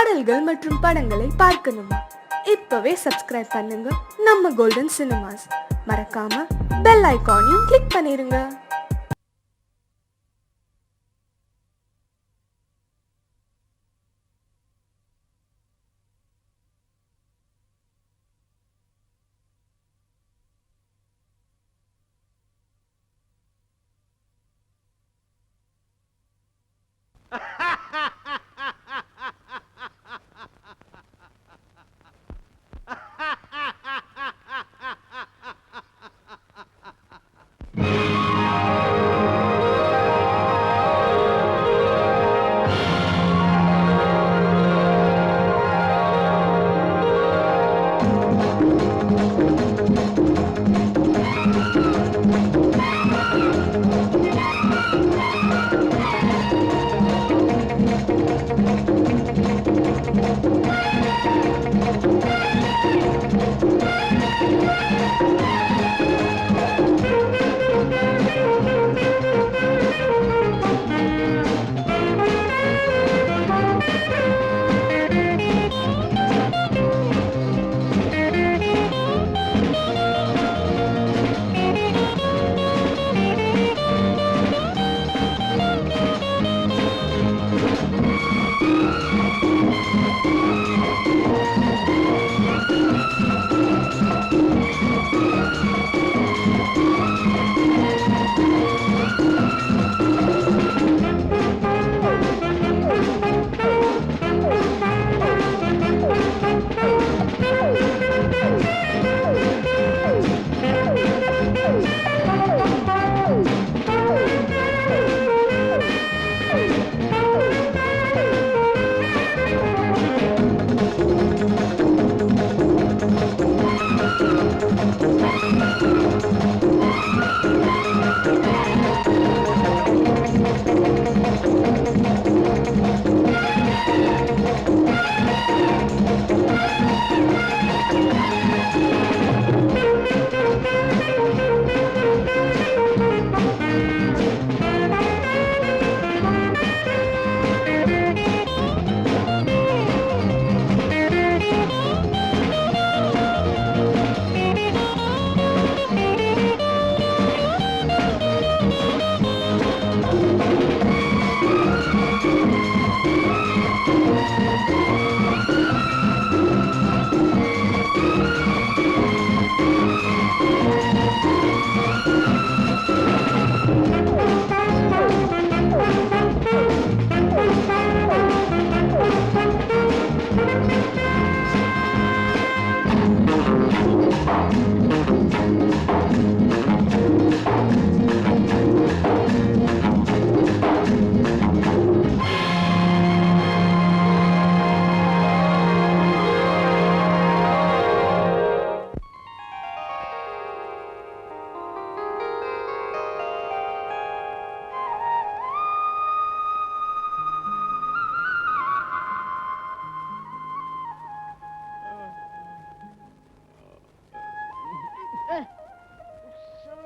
பாடல்கள் மற்றும் படங்களை பார்க்கணுமா? இப்பவே சப்ஸ்கிரைப் பண்ணுங்க நம்ம கோல்டன் சினிமாஸ். மறக்காம பெல் ஐகானையும் கிளிக் பண்ணிருங்க.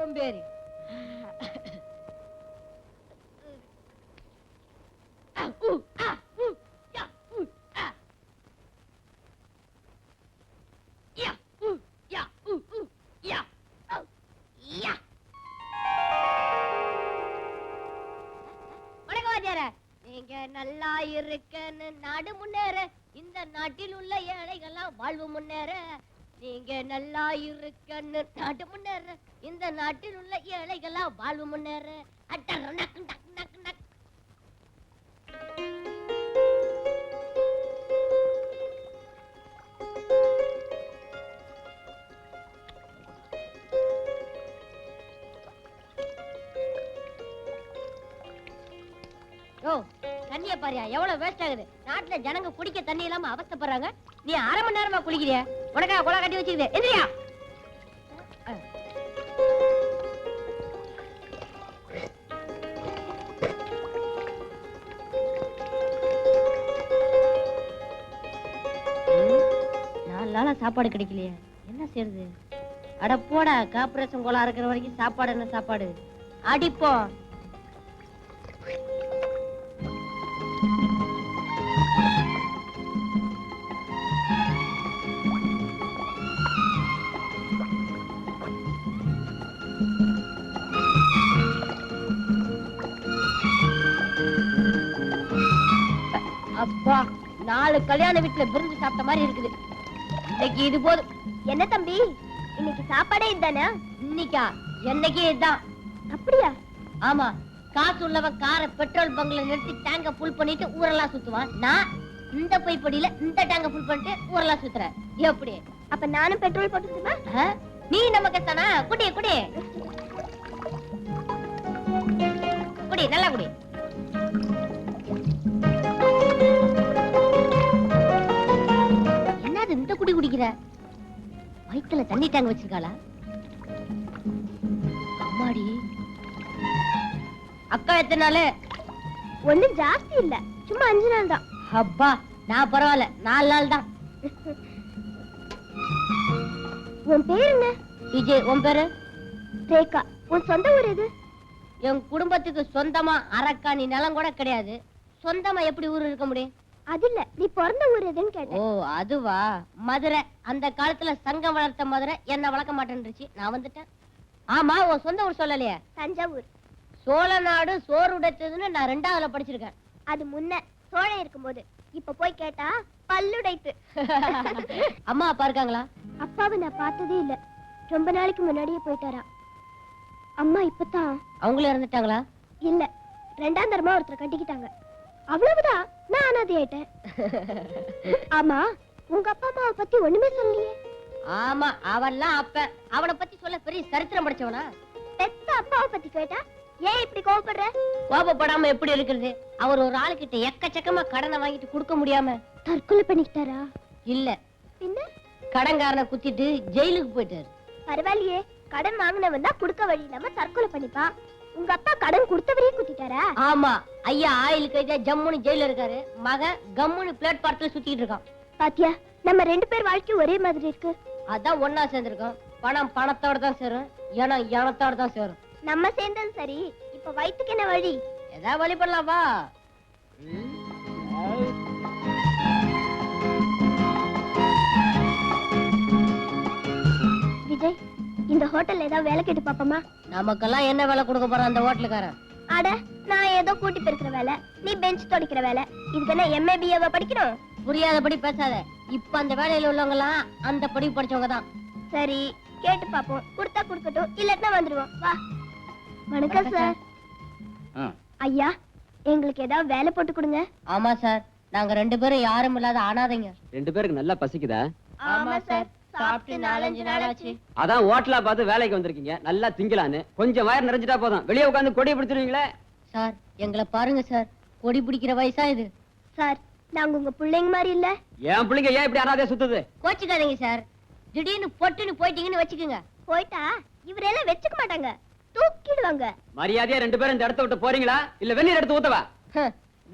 சோம்பேறி. நீங்க நல்லா இருக்கன்னு நாடு முன்னேற, இந்த நாட்டில் உள்ள ஏழைகள்லாம் வாழ்வு முன்னேற. நீங்க நல்லா இருக்கன்னு நாடு முன்னேற, இந்த நாட்டில் உள்ள ஏழைகள்லாம் வாழ்வு முன்னேற. தண்ணிய பாரியா எவ்வளவு வேஸ்ட் ஆகுது. நாட்டுல ஜனங்க குடிக்க தண்ணி இல்லாம அவஸ்தைப்படுறாங்க. நீ 1/2 மணி நேரமா குளிக்கிறிய? உனக்கா குளம் கட்டி வச்சுக்குது. எந்திரியா. நாலு சாப்பாடு கிடைக்கலையே, என்ன செய்யறது? அட போடா, கார்பரேஷன் கோலா இருக்கிற வரைக்கும் சாப்பாடு என்ன சாப்பாடு? அடிப்போம். 4 கல்யாண வீட்டுல விருந்து சாப்பிட்ட மாதிரி இருக்குது. இன்னைக்கு இது போதும். என்ன தம்பி, இன்னைக்கு சாப்பாடே இதுதானா? இன்னைக்கா? என்னைக்கு இதுதான். அப்படியா? ஆமா, காசு உள்ளவன் காரை பெட்ரோல் பங்க்ல நிறுத்தி டேங்க ஃபுல் பண்ணிட்டு ஊரெல்லாம் சுத்துவான். நான் இந்த பைப்படியில இந்த டேங்க ஃபுல் பண்ணிட்டு ஊரெல்லாம் சுத்துறேன். எப்படி? அப்ப நானும் பெட்ரோல் போட்டுக்குமா? நீ நம்ம கத்தானா? குடி குடி குடி, நல்லா குடி. என்னது இந்த குடி குடிக்கிற? வயித்துல தண்ணி டேங்க் வச்சிருக்காளா? அம்மாடி. அக்கா எத்தனை நாள்? ஒண்ணும் ஜாஸ்தி இல்ல, சும்மா 5 நாள் தான். அப்பா, நான் பரவாயில்ல, 4 நாள் தான். உன் பேர் என்ன? விஜய். உன் பேரு? ரேகா. உன் சொந்த ஊர் எது? என் குடும்பத்துக்கு சொந்தமா அரக்காணி நிலம் கூட கிடையாது. சொந்தமா எப்படி ஊர் இருக்க முடியும்? அது இல்ல, நீ பிறந்த ஊர் எதுன்னு ஓ, கேட்டேன். அதுவா? மதுரை. அந்த காலத்துல சங்கம் வளர்த்த மதுரை என்ன வளர்க்க மாட்டேன்னுச்சு. நான் வந்துட்டேன். ஆமா, உன் சொந்த ஊர் சொல்லலையே. தஞ்சாவூர். சோழ நாடு சோறு உடைத்ததுன்னு நான் 2ஆவதுல படிச்சிருக்கேன். அது முன்ன சோழன் இருக்கும்போது. இப்ப போய் கேட்டா பல்லுடைத்து. அம்மா அப்பா இருக்காங்களா? அப்பாவை நான் பார்த்ததே இல்ல, ரொம்ப நாளைக்கு முன்னாடியே போயிட்டாரா. அம்மா இப்பதான். அவங்களும் இறந்துட்டாங்களா? இல்ல, 2ஆம் தரமா ஒருத்தரை கட்டிக்கிட்டாங்க. அவ்வளவுதான், நான் அனாதை ஆயிட்டேன். ஆமா, உங்க அப்பா அம்மாவை பத்தி ஒண்ணுமே சொல்லலையே. ஆமா, அவன்லாம் அப்ப அவனை பத்தி சொல்ல பெரிய சரித்திரம் படிச்சவனா? பெத்த அப்பாவை பத்தி கேட்டா ஏன் இப்படி கோவப்படுற? கோபப்படாம எப்படி இருக்கிறது? அவர் ஒரு ஆளுகிட்ட எக்கச்சக்கமா கடனை வாங்கிட்டு கொடுக்க முடியாம தற்கொலை பண்ணிக்கிட்டாரா? இல்ல, பின்ன கடன்காரனை குத்திட்டு ஜெயிலுக்கு போயிட்டாரு. பரவாயில்லையே, கடன் வாங்கினவன் தான் கொடுக்க வழி இல்லாம தற்கொலை பண்ணிப்பான். உங்க அப்பா கடன் கொடுத்தவரே குத்திட்டாரா? ஆமா, ஐயா ஆயில் கைதா ஜம்முன்னு ஜெயில இருக்காரு. மகன் கம்முன்னு பிளாட்பாரத்துல சுத்திட்டு இருக்கான். பாத்தியா, நம்ம 2 பேர் வாழ்க்கை ஒரே மாதிரி இருக்கு. அதான் ஒன்னா சேர்ந்திருக்கோம். பணம் பணத்தோட தான் சேரும், இனம் இனத்தோட தான் சேரும். நம்ம சேர்ந்தது சரி, இப்ப வயிற்றுக்கு என்ன வழி? ஏதாவது வழி பண்ணலாம் வா. விஜய், இந்த ஹோட்டல்ல ஏதாவது வேலை கேட்டு பாப்போமா? நமக்கெல்லாம் என்ன வேலை கொடுக்க போறான் அந்த ஹோட்டலுக்காரன்? அட, நான் ஏதோ கூட்டி பெருக்கிற வேலை, நீ பெஞ்ச் துடைக்கிற வேலை. இதுக்கு என்ன MA BA படிக்கணும்? புரியாதபடி பேசாத. இப்ப அந்த வேலையில உள்ளவங்க எல்லாம் அந்த படிப்பு படிச்சவங்க தான். சரி, கேட்டு பாப்போம். கொடுத்தா கொடுக்கட்டும், இல்லன்னா வந்துருவோம். வா. வணக்கம் சார். ஐயா, எங்களுக்கு ஏதாவது வேலை போட்டு கொடுங்க. ஆமா சார், நாங்க 2 பேரும் யாரும் இல்லாத அனாதைங்க. 2 பேருக்கு நல்லா பசிக்குதா? ஆமா சார், சாப்பிட்டு 4-5 நாள் ஆச்சு. அதான் ஹோட்டலா பார்த்து வேலைக்கு வந்திருக்கீங்க, நல்லா திங்கலான்னு. கொஞ்சம் வயிறு நிறைஞ்சிட்டா போதும், வெளியே உட்காந்து கொடி பிடிச்சிருவீங்களே. சார், எங்களை பாருங்க சார், கொடி பிடிக்கிற வயசா இது. சார், நாங்க உங்க பிள்ளைங்க மாதிரி இல்ல. என் பிள்ளைங்க ஏன் இப்படி அனாதையா சுத்துது? கோச்சுக்காதீங்க சார். திடீர்னு பொட்டுன்னு போயிட்டீங்கன்னு வச்சுக்கோங்க. போயிட்டா இவரெல்லாம் வச்சுக்க மாட்டாங்க, தூக்கிடுவாங்க. மரியாதையா 2 பேரும் இந்த இடத்த விட்டு போறீங்களா, இல்ல வெந்நீர் எடுத்து ஊத்தவா?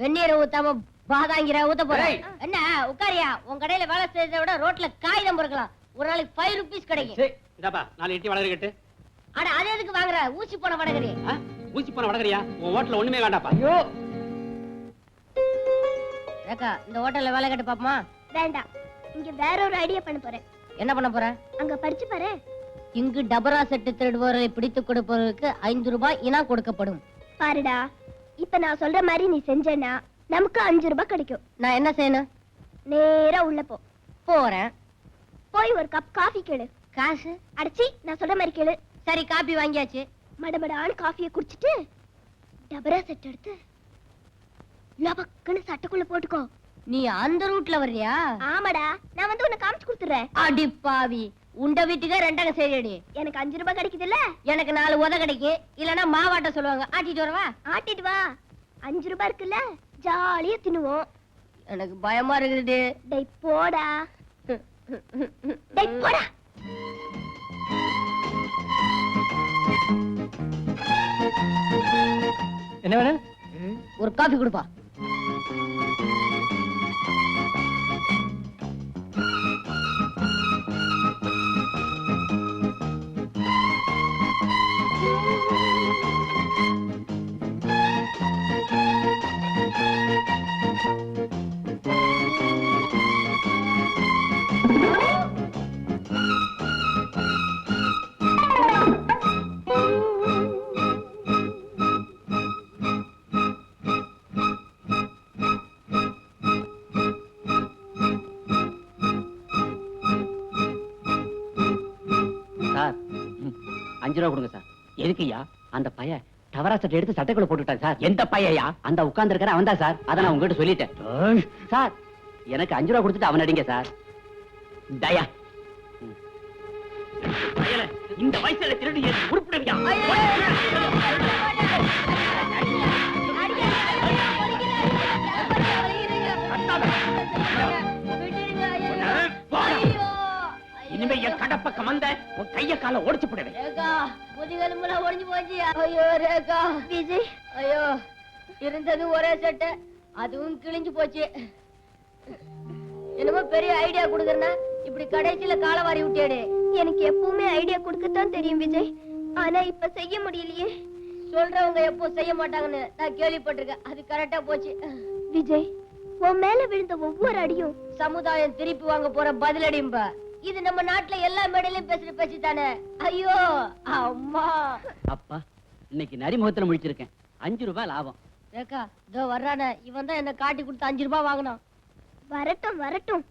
வெந்நீரை ஊத்தாம பாதாங்கிற ஊத்த போறேன். ஏய். என்ன உட்காரியா? உன் கடையில வேலை செய்யறதை விட ரோட்ல காகிதம் பொறுக்கலாம். ஒரு நாளைக்கு 5 rupees கிடைக்கும். சரி, இதாப்பா 4 இட்லி வடகரி கட்டு. அட, அது எதுக்கு வாங்குற? ஊசி போன வடகரி. ஊசி போன வடகரியா? உன் ஹோட்டல்ல ஒண்ணுமே வேண்டாப்பா. ஐயோ, ரேகா, இந்த ஹோட்டல்ல வேலை கேட்டு பாப்போமா? வேண்டாம், இங்க வேற ஒரு ஐடியா பண்ண போறேன். என்ன பண்ண போற? அங்க படிச்சு பாரு. இங்கு டபரா செட்டு திருடுவோரை பிடித்துக் கொடுப்பவருக்கு 5 ரூபாய் இனாம் கொடுக்கப்படும். பாருடா, இப்ப நான் சொல்ற மாதிரி நீ செஞ்சேன்னா நமக்கு 5 ரூபாய் கிடைக்கும். நான் என்ன செய்யணும்? நேரா உள்ள போ. போறேன். போய் ஒரு கப் காஃபி கேளு. காசு? அடிச்சி, நான் சொல்ற மாதிரி கேளு. சரி, காபி வாங்கியாச்சு. மடமடான்னு காஃபியை குடிச்சிட்டு டபரா செட் எடுத்து லபக்குன்னு சட்டைக்குள்ள போட்டுக்கோ. நீ அந்த ரூட்ல வர்றியா? ஆமாடா, நான் வந்து உன்னை காமிச்சு கொடுத்துறேன். அடி பாவி, உண்ட வீட்டுக்கே 2 சரிடி. எனக்கு 5 ரூபாய் கிடைக்குதுல்ல? எனக்கு 4 உத கிடைக்கு. இல்லனா மாவாட்ட சொல்லுவாங்க. ஆட்டிட்டு வரவா? ஆட்டிட்டு வா. 5 ரூபாய் இருக்குல்ல, ஜாலியா தின்னுவோம். எனக்கு பயமா இருக்குது. டேய் போடா. டேய் போடா. என்ன வேணும்? ஒரு காபி கொடுப்பா. 5 ரூபா கொடுங்க சார். எதுக்குயா? அந்த பையன் டவரா சட்டை எடுத்து சட்டைக்குள்ள போட்டுட்டான் சார். எந்த பையயா? அந்த உட்கார்ந்து இருக்கிற அவன் தான் சார். அத நான் உங்ககிட்ட சொல்லிட்டேன் சார். எனக்கு 5 ரூபா கொடுத்துட்டு அவன் அடிங்க சார். தயா இந்த வயசுல திருடி உருப்பிடுவியா? இனிமே என் கடப்பக்கம் வந்த உன் கைய கால ஒடிச்சு போடுவேன். முதுகெலும்புலாம் ஒடிஞ்சு போச்சு. ஐயோ ரேகா. விஜய், ஐயோ இருந்தது ஒரே சட்டை, அதுவும் கிழிஞ்சு போச்சு. என்னமோ பெரிய ஐடியா குடுக்கறனா இப்படி கடைசியில காலவாரி விட்டேடு. எனக்கு எப்பவுமே ஐடியா கொடுக்கத்தான் தெரியும் விஜய், ஆனா இப்ப செய்ய முடியலையே. சொல்றவங்க எப்போ செய்ய மாட்டாங்கன்னு நான் கேள்விப்பட்டிருக்கேன். அது கரெக்டா போச்சு. விஜய், உன் மேல விழுந்த ஒவ்வொரு அடியும் சமுதாயம் திருப்பி வாங்க போற பதிலடிம்பா. இது நம்ம நாட்டுல எல்லா மேடையிலும் பேசுற பேச்சு தானே. ஐயோ அம்மா. அப்பா இன்னைக்கு நரிமுகத்துல முடிச்சிருக்கேன். 5 ரூபாய் லாபம். ரேகா இதோ வர்றானே, இவன் தான் என்ன காட்டி கொடுத்து 5 ரூபாய் வாங்கினான். வரட்டும் வரட்டும்.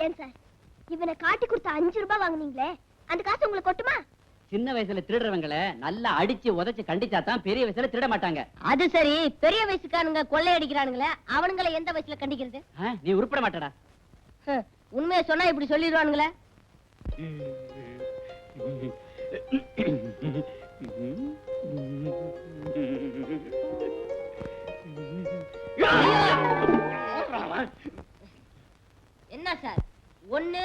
ஏன் சார், இவனை காட்டி கொடுத்த 5 ரூபாய் வாங்குனீங்களே, அந்த காசு உங்களுக்கு கொட்டுமா? சின்ன வயசுல திருடுறவங்களை நல்லா அடிச்சு உதைச்சு கண்டிச்சா தான் பெரிய வயசுல திருட மாட்டாங்க. அது சரி, பெரிய வயசுக்கானுங்க கொள்ளையடிக்கிறானுங்களே, அவனுங்களை எந்த வயசுல கண்டிக்கிறது? நீ உருப்பட மாட்டடா. உண்மையை சொன்னா இப்படி சொல்லிடுவானுங்களே. என்ன சார், ஒண்ணு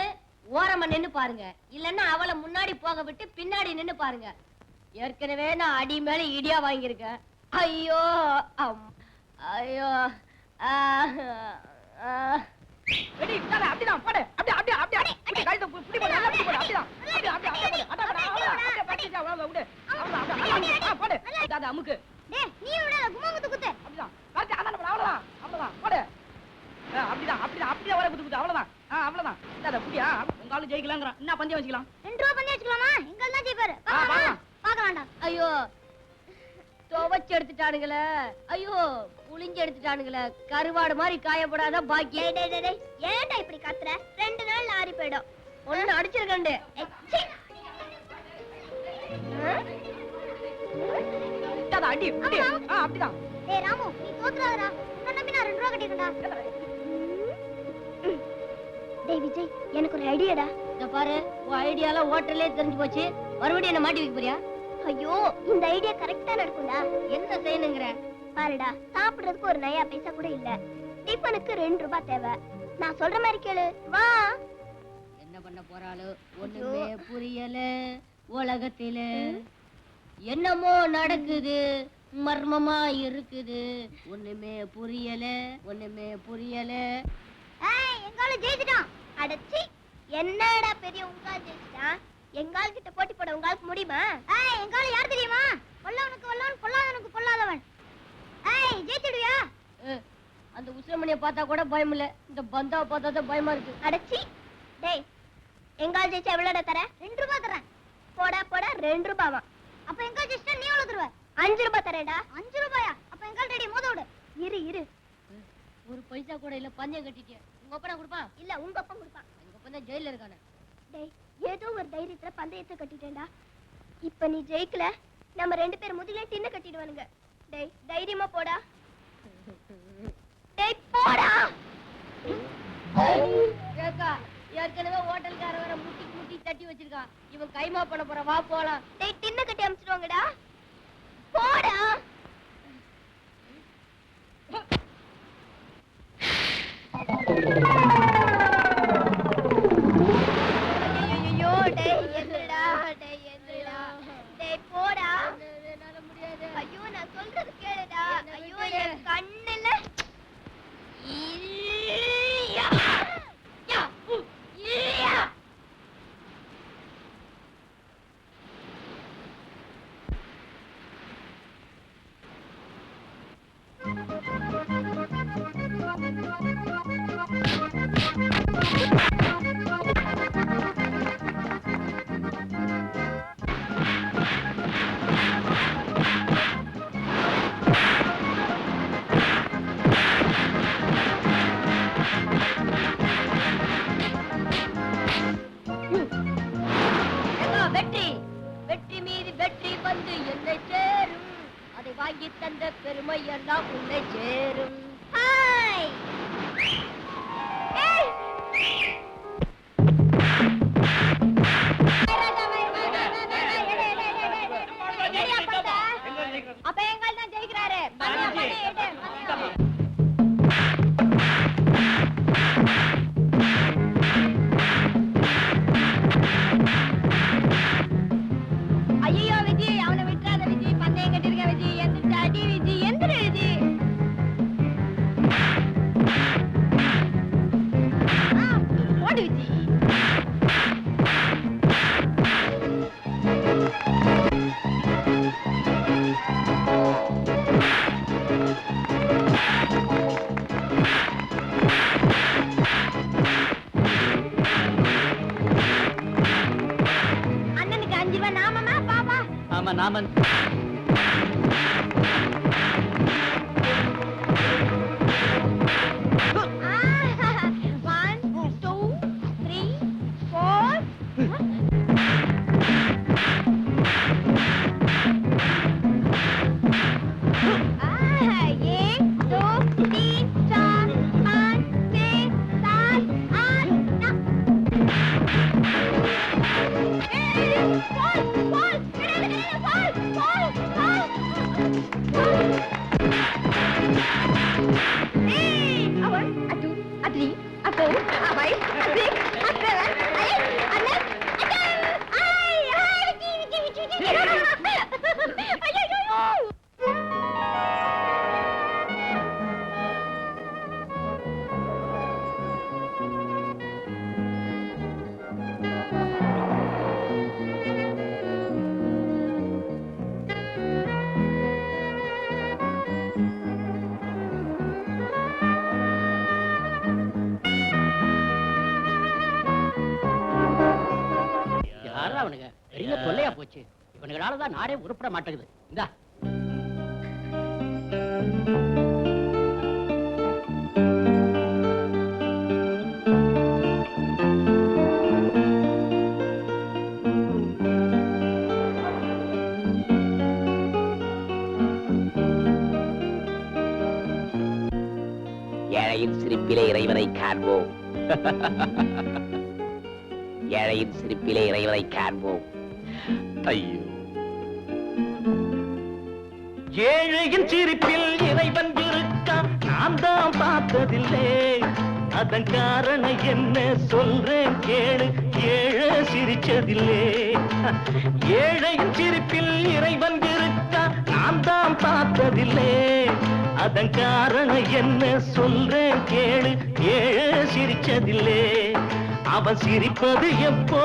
ஓரமா நின்னு பாருங்க, இல்லன்னா அவளை முன்னாடி போக விட்டு பின்னாடி நின்னு பாருங்க. ஏற்கனவே நான் அடி மேல இடியா வாங்கியிருக்கேன். ஐயோ ஐயோ ஐயோ துவச்சு எடுத்துட்டானுங்களே. ஐயோ புளிஞ்சு எடுத்துட்டானுங்களே. கருவாடு மாதிரி காயப்படாத பாக்கி. ஏன்டா இப்படி கத்துற? 2 நாள்ல ஆறி போயிடும். ஒண்ணு அடிச்சிருக்கேன். அப்படிதான். டேய் ராமு, நீ தோத்துறாதடா. உன்னை நம்பி நான் 2 ரூபாய் கட்டிட்டேன்டா. டேய் விஜய், எனக்கு ஒரு ஐடியாடா. இத பாரு, உன் ஐடியால ஹோட்டல்லே தெரிஞ்சு போச்சு. மறுபடியும் என்ன மாட்டி வைக்க போறியா? ஐயோ, இந்த ஐடியா கரெக்ட்டா நடக்கும்டா. என்ன செய்யணுங்கற? பாருடா, சாப்பிடுறதுக்கு ஒரு நயா பைசா கூட இல்ல. டிஃபனுக்கு 2 ரூபாய் தேவை. நான் சொல்ற மாதிரி கேளு. வா. என்ன பண்ண போறாளோ ஒண்ணுமே புரியல. உலகத்தில என்னமோ நடக்குது, மர்மமா இருக்குது. ஒண்ணுமே புரியல, ஒண்ணுமே புரியல. ஏய், எங்கால ஜெயிச்சிட்டான். அடச்சி, என்னடா பெரிய உங்கால் ஜெயிச்சிட்டான். எங்கால் கிட்ட போட்டி போட உங்களுக்கு முடியுமா? ஏய், எங்கால யார் தெரியுமா? வல்லவனுக்கு வல்லவன், பொல்லாதவனுக்கு பொல்லாதவன். ஏய், ஜெயிச்சிடுவியா? அந்த உசிரமணியை பார்த்தா கூட பயம் இல்ல, இந்த பந்தாவை பார்த்தா தான் பயமா இருக்கு. அடச்சி. டேய், எங்கால் ஜெயிச்சா எவ்வளவுடா தர? 2 ரூபாய் தரேன். போடா போடா, 2 ரூபாவா? அப்ப எங்கால் ஜெயிச்சா நீ எவ்வளவு தருவ? 5 ரூபாய் தரேன்டா. 5 ரூபாயா? அப்ப எங்கால் ரெடி மோத விடு. இரு. ஒரு பைசா கூட இல்ல, பந்தயம் கட்டிட்டேன். உங்க அப்பா கொடுப்பான்? இல்ல, உங்க அப்பா கொடுப்பான். எங்க அப்பா தான் ஜெயில இருக்கானே. டேய், ஏதோ ஒரு தைரியத்துல பந்தயத்தை கட்டிட்டேன்டா. இப்ப நீ ஜெயிக்கல, நம்ம 2 பேர் முதுகுல டின்ன கட்டிடுவானுங்க. டேய், தைரியமா போடா. டேய் போடா. ஏக்கா, ஏற்கனவே ஹோட்டல்கார வர முட்டி தட்டி வச்சிருக்கான். இவன் கைமா பண்ண போற, வா போலாம். டேய், டின்ன கட்டி அமிச்சிடுவாங்கடா. போடா. ஐயோ, டேய் என்னடா? டேய் என்னடா? டேய் போடா. என்னால முடியாது. ஐயோ, நான் சொல்றது கேளுடா. ஐயோ, என் கண்ணுல ஈயா. ஈயா. Samant. One, two, three, four. एक दो तीन चार पाँच छः सात आठ नौ. Fall, fall, fall, fall. A one, a two, a three, a four, a five, a six, a seven, a eight, a nine, a 10. யாரா அவனுங்க பெரிய தொல்லையா போச்சு. இவனுங்களாலதான் நாடே உருப்பட மாட்டேங்குது. இந்தா ஏழையின் சிரிப்பிலே இறைவனை காண்போம். ஏழையின் சிரிப்பிலே இறைவனை காண்போம். ஐயோ, ஏழையின் சிரிப்பில் இறைவன் இருக்கான், நான் தான் பார்த்ததில்லை. அதன் காரணம் என்ன சொல்றேன் கேளு, ஏழை சிரிச்சதில்லை. ஏழையின் சிரிப்பில் இறைவன் இருக்கான், நான் தான் பார்த்ததில்லை. அதன் காரணம் என்ன சொல்றேன் கேளு, ஏழை சிரிச்சதில்லை. அவன் சிரிப்பது எப்போ,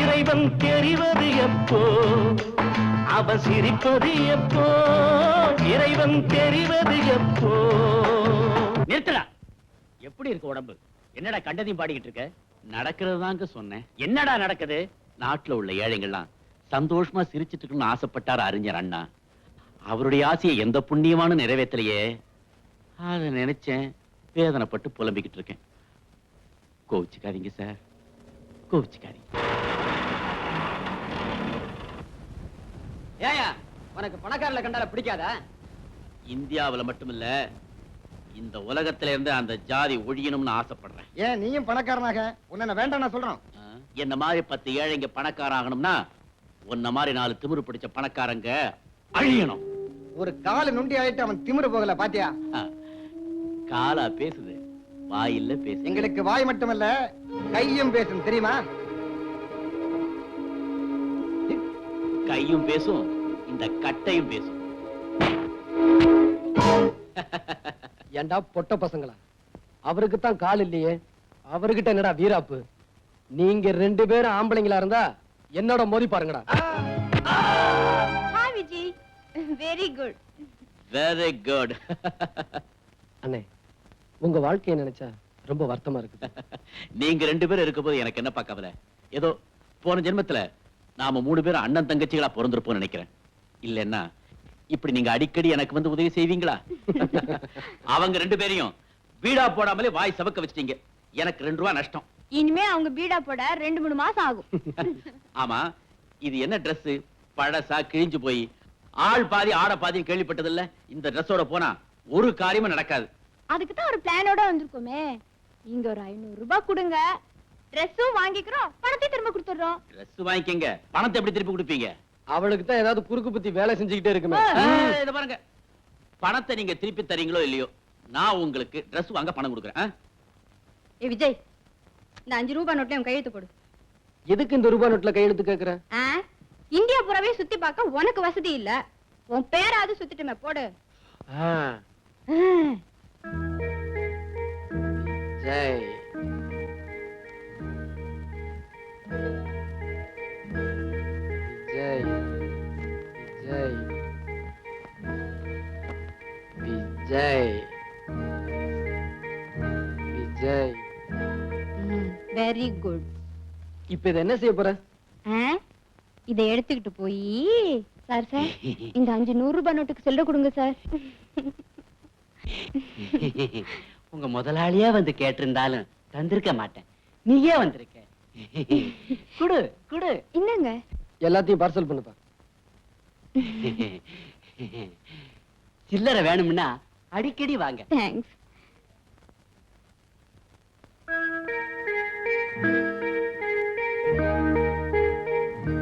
இறைவன் தெரிவது எப்போ. அவன் சிரிப்பது எப்போ, இறைவன் தெரிவது எப்போ. நிறுத்தடா. எப்படி இருக்கு உடம்பு? என்னடா கண்டதையும் பாடிக்கிட்டு இருக்க? நடக்கிறது தாங்க சொன்னேன். என்னடா நடக்குது? நாட்டுல உள்ள ஏழைங்கள்லாம் சந்தோஷமா சிரிச்சிட்டு இருக்கணும்னு ஆசைப்பட்டார் அறிஞர் அண்ணா. அவருடைய ஆசையை எந்த புண்ணியமான நிறைவேற்றலையே. அதை நினைச்சேன், வேதனைப்பட்டு புலம்பிக்கிட்டு இருக்கேன். கோவிச்சுக்காதீங்க சார், கோவிச்சுக்காதீங்க. ஏயா, உனக்கு பணக்காரல கண்டால பிடிக்காதா? இந்தியாவுல மட்டுமில்ல, இந்த உலகத்துல இருந்து அந்த ஜாதி ஒழியணும்னு ஆசைப்படுறேன். ஏன் நீயும் பணக்காரனாக உன்னை வேண்டாம் நான் சொல்றோம். என்ன மாதிரி 10 ஏழைங்க பணக்கார ஆகணும்னா உன்ன மாதிரி 4 திமிரு பிடிச்ச பணக்காரங்க அழியணும். ஒரு கால நுண்டி ஆயிட்டு அவன் திமிரு போகல பாத்தியா? காலா பேசுது, வாயில்ல பேசு. எங்களுக்கு வாய் மட்டுமல்ல கையும் பேசும் தெரியுமா? கையும் பேசும், இந்த கட்டையும் பேசும். ஏண்டா பொட்ட பசங்களா, அவருக்கு தான் கால் இல்லையே, அவர்கிட்ட என்னடா வீராப்பு? நீங்க 2 பேரும் ஆம்பளைங்களா இருந்தா என்னோட மோதி பாருங்கடா. Hi Vijay, very good. Very good. அண்ணே, உங்க வாழ்க்கையை நினைச்சா ரொம்ப வருத்தமா இருக்குது. நீங்க 2 பேரும் இருக்கும்போது எனக்கு என்னப்பா கவலை? ஏதோ போன ஜென்மத்துல நாம 3 பேரும் அண்ணன் தங்கச்சிகளா பிறந்திருப்போம் நினைக்கிறேன். இல்லன்னா இப்படி நீங்க அடிக்கடி எனக்கு வந்து உதவி செய்வீங்களா? அவங்க 2 பேரையும் வீடா போடாமலே வாய் சவக்க வச்சிட்டீங்க. எனக்கு 2 ரூபா நஷ்டம். இனிமே அவங்க பீடா போட 2-3 மாசம் ஆகும். ஆமா, இது என்ன Dress? பழசா, கிழிஞ்சு போய் ஆள் பாதி ஆட பாதி கேள்விப்பட்டது இல்ல. இந்த Dressோட போனா ஒரு காரியமும் நடக்காது. அதுக்கு தான் ஒரு பிளானோட வந்திருக்கோமே. இங்க ஒரு 500 ரூபாய் கொடுங்க, Dressம் வாங்கிக்கிறோம், பணத்தை திரும்ப கொடுத்துறோம். Dress வாங்கிக்கங்க, பணத்தை எப்படி திருப்பி கொடுப்பீங்க? அவளுக்கு தான் ஏதாவது குறுக்கு புத்தி வேலை செஞ்சுக்கிட்டே இருக்குமே. இத பாருங்க, பணத்தை நீங்க திருப்பி தரீங்களோ இல்லையோ, நான் உங்களுக்கு Dress வாங்க பணம் கொடுக்குறேன். ஏ விஜய், இந்த 5 ரூபாய் நோட்ல உன் கையெழுத்து போடு. எதுக்கு இந்த ரூபாய் நோட்ல கையெழுத்து கேக்குற? இந்தியா பூராவே சுத்தி பார்க்க உனக்கு வசதி இல்ல, உன் பேராவது சுத்திட்டுமே போடு. ஜெய் விஜய், விஜய், விஜய், விஜய். Very good. இப்ப இத என்ன செய்ய போற? இதை எடுத்துக்கிட்டு போய் சார் சார் இந்த 500 ரூபாய் நோட்டுக்கு செல்ல கொடுங்க சார். உங்க முதலாளியே வந்து கேட்டிருந்தாலும் தந்திருக்க மாட்டேன். நீயே வந்திருக்க. குடு குடு. என்னங்க? எல்லாத்தையும் பார்சல் பண்ணுப்பா. சில்லறை வேணும்னா அடிக்கடி வாங்க. தேங்க்ஸ்.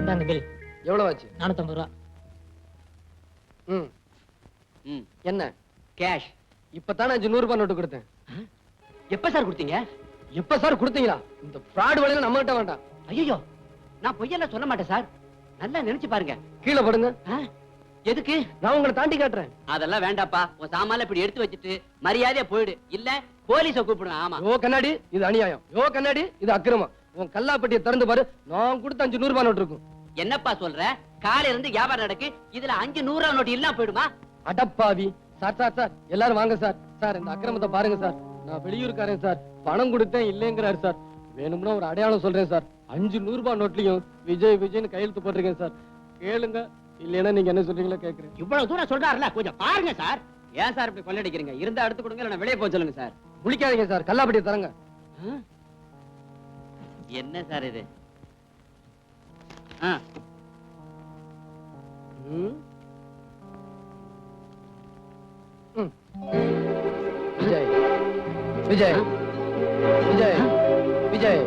இந்தாங்க பில். எவ்வளவு ஆச்சு? 450 ரூபா. ம். ம், என்ன? கேஷ். இப்பதானே 500 ரூபாய் நோட்டு கொடுத்தேன். எப்ப சார் கொடுத்தீங்க? எப்ப சார் கொடுத்தீங்களா? இந்த ஃப்ராட் வேலையில நம்ம கிட்ட வேண்டாம். ஐயோ, நான் பொய்யெல்லாம் சொல்ல மாட்டேன் சார். நல்லா நினைச்சு பாருங்க. கீழே படுங்க. ஆ? எதுக்கு? நான் உங்களை தாண்டி காட்டுறேன். அதெல்லாம் வேண்டாப்பா. உன் சாமான்ல இப்படி எடுத்து வச்சுட்டு மரியாதையா போயிடு. இல்ல போலீஸ கூப்பிடுவேன். ஆமா. யோ கண்ணாடி, இது அநியாயம். யோ கண்ணாடி, இது அக்கிரமம். உன் கல்லாப்பட்டியை திறந்து பாரு. நான் கொடுத்த 500 ரூபாய் நோட்டு இருக்கும். என்னப்பா சொல்ற? காலையில இருந்து வியாபாரம் நடக்கு. இதுல 500 ரூபா நோட்டு இல்லாம போயிடுமா? அடப்பாவி. சார் சார் சார், எல்லாரும் வாங்க சார். சார் இந்த அக்கிரமத்தை பாருங்க சார். நான் வெளியூர்காரன் சார். பணம் கொடுத்தேன் இல்லைங்கிறாரு சார். வேணும்னா ஒரு அடையாளம் சொல்றேன் சார். 500 ரூபாய் நோட்லயும் விஜய் விஜய்னு கையெழுத்து போட்டிருக்கேன் சார். கேளுங்க. இல்லைன்னா நீங்க என்ன சொல்றீங்களோ கேக்குறேன். இவ்வளவு தூரம் சொல்றாருல, கொஞ்சம் பாருங்க சார். ஏன் சார் இப்படி கொள்ளடிக்கிறீங்க? இருந்தா எடுத்து கொடுங்க, இல்ல வெளியே போக சொல்லுங்க சார். முழிக்காதீங்க சார். கல்லாப்பட்டியை தரங்க. என்ன சார் இது? ஆ, ம். ம். விஜய் விஜய் விஜய் விஜய்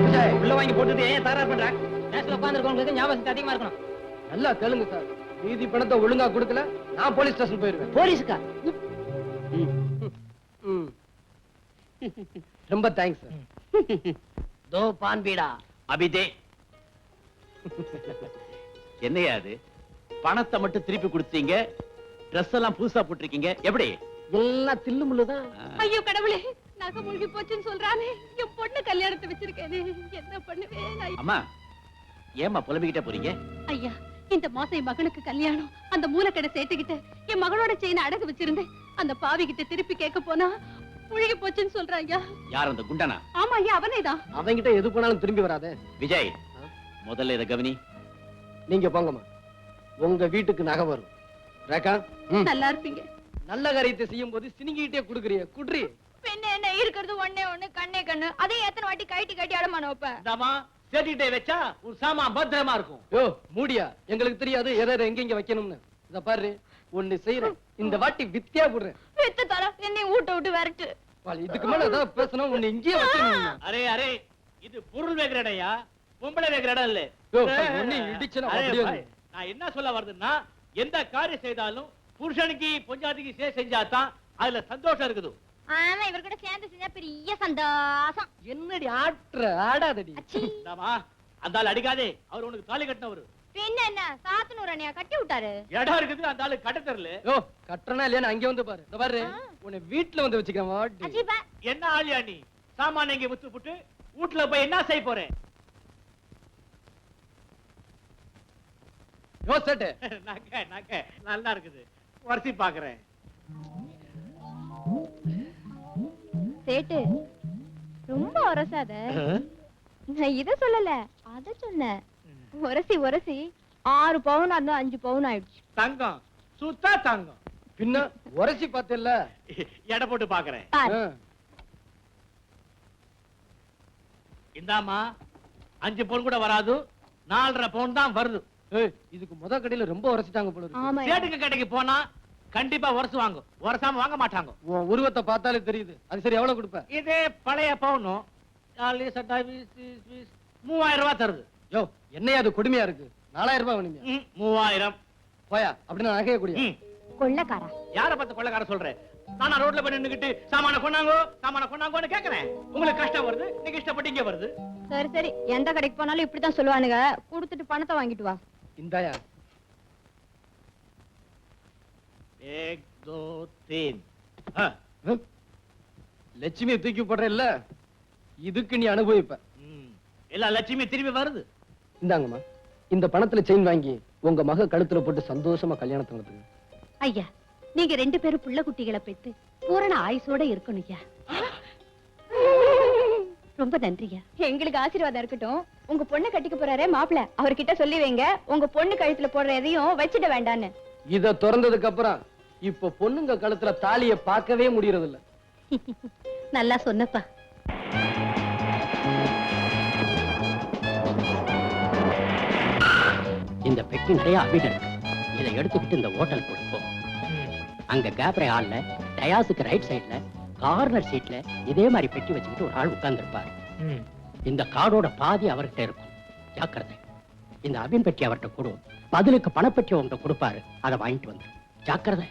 விஜய் உள்ள வாங்கி போட்டுட்டு ஏன் தகராறு பண்ற? நேரத்துல உட்கார்ந்துருக்கவங்களுக்கு ஞாபகம் அதிகமா இருக்கணும். நல்லா கேளுங்க சார். மீதி பணத்தை ஒழுங்கா கொடுக்கல நான் போலீஸ் ஸ்டேஷன் போயிருவேன். போலீஸுக்கா? ம். ரொம்ப தேங்க்ஸ் சார். தோ பான் பீடா. அபிதே. என்னையா அது? பணத்தை மட்டும் திருப்பி கொடுத்தீங்க, ட்ரெஸ் எல்லாம் புதுசா போட்டிருக்கீங்க. எப்படி? எல்லாம் தில்லு முள்ளுதான். ஐயோ கடவுளே, நகை மூழ்கி போச்சுன்னு சொல்றானே. என் பொண்ணு கல்யாணத்தை வச்சிருக்கேனே, என்ன பண்ணுவேன்? அம்மா, ஏம்மா புலம்பிக்கிட்டே போறீங்க? ஐயா, இந்த மாசம் என் மகனுக்கு கல்யாணம். அந்த மூலக்கடை சேர்த்துக்கிட்டு என் மகளோட செயினை அடகு வச்சிருந்தேன். அந்த பாவி கிட்ட திருப்பி கேட்க போனா முழுகி போச்சுன்னு சொல்றாங்க. யார் அந்த குண்டனா? ஆமா ஐயா, அவனேதான். அவங்கிட்ட எது போனாலும் திரும்பி வராதே. விஜய், முதல்ல இதை கவனி. நீங்க போங்கம்மா. உங்க வீட்டுக்கு நகை வரும். ரேகா, ம். நல்லா இருப்பீங்க. நல்ல காரியத்தை செய்யும் போது சினிங்கிட்டே குடுக்குறிய குட்ரி. பின்ன என்ன இருக்கிறது? ஒண்ணே ஒண்ணு, கண்ணே கண்ணு. அதே எத்தனை வாட்டி கைட்டி கட்டி அடமான வைப்ப. இந்தாமா, சேட்டிட்டே வச்சா ஒரு சாமான் பத்திரமா இருக்கும். யோ மூடியா, எங்களுக்கு தெரியாது எதை எங்க வைக்கணும்னு. இத பாரு, ஒண்ணு செய்யறேன். இந்த வாட்டி வித்தியா போடுறேன். வித்து தர என்னை ஊட்ட விட்டு விரட்டு. இதுக்கு மேல ஏதாவது பேசணும், ஒண்ணு இங்கேயே வைக்கணும். அரே அரே, இது பொருள் வைக்கிற இடம்யா, பொம்பளை வைக்கிற இடம் இல்ல. யோ, ஒண்ணு இடிச்சுனா அரே அப்படியே பாய், நான் என்ன சொல்ல வருதுன்னா, எந்த காரியம் செய்தாலும் புருஷனுக்கு பொஞ்சாதிக்கு செஞ்சாதான் அதுல சந்தோஷம் இருக்குது. ஆமா, இவர் கூட சேர்ந்து செஞ்சா பெரிய சந்தோஷம். என்னடி ஆட்ற ஆடாதடி. இந்தாமா, அந்த ஆள் அடிக்காதே. அவர் உனக்கு தாலி கட்டினவரு. பின்ன என்ன, சாத்தனூர் அண்ணியா கட்டி விட்டாரு. இடம் இருக்குது, அந்த ஆளு கட்ட தெரியல. யோ கட்டணா இல்லையா, அங்க வந்து பாரு. இந்த பாரு, உன்னை வீட்டுல வந்து வச்சுக்கிறேன். வாடி. அஜீபா. என்ன ஆளியா நீ? சாமான இங்க வித்து புட்டு வீட்டுல போய் என்ன செய்ய போறேன்? யோ சேட்டு, நக்க நக்க நல்லா இருக்குது. வரிசை பாக்குறேன். சேட்டு, ரொம்ப உரசாத. நான் இத சொல்லல, அத சொன்னேன். உரசி உரசி 6 பவுன் அந்த 5 பவுன் ஆயிடுச்சு. தங்கம் சுத்தா தங்கம். பின்ன உரசி பார்த்தல. எடை போட்டு பாக்குறேன். பாரு. இந்தாமா, 5 பவுன் கூட வராது, 4.5 பவுன் தான் வருது. இதுக்கு முத கடையில ரொம்ப உரசிட்டாங்க போல இருக்கு. ஆமா. சேட்டுக்கு கடைக்கு போனா கண்டிப்பா உரசு வாங்க, உரசாம வாங்க மாட்டாங்க. உன் உருவத்தை பார்த்தாலே தெரியுது. அது சரி, எவ்வளவு கொடுப்ப? இதே பழைய பவுனும் 3000 ரூபாய் தருது. யோ என்னையா அது கொடுமையா இருக்கு. 4000 ரூபாய் வேணுமியா? 3000. போயா, அப்படின்னு நகைய கூடிய. கொள்ளக்காரா. யார பார்த்து கொள்ளக்கார சொல்றேன்? நானா ரோட்ல போய் நின்னுக்கிட்டு சாமான கொண்டாங்கோன்னு கேக்குறேன். உங்களுக்கு கஷ்டம் வருது, நீங்க இஷ்டப்பட்டு இங்க வருது. சரி சரி, எந்த கடைக்கு போனாலும் இப்படித்தான் சொல்லுவானுங்க. கொடுத்துட்டு பணத்தை வாங்கிட்டு வா. இந்தாயா. 1 2 3. லட்சுமியை தூக்கி போடுற இல்ல, இதுக்கு நீ அனுபவிப்ப. எல்லா லட்சுமி திரும்பி வருது. இந்தாங்கம்மா, இந்த பணத்துல செயின் வாங்கி உங்க மக கழுத்துல போட்டு சந்தோஷமா கல்யாணத்தை நடத்துங்க. ஐயா, நீங்க 2 பேரும் புள்ள குட்டிகளை பெத்து பூரண ஆயுசோட இருக்கணும் ஐயா. ரொம்ப நன்றியா. எங்களுக்கு ஆசீர்வாதம் இருக்கட்டும். உங்க பொண்ணு கட்டிக்க போறாரே மாப்பிள்ள, அவர்கிட்ட சொல்லி வைங்க உங்க பொண்ணு கழுத்துல போடுற எதையும் வச்சிட வேண்டான்னு. இத திறந்ததுக்கு அப்புறம் இப்ப பொண்ணுங்க கழுத்துல தாலிய பார்க்கவே முடியறது இல்ல. நல்லா சொன்னப்பா. இந்த பெட்டி நிறைய அபின் இருக்கு. இதை எடுத்துக்கிட்டு இந்த ஹோட்டல் கொடுப்போம். அங்க கேப்ரே ஹால்ல டயாஸுக்கு ரைட் சைடுல கார்னர் சீட்ல இதே மாதிரி பெட்டி வச்சுக்கிட்டு ஒரு ஆள் உட்கார்ந்துருப்பாரு. இந்த கார்டோட பாதி அவர்கிட்ட இருக்கும். ஜாக்கிரதை. இந்த அபின் பெட்டி அவர்கிட்ட கொடு, பதிலுக்கு பணப்பெட்டி அவன்கிட்ட கொடுப்பாரு. அதை வாங்கிட்டு வந்து ஜாக்கிரதை.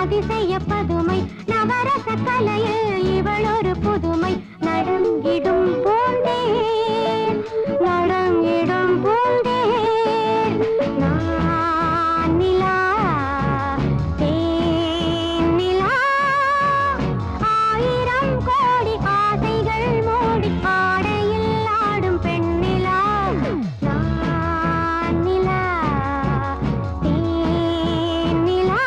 அதிசய பதுமை நவரச கலையில் இவள் ஒரு புதுமை. நடங்கிடும் பூந்தேன் நடங்கிடும் பூந்தேன் நான் நிலா தேன் நிலா. ஆயிரம் கோடி ஆசைகள் மூடி ஆடையில் ஆடும் பெண்ணிலா. நான் நிலா தேன் நிலா.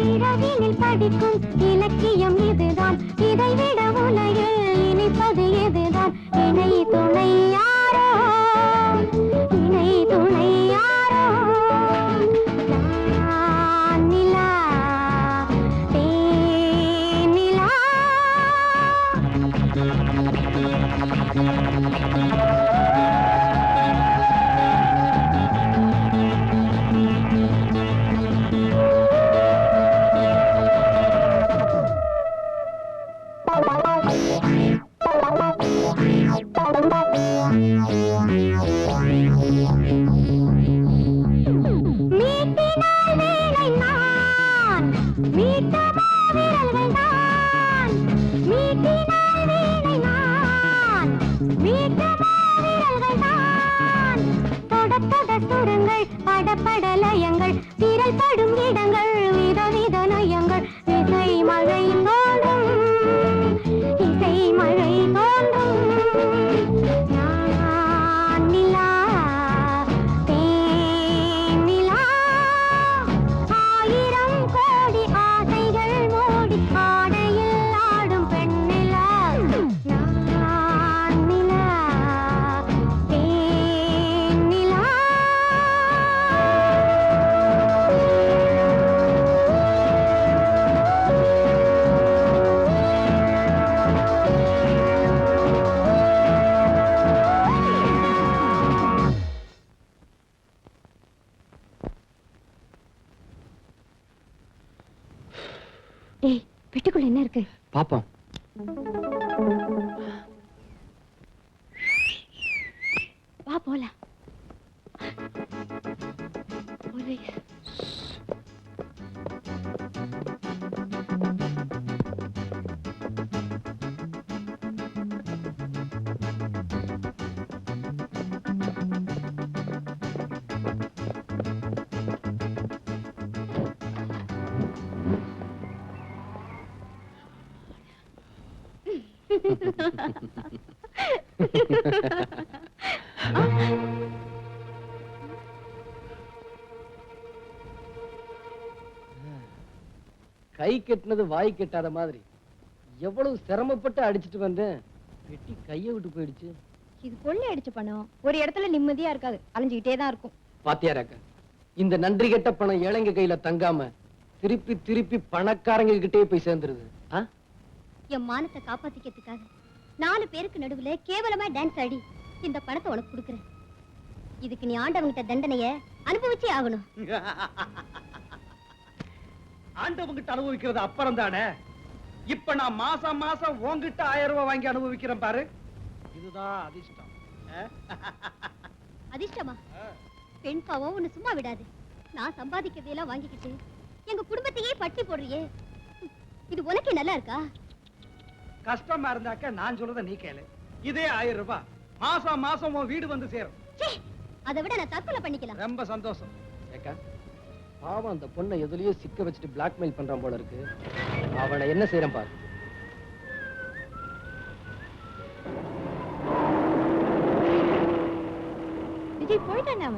இரவினில் படிக்கும் இலக்கியம் இதுதான், இதைவிட உலகில் இனிப்பது எதுதான்? இணை துணை யாரோ இணை துணை யாரோ. நான் நிலா தேன் நிலா. மீட்டினால் வேலை நான் மீட்ட மாவிரல்கள் தான். மீட்டினால் வேலை நான் மீட்ட மாவிரல்கள் தான். தொடத்தொட சுரங்கள் படப்படலயங்கள் திரள் படும் இடங்கள் விதவித நயங்கள். இசை மழை தோன்றும் இசை மழை தோன்றும். நான் நிலா தேன் நிலா. ஆயிரம் கோடி ஆசைகள் டேய் பெட்டிக்குள்ள என்ன இருக்கு? பாப்போம். வா போலாம். போலீஸ். கை கெட்டினது வாய் கெட்டாத மாதிரி எவ்வளவு சிரமப்பட்டு அடிச்சிட்டு வந்தேன். வெட்டி கையை விட்டு போயிடுச்சு. இது கொள்ளை அடிச்ச பணம். ஒரு இடத்துல நிம்மதியா இருக்காது, அலைஞ்சுக்கிட்டே தான் இருக்கும். பாத்தியாராக்க, இந்த நன்றி கெட்ட பணம் ஏழைங்க கையில தங்காம திருப்பி திருப்பி பணக்காரங்க கிட்டே போய் சேர்ந்துருது. என் மானத்தை காப்பாத்திக்கிறதுக்காக 4 பேருக்கு நடுவுல கேவலமா டான்ஸ் ஆடி இந்த பணத்தை உனக்கு கொடுக்குறேன். இதுக்கு நீ ஆண்டவங்கிட்ட தண்டனைய அனுபவிச்சே ஆகணும். ஆண்டவங்கிட்ட அனுபவிக்கிறது அப்புறம் தானே. இப்ப நான் மாசம் மாசம் உன்கிட்ட 1000 ரூபாய் வாங்கி அனுபவிக்கிறேன் பாரு. இதுதான் அதிர்ஷ்டம். அதிர்ஷ்டமா? பெண் பாவம் உன்னை சும்மா விடாது. நான் சம்பாதிக்கிறதையெல்லாம் வாங்கிக்கிட்டு எங்க குடும்பத்தையே பட்டி போடுறியே, இது உனக்கே நல்லா இருக்கா? கஷ்டமா இருந்தாக்க நான் சொல்றத நீ கேளு. இதே 1000 ரூபாய் மாசம் மாசம் உன் வீடு வந்து சேரும். அதை விட நான் தற்கொலை பண்ணிக்கலாம். ரொம்ப சந்தோஷம். ஏக்கா, பாவம் அந்த பொண்ணை எதுலயோ சிக்க வச்சுட்டு பிளாக்மெயில் பண்றான் போல இருக்கு. அவனை என்ன செய்யறான் பாரு. விஜய் போயிட்டான்.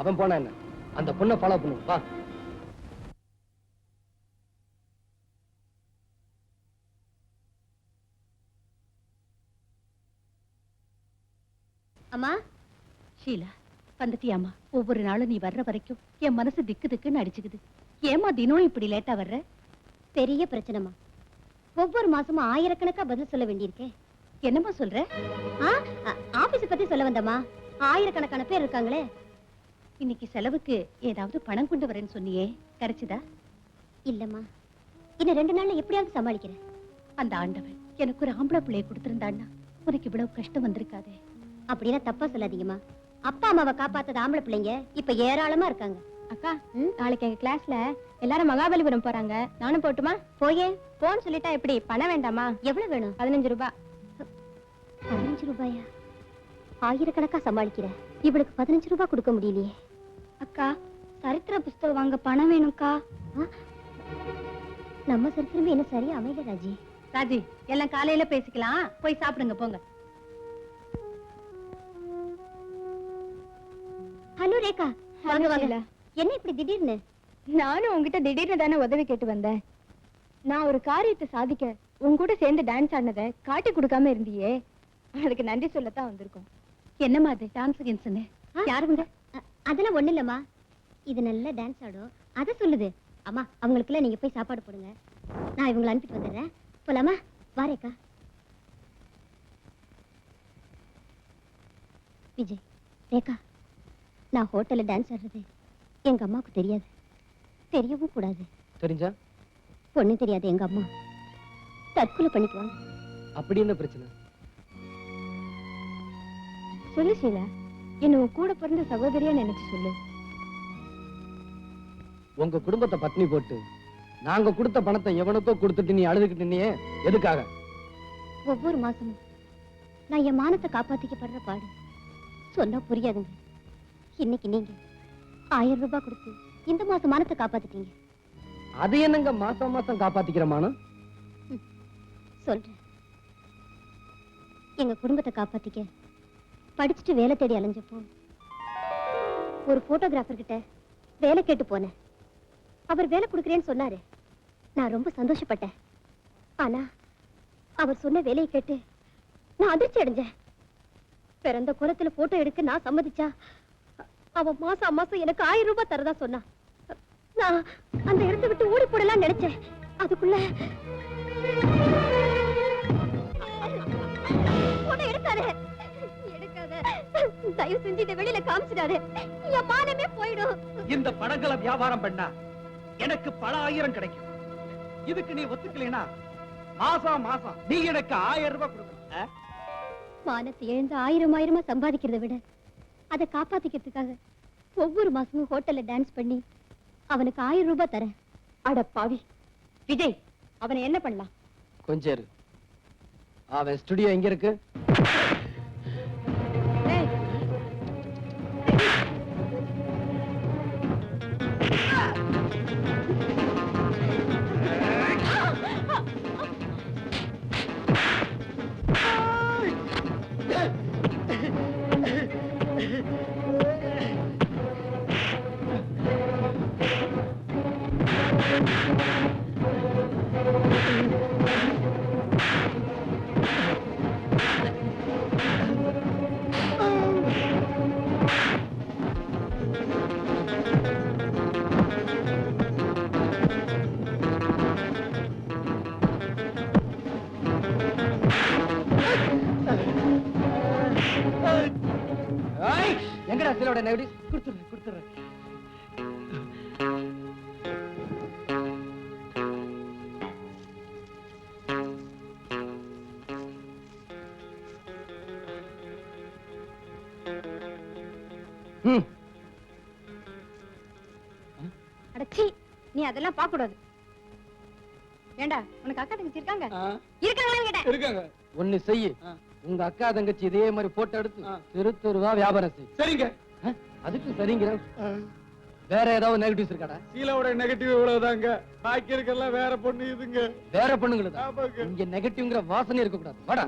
அவன் போனா என்ன, அந்த பொண்ணை ஃபாலோ பண்ணும். வா. அம்மா. ஷீலா, வந்துட்டியாமா? ஒவ்வொரு நாளும் நீ வர்ற வரைக்கும் என் மனசு திக்கு திக்குன்னு அடிச்சுக்குது. ஏமா தினம் இப்படி லேட்டா வர்ற? பெரிய பிரச்சனைமா. ஒவ்வொரு மாசமும் ஆயிரக்கணக்கா பதில் சொல்ல வேண்டியிருக்கே. என்னம்மா சொல்ற? ஆபீஸ் பத்தி சொல்ல வந்தம்மா. ஆயிரக்கணக்கான பேர் இருக்காங்களே. இன்னைக்கு செலவுக்கு ஏதாவது பணம் கொண்டு வரேன்னு சொன்னியே, கிடைச்சுதா? இல்லம்மா, இன்னும் 2 நாள்ல எப்படியாவது சமாளிக்கிறேன். அந்த ஆண்டவன் எனக்கு ஒரு ஆம்பளை பிள்ளைய கொடுத்திருந்தான்னா உனக்கு இவ்வளவு கஷ்டம் வந்திருக்காதே. அப்படின்னா தப்பா சொல்லாதீங்கம்மா. அப்பா அம்மாவை காப்பாத்தது ஆம்பளை பிள்ளைங்க இப்ப ஏராளமா இருக்காங்க. அக்கா, நாளைக்கு எங்க கிளாஸ்ல எல்லாரும் மகாபலிபுரம் போறாங்க. நானும் போட்டுமா? போயே. போன்னு சொல்லிட்டா எப்படி? பணம் வேண்டாமா? எவ்வளவு வேணும்? 15 ரூபாய். 15 ரூபாயா? ஆயிரக்கணக்கா சமாளிக்கிறேன். இவளுக்கு 15 ரூபாய் கொடுக்க முடியலையே. அக்கா, சரித்திர புஸ்தகம் வாங்க பணம் வேணும்க்கா. நம்ம சரித்திரமே என்ன சரியா அமையல ராஜி. ராஜி, எல்லாம் காலையில பேசிக்கலாம். போய் சாப்பிடுங்க போங்க. ஹலோ ரேகா, வாங்க வாங்க. ஷீலா. என்ன இப்படி திடீர்னு? நானும் உங்ககிட்ட திடீர்னு தானே உதவி கேட்டு வந்தேன். நான் ஒரு காரியத்தை சாதிக்க உன் கூட சேர்ந்து டான்ஸ் ஆடினதை காட்டி கொடுக்காம இருந்தியே, அதுக்கு நன்றி சொல்லத்தான் வந்திருக்கோம். என்னம்மா அது டான்ஸ் கின்ஸ்னு? யாருங்க? அதெல்லாம் ஒண்ணு இல்லம்மா. இது நல்ல டான்ஸ் ஆடும், அத சொல்லுது. அம்மா, அவங்களுக்குள்ள நீங்க போய் சாப்பாடு போடுங்க. நான் இவங்களை அனுப்பிட்டு வந்துடுறேன். போலாமா? வாரேக்கா. விஜய், ரேகா, நான் ஹோட்டல்ல டான்ஸ் ஆடுறது எங்க அம்மாவுக்கு தெரியாது, தெரியவும் கூடாது. தெரிஞ்சா? பொண்ணு தெரியாது எங்க அம்மா தற்கொலை பண்ணிக்குவாங்க. அப்படி என்ன பிரச்சனை? சொல்லு ஷீலா, என்ன உன் கூட பிறந்த சகோதரியா நினைச்சு சொல்லு. உங்க குடும்பத்தை பட்னி போட்டு நாங்க கொடுத்த பணத்தை எவனுக்கோ கொடுத்துட்டு நீ அழுதுகிட்டு நின்னியே, எதுக்காக? ஒவ்வொரு மாசமும் நான் என் மானத்தை காப்பாத்திக்கப்படுற பாடு சொன்னா புரியாதுங்க. இன்னைக்கு நீங்க 1000 ரூபாய் கொடுத்து இந்த மாசம் மானத்தை காப்பாத்திட்டீங்க. அது என்னங்க மாசம் மாசம் காப்பாத்திக்கிற மானம்? சொல்றேன். எங்க குடும்பத்தை காப்பாத்திக்க படிச்சுட்டு வேலை தேடி அலைஞ்சப்போ ஒரு போட்டோகிராஃபர் கிட்ட வேலை கேட்டு போனேன். அவர் வேலை கொடுக்குறேன்னு சொன்னாரு. நான் ரொம்ப சந்தோஷப்பட்டேன். ஆனா அவர் சொன்ன வேலையை கேட்டு நான் அதிர்ச்சி அடைஞ்சேன். பிறந்த குலத்துல போட்டோ எடுக்க நான் சம்மதிச்சா அவன் மாசம் மாசம் எனக்கு 1000 ரூபாய் தரதா சொன்னா. நான் அந்த இடத்தை விட்டு ஓடி போடலாம் நினைச்சேன். அதுக்குள்ள போட்டோ எடுக்காத, தயவு செஞ்சு இதை வெளியில காமிச்சிடாரு. என் மானமே போயிடும். இந்த படங்களை வியாபாரம் பண்ணா எனக்கு பல 1000 கிடைக்கும். இதுக்கு நீ ஒத்துக்கலைனா மாசம் மாசம் நீ எனக்கு 1000 ரூபாய் கொடுக்கணும். மானத்தை எழுந்து 1000 சம்பாதிக்கிறதை விட அதை காப்பாத்திக்கிறதுக்காக ஒவ்வொரு மாசமும் ஹோட்டல்ல டான்ஸ் பண்ணி அவனுக்கு 1000 ரூபாய் தரேன். அட பாவி விஜய், அவனை என்ன பண்ணலாம்? கொஞ்சம் இரு. அவன் ஸ்டுடியோ எங்க இருக்கு? ஏய், ஏய், எங்கடா சிலோட நெகட்டிவ்? கொடுத்துறேன். அடச்சி, நீ அதெல்லாம் பார்க்க கூடாது. ஏண்டா, உனக்கு அக்கா தங்கச்சி இருக்காங்க? இருக்காங்களான்னு கேட்டேன். இருக்காங்க. ஒண்ணு செய்யு. உங்க அக்கா தங்கச்சி இதே மாதிரி போட்டோ எடுத்து தெருவா வியாபாரம் செய். சரிங்க. அதுக்கு சரிங்க. வேற ஏதாவது நெகட்டிவ்ஸ் இருக்காடா? சீலாவோட நெகட்டிவ் இவ்வளவுதாங்க. பாக்கி இருக்கெல்லாம் வேற பொண்ணு இதுங்க. வேற பொண்ணுங்களா? ஆமாங்க. இங்க நெகட்டிவ்ங்கிற வாசனை இருக்க கூடாது. வாடா.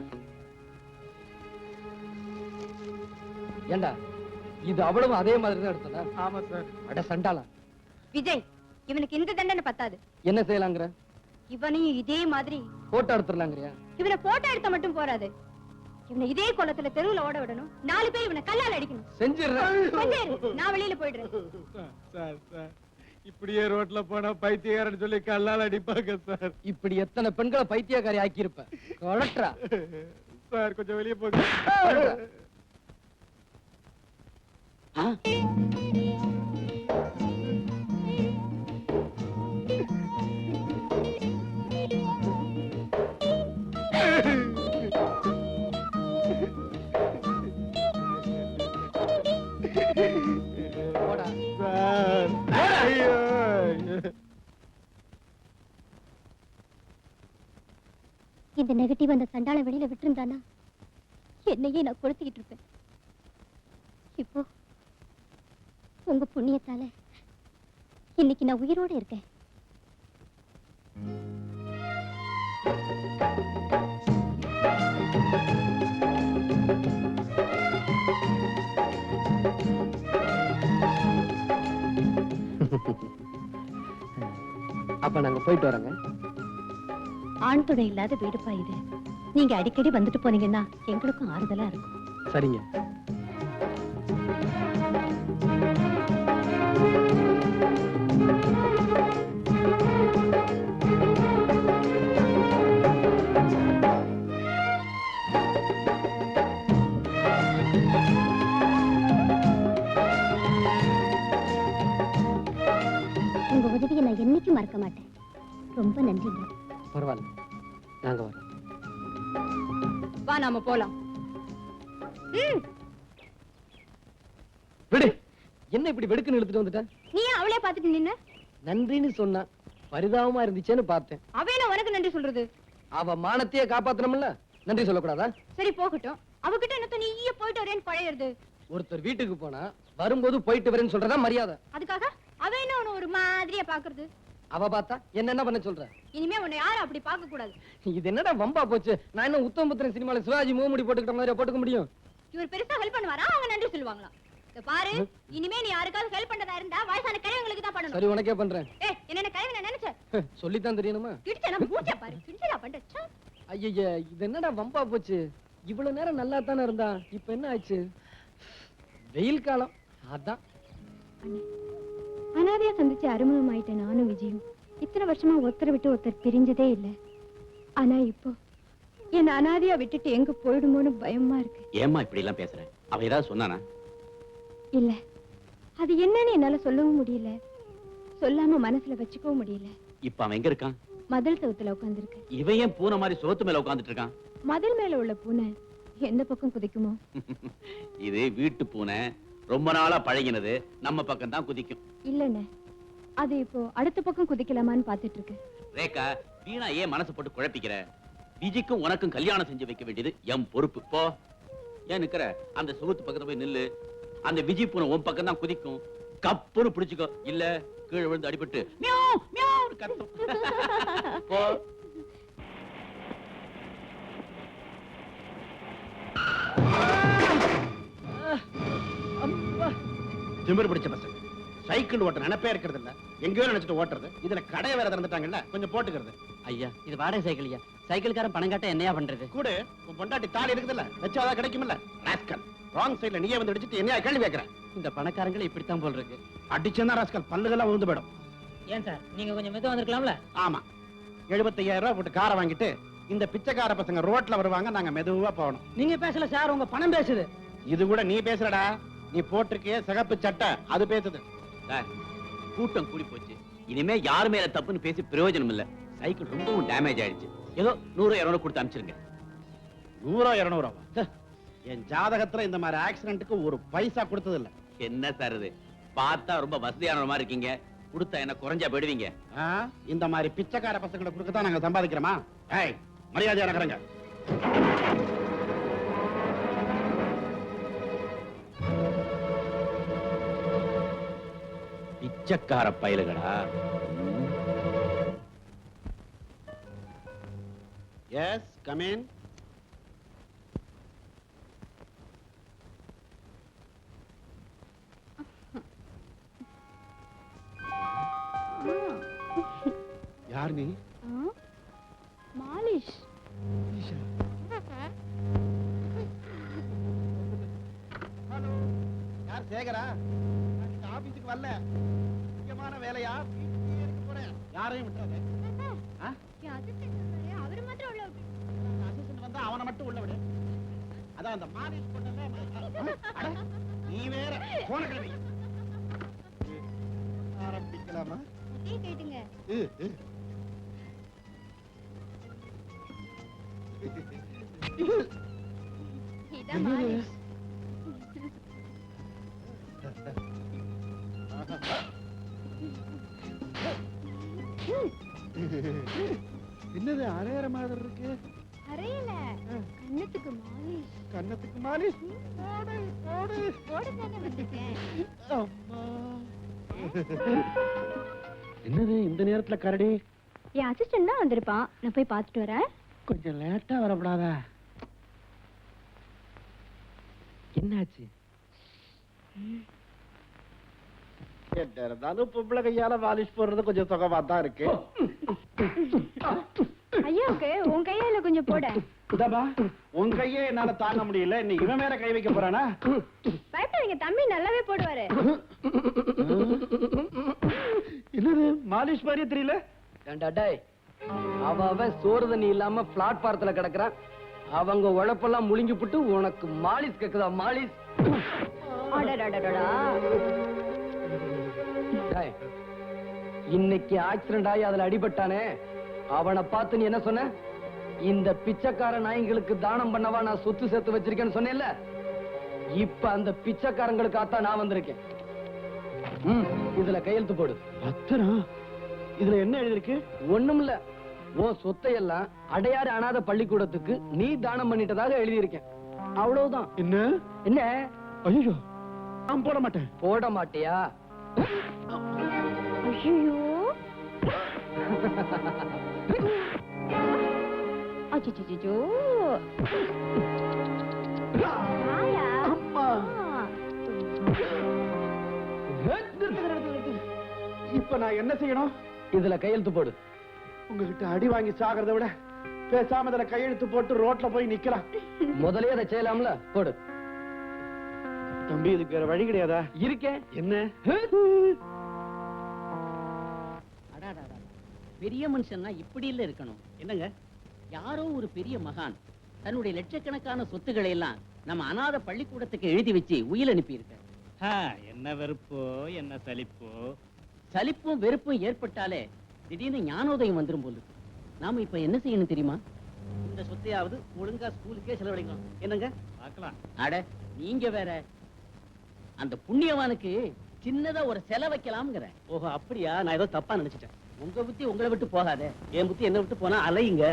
ஏண்டா, இது அவ்வளவு அதே மாதிரி தான் எடுத்ததா? ஆமா சார். அட சண்டாளா. விஜய், இவனுக்கு இந்த தண்டனை பத்தாது. என்ன செய்யலாங்கிற? இவனையும் இதே மாதிரி போட்டோ எடுத்துடலாங்கிறியா? இவனை போட்டோ எடுத்த மட்டும் போறாது. இவனை இதே கோலத்துல தெருவுல ஓட விடணும். 4 பேர் இவனை கல்லால் அடிக்கணும். செஞ்சிடுறேன். கொஞ்சம் இரு, நான் வெளியில போயிடுறேன். சார் சார் இப்படியே ரோட்ல போனா பைத்தியக்காரன்னு சொல்லி கல்லால் அடிப்பாங்க சார். இப்படி எத்தனை பெண்களை பைத்தியக்காரி ஆக்கி இருப்ப. கொலட்ரா. சார் கொஞ்சம் வெளியே போங்க. போடா. சார் ஐயோ. இந்த நெகட்டிவ் அந்த சண்டாள வெளியில விட்டுருந்தானா என்னையே நான் கொளுத்திக்கிட்டு இருப்பேன். இப்போ உங்க புண்ணியத்தால இன்னைக்கு நான் உயிரோட இருக்கேன். அப்ப நாங்க போயிட்டு வரோங்க. ஆண் துணை இல்லாத வீடுப்பா இது. நீங்க அடிக்கடி வந்துட்டு போனீங்கன்னா எங்களுக்கும் ஆறுதலா இருக்கும். சரிங்க. உங்க உதவியை நான் என்னைக்கும் மறக்க மாட்டேன். ரொம்ப நன்றிங்க. பரவாயில்ல, நாங்க வரோம். வா, நாம போலாம். விடு. என்ன இப்படி வெடுக்குன்னு இழுத்துட்டு வந்துட்ட? நீ ஏன் அவளே பாத்துட்டு நின்ன? நன்றின்னு சொன்னா பரிதாபமா இருந்துச்சேன்னு பார்த்தேன். அவன உனக்கு நன்றி சொல்றது? அவ மானத்தையே காப்பாத்தணும்ல, நன்றி சொல்லக்கூடாதா? சரி போகட்டும். அவகிட்ட என்னத்த நீயே போயிட்டு வரேன்னு பழையறது? ஒருத்தர் வீட்டுக்கு போனா வரும்போது போயிட்டு வரேன்னு சொல்றதா மரியாதை. அதுக்காக அவ என்ன உன்னை ஒரு மாதிரியா பாக்குறது? அவ பார்த்தா என்ன பண்ண சொல்ற? இனிமே உன்னை யாரும் அப்படி பார்க்க கூடாது. இது என்னடா வம்பா போச்சு? நான் என்ன உத்தமபுத்திரன் சினிமால சிவாஜி மூமுடி போட்டுக்கிட்ட மாதிரி போட்டுக்க முடியும்? இவர் பெருசா ஹெல்ப் பண்ணுவாரா? அவங்க நன்றி சொல்லுவாங்களா? இத பாரு, இனிமே நீ யாருக்காவது ஹெல்ப் பண்றதா இருந்தா வயசான கிழவங்களுக்கு தான் பண்ணணும். சரி, உனக்கே பண்றேன். ஏய், என்ன கிழவன நினைச்ச? சொல்லித்தான் தெரியணுமா? கிடிச்ச நான் மூச்ச பாரு. கிடிச்சடா பண்ற. ஐய, இது என்னடா வம்பா போச்சு? இவ்வளவு நேரம் நல்லா தானே இருந்தா, இப்ப என்ன ஆச்சு? வெயில் காலம் அதான். அனாதையா சந்திச்சு அறிமுகம் ஆயிட்டேன் நானும் விஜயும். இத்தனை வருஷமா ஒருத்தரை விட்டு ஒருத்தர் பிரிஞ்சதே இல்ல. ஆனா இப்போ என்ன அனாதையா விட்டுட்டு எங்க போயிடுமோன்னு பயமா இருக்கு. ஏம்மா இப்படி எல்லாம் பேசுற? அவ ஏதாவது சொன்னானா? இல்ல, அது என்னன்னு என்னால சொல்லவும் முடியல, சொல்லாம மனசுல வச்சுக்கவும் முடியல. இப்ப அவன் எங்க இருக்கான்? மதில் சவுத்துல உட்கார்ந்திருக்கு. இவன் ஏன் பூனை மாதிரி சோத்து மேல உட்கார்ந்துட்டு இருக்கான்? மதில் மேல உள்ள பூனை எந்த பக்கம் குதிக்குமோ? இது வீட்டு பூனை, ரொம்ப நாளா பழகினது, நம்ம பக்கம் தான் குதிக்கும். இல்லண்ணே, அது இப்போ அடுத்த பக்கம் குதிக்கலாமான்னு பாத்துட்டு இருக்கு. ரேகா, வீணா ஏன் மனசு போட்டு குழப்பிக்கிற? விஜிக்கும் உனக்கும் கல்யாணம் செஞ்சு வைக்க வேண்டியது என் பொறுப்பு. போ. ஏன் நிக்கிற? அந்த சுகத்து பக்கத்துல போய் நில்லு. அந்த விஜி பூனை உன் பக்கம் தான் குதிக்கும். கப்புன்னு பிடிச்சுக்கோ, இல்ல கீழே விழுந்து அடிபட்டு மியாவ் மியாவ் கத்தும். போ. திமிரு பிடிச்ச பசங்க சைக்கிள் ஓட்ட நினைப்பே இருக்கிறது இல்ல, எங்கேயோ நினைச்சிட்டு ஓட்டுறது. இதுல கடை வேற திறந்துட்டாங்கல்ல, கொஞ்சம் போட்டுக்கிறது. ஐயா, இது வாடகை சைக்கிள் ஐயா. சைக்கிள்காரன் பணம் காட்ட என்னையா பண்றது? கூட உன் பொண்டாட்டி தாலி இருக்குதுல்ல, வச்சாதான் கிடைக்கும்ல. ராஸ்கல், ராங் சைடுல நீயே வந்து அடிச்சிட்டு என்னையா கேள்வி கேட்கிற? இந்த பணக்காரங்களை இப்படித்தான் போல் இருக்கு. அடிச்சேன்னா ராஸ்கல் பல்லுகள்லாம் விழுந்து போயிடும். ஏன் சார் நீங்க கொஞ்சம் மெதுவா வந்திருக்கலாம்ல? ஆமா, 75,000 ரூபாய் போட்டு காரை வாங்கிட்டு இந்த பிச்சைக்கார பசங்க ரோட்ல வருவாங்க, நாங்க மெதுவா போகணும். நீங்க பேசல சார், உங்க பணம் பேசுது. இது கூட நீ பேசுறடா, நீ போட்டிருக்கே சிகப்பு சட்டை அது பேசுது. கூட்டம் கூடி போச்சு, இனிமே யாரு மேல தப்புன்னு பேசி பிரயோஜனம் இல்ல. சைக்கிள் ரொம்பவும் டேமேஜ் ஆயிடுச்சு. ஏதோ 100-200 கொடுத்து அனுப்பிச்சிருங்க. 100-200 என் ஜாதகத்துல இந்த மாதிரி ஆக்சிடென்ட்க்கு ஒரு பைசா கொடுத்தது இல்ல. என்ன சார் இது? பார்த்தா ரொம்ப வசதியான மாதிரி இருக்கீங்க, கொடுத்தா என்ன குறைஞ்சா போயிடுவீங்க? இந்த மாதிரி பிச்சைக்கார பசங்களை கொடுக்கத்தான் நாங்க சம்பாதிக்கிறோமா? ஏய், மரியாதையா நகருங்க. பிச்சைக்கார பயலுகடா. S, come in. யார் நீ? மாலிஷ். ஹலோ, யார்? சேகரா? நான் ஆபீஸுக்கு வரல, முக்கியமான வேலையா, வீட்டுக்கே இருக்க போறேன். யாரையும் விட்டுறாதே. அவரு மாத்திரம் உள்ள விட்டு. அசிஸ்டன்ட் வந்தா அவனை மட்டும் உள்ள விடு. அதான் அந்த மாலிஷ் பண்ணல. நீ வேற போன கிளம்பி. ஆரம்பிக்கலாமா? கேட்டுங்க. இதான் மாலிஷ். என்னது அரையற மாதிரி இருக்கு? அறையில கண்ணத்துக்கு மாலிஷ். கண்ணத்துக்கு மாலிஷ்? போடு போடு போடுதானே வந்துட்டேன். அம்மா, என்னது இந்த நேரத்துல கரடி? என் அசிஸ்டன்ட் தான் வந்திருப்பான், நான் போய் பார்த்துட்டு வரேன். கொஞ்சம் லேட்டா வரப்படாதா? என்னாச்சு? இருந்தாலும் பொம்பளை கையால வாலிஷ் போடுறது கொஞ்சம் சுகமா தான் இருக்கு. ஐயாவுக்கு உன் கையால கொஞ்சம் போட. இதாப்பா, உன் கையே என்னால தாங்க முடியல, நீ இவன் மேல கை வைக்க போறானா? பயப்படாதீங்க, தம்பி நல்லாவே போடுவாரு. என்னது மாலிஷ் மாதிரியே தெரியல? அவன் சோறு தண்ணி இல்லாம பிளாட்பாரத்துல கிடக்குறான். அவங்க உழைப்பெல்லாம் முழுங்கி புட்டு உனக்கு மாலிஷ் கேக்குதா? மாலிஷ்? இன்னைக்கு ஆக்சிடென்ட் ஆகி அதுல அடிபட்டானே, அவனை பார்த்து நீ என்ன சொன்ன? இந்த பிச்சைக்கார நாய்களுக்கு தானம் பண்ணவா நான் சொத்து சேர்த்து வச்சிருக்கேன்னு சொன்னேன்ல, இப்ப அந்த பிச்சைக்காரங்களுக்காத்தான் நான் வந்திருக்கேன். இதுல கையெழுத்து போடு. பத்திரம்? இதுல என்ன எழுதிருக்கு? ஒண்ணுமில்ல, உன் சொத்தையெல்லாம் அடையாறு அனாத பள்ளிக்கூடத்துக்கு நீ தானம் பண்ணிட்டதாக எழுதியிருக்கேன். அவ்வளவுதான். என்ன என்ன? ஐயோ, நான் போட மாட்டேன். போட மாட்டியா? ஐயோ, அச்சச்சோ, அம்மா. இப்ப நான் என்ன செய்யணும்? இதுல கையெழுத்து போடு. உங்ககிட்ட அடி வாங்கி சாகிறத விட பேசாம இதுல கையெழுத்து போட்டு ரோட்ல போய் நிக்கலாம். முதலே அதை செய்யலாம்ல, போடு. தம்பி, இதுக்கு வேற வழி கிடையாதா? இருக்கேன். என்ன? பெரிய மனுஷன்னா இப்படி இல்ல இருக்கணும். என்னங்க? யாரோ ஒரு பெரிய மகான் தன்னுடைய லட்சக்கணக்கான சொத்துக்களை எல்லாம் நம்ம அநாத பள்ளிக்கூடத்துக்கு எழுதி வச்சு உயிர் அனுப்பி இருக்க. என்ன வெறுப்போ என்ன சலிப்போ? சலிப்பும் வெறுப்பும் ஏற்பட்டாலே திடீர்னு ஞானோதயம் வந்துரும் போல. நாம இப்ப என்ன செய்யணும் தெரியுமா? இந்த சொத்தையாவது ஒழுங்கா ஸ்கூலுக்கே செலவழிக்கணும். என்னங்க? பார்க்கலாம். அட நீங்க வேற, அந்த புண்ணியவானுக்கு சின்னதா ஒரு செல வைக்கலாம்ங்கிற. ஓஹோ அப்படியா? நான் ஏதோ தப்பா நினைச்சிட்டேன். உங்க புத்தி உங்களை விட்டு போகாதே. என் புத்தி என்ன விட்டு போனா அலையுங்க.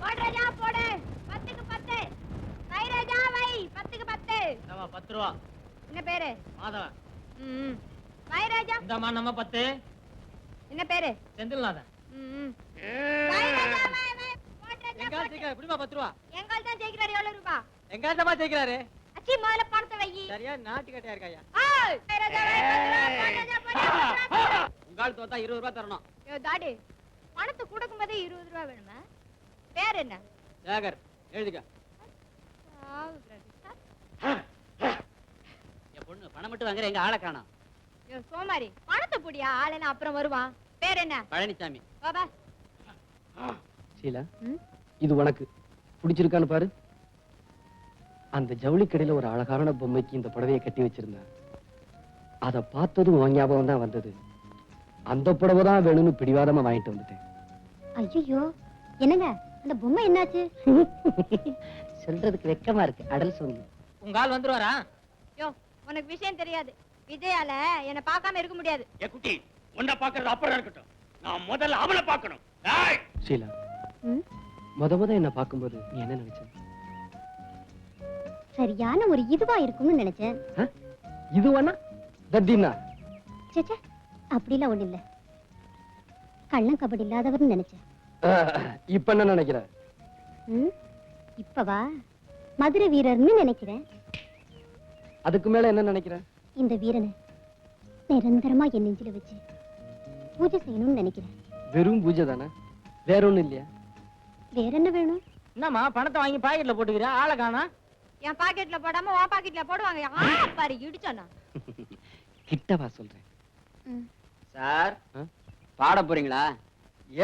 போடு ராஜா போடு 10க்கு 10 வை ராஜா வை 10க்கு 10 10 ரூபா. என்ன பேரு மாதவன். ம் வை ராஜா இந்தாம்மா நம்ம 10. என்ன பேரு செந்தில்நாதன். ம் வை ராஜா வை வை போடு ராஜா எங்கால ஜெயிக்கிறாரு? எப்படிமா 10 ரூபா? எங்கால தான் ஜெயிக்கிறாரு எவ்வளவு ரூபாய் எங்கால தான் ஜெயிக்கிறாரு? அச்சி முதல்ல பணத்தை வை சரியா நாட்டு கட்டையா இருக்காயா? ஏய் வை ராஜா வை 10 ரூபாய் போடு ராஜா உங்கால் தோத்தா 20 ரூபாய் தரணும். யோ டாடி பணத்தை கொடுக்கும்போதே 20 ரூபாய் வேணுமா? பேர் என்ன? சேகர் எழுதிக்க. என் பொண்ணு பணம் மட்டும் வாங்குற, எங்க ஆளை காணோம். யோ சோமாரி பணத்தை புடியா ஆளேனா அப்புறம் வருவான். பேர் என்ன? பழனிசாமி. பாபா ஷீலா, ம்? இது உனக்கு பிடிச்சிருக்கான்னு பாரு. அந்த ஜவுளி கடையில ஒரு அழகான பொம்மைக்கு இந்த புடவையை கட்டி வச்சிருந்தேன். அத பார்த்ததும் உன் ஞாபகம் தான் வந்தது. அந்த புடவை தான் வேணும்னு பிடிவாதமா வாங்கிட்டு வந்துட்டேன். ஐயோ என்னங்க அந்த பொம்மை என்னாச்சு? சொல்றதுக்கு வெக்கமா இருக்கு. அடல் சொல்லு. உங்க ஆள் வந்துருவாரா? யோ உனக்கு விஷயம் தெரியாது. விஜயால என்ன பார்க்காம இருக்க முடியாது. ஏ குட்டி, உன்னை பாக்குறது அப்புறம் இருக்கட்டும். நான் முதல்ல அவளை பார்க்கணும். ஷீலா, ம்? முத என்ன பார்க்கும்போது நீ என்ன நினைச்ச? சரியான ஒரு இதுவா இருக்கும்னு நினைச்சேன். இது வேணா தத்தினா? சேச்சே அப்படிலாம் ஒண்ணு இல்ல. கள்ளம் கபடி இல்லாதவர்னு நினைச்சேன். இப்ப என்ன நினைக்கிற? ம்? இப்பவா மதுரை வீரர்னு நினைக்கிறேன். அதுக்கு மேல என்ன நினைக்கிற? இந்த வீரனை நிரந்தரமா என் நெஞ்சில வச்சு பூஜை செய்யணும்னு நினைக்கிறேன். வெறும் பூஜை தானே, வேற ஒண்ணும் இல்லையா? வேற என்ன வேணும்? என்னம்மா பணத்தை வாங்கி பாக்கெட்ல போட்டுக்கிறியா? ஆளை காணா? என் பாக்கெட்ல போடாம உன் பாக்கெட்ல போடுவாங்க. பாரு இடிச்சோன்னா. கிட்டவா சொல்றேன். சார், ஆ? பாட போறீங்களா?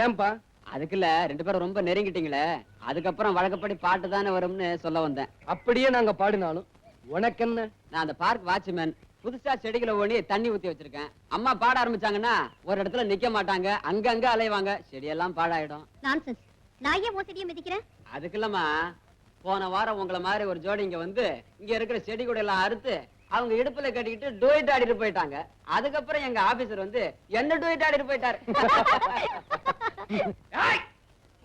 ஏன்பா? அதுக்குல்ல 2 பேரும் ரொம்ப நெருங்கிட்டீங்களே, அதுக்கப்புறம் வழக்கப்படி பாட்டு தானே வரும்னு சொல்ல வந்தேன். அப்படியே நாங்க பாடினாலும் உனக்கு என்ன? நான் அந்த பார்க் வாட்ச்மேன். புதுசா செடிகளை ஓணி தண்ணி ஊத்தி வச்சிருக்கேன். அம்மா பாட ஆரம்பிச்சாங்கன்னா ஒரு இடத்துல நிக்க மாட்டாங்க, அங்கங்க அலைவாங்க, செடியெல்லாம் பாழாயிடும். நான்சென்ஸ். நான் ஏன் உன் செடியை மிதிக்கிறேன்? அதுக்குல்லமா போன வாரம் உங்களை மாதிரி ஒரு ஜோடி இங்க வந்து இங்க இருக்கிற செடி கூட எல்லாம் அறுத்து அவங்க இடுப்புல கட்டிக்கிட்டு டூயிட் ஆடிட்டு போயிட்டாங்க. அதுக்கப்புறம் எங்க ஆபீசர் வந்து என்ன டூயிட் ஆடிட்டு போயிட்டாரு.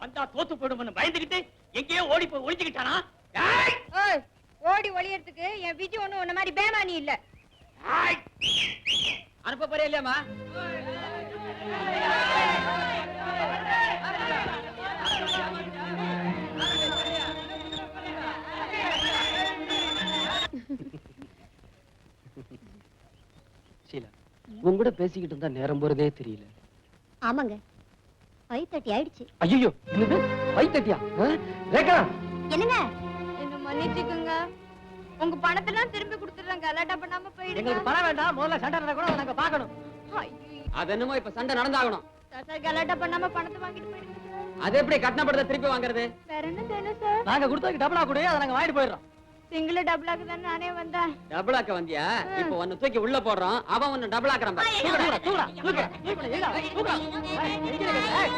வந்தா தோத்து போயிடும்னு பயந்துகிட்டு எங்கேயோ ஓடி போய் ஒளிஞ்சுக்கிட்டானா? ஓய் ஓடி ஒளியறதுக்கு என் விஜி ஒண்ணு உன்ன மாதிரி பேமானி இல்ல. அனுப்ப போறியா இல்லையாமா? ஷீலா, உன் கூட பேசிக்கிட்டு இருந்தா நேரம் போறதே தெரியல. ஆமாங்க 5:30 ஆயிடுச்சு. ஐயோ, என்னது 5:30? ரேகா, என்னங்க? என்ன மன்னிச்சுக்குங்க. உங்க பணத்தெல்லாம் திருப்பி கொடுத்துறேன். கலாட்டா பண்ணாம போயிடுங்க. எங்களுக்கு பணம் வேண்டாம். முதல்ல சண்டை நடக்க கூட நாங்க பார்க்கணும். அது என்னமோ இப்ப சண்டை நடந்தாகணும். சார் கலாட்டா பண்ணாம பணத்தை வாங்கிட்டு போயிடுங்க. அது எப்படி கட்டணப்படுத்த திருப்பி வாங்குறது? வேற என்ன வேணும் சார்? நாங்க கொடுத்ததுக்கு டபுளா கொடு, அதை நாங்க வாங்கிட்டு போயிடுறோம். சிங்கிள் டபுளாக்கு தான் நானே வந்தேன். டபுள் ஆக்க வந்தியா? இப்ப உன்னை தூக்கி உள்ள போடுறோம், அவன் உன்னை டபுள் ஆக்குறான் பாரு. தூக்குடா, தூக்குடா, தூக்குடா, தூக்குடா, ஏடா, தூக்குடா. ஏய், எங்க இருக்கு? ஏய்.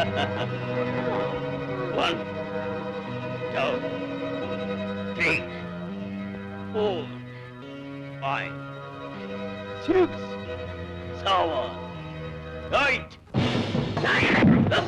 1, 2, 3, 4, 5, 6, 7, 8, 9.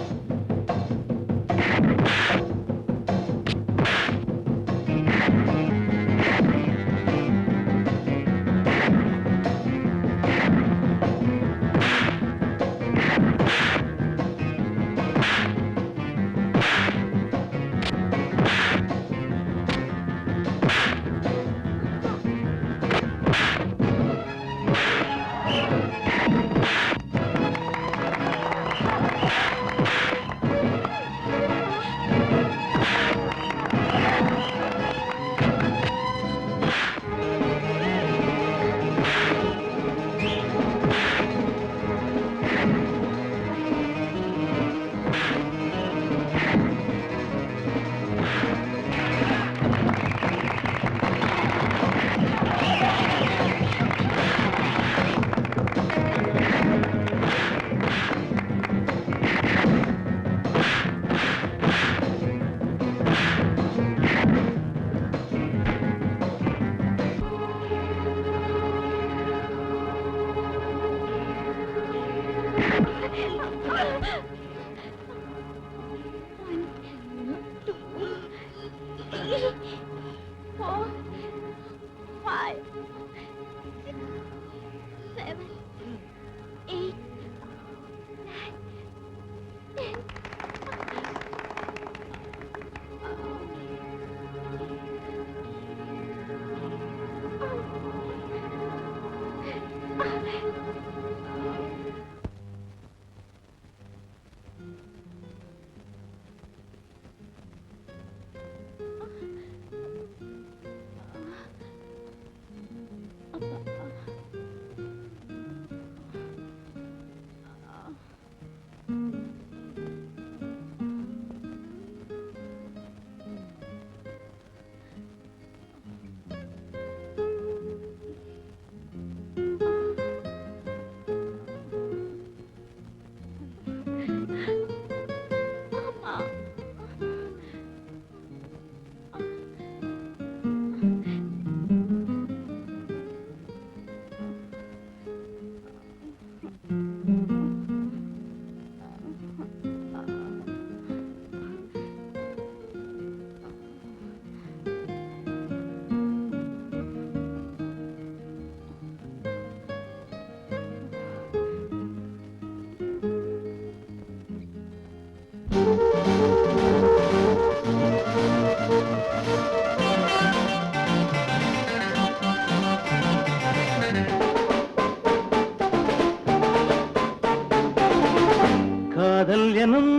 காதல் எனும்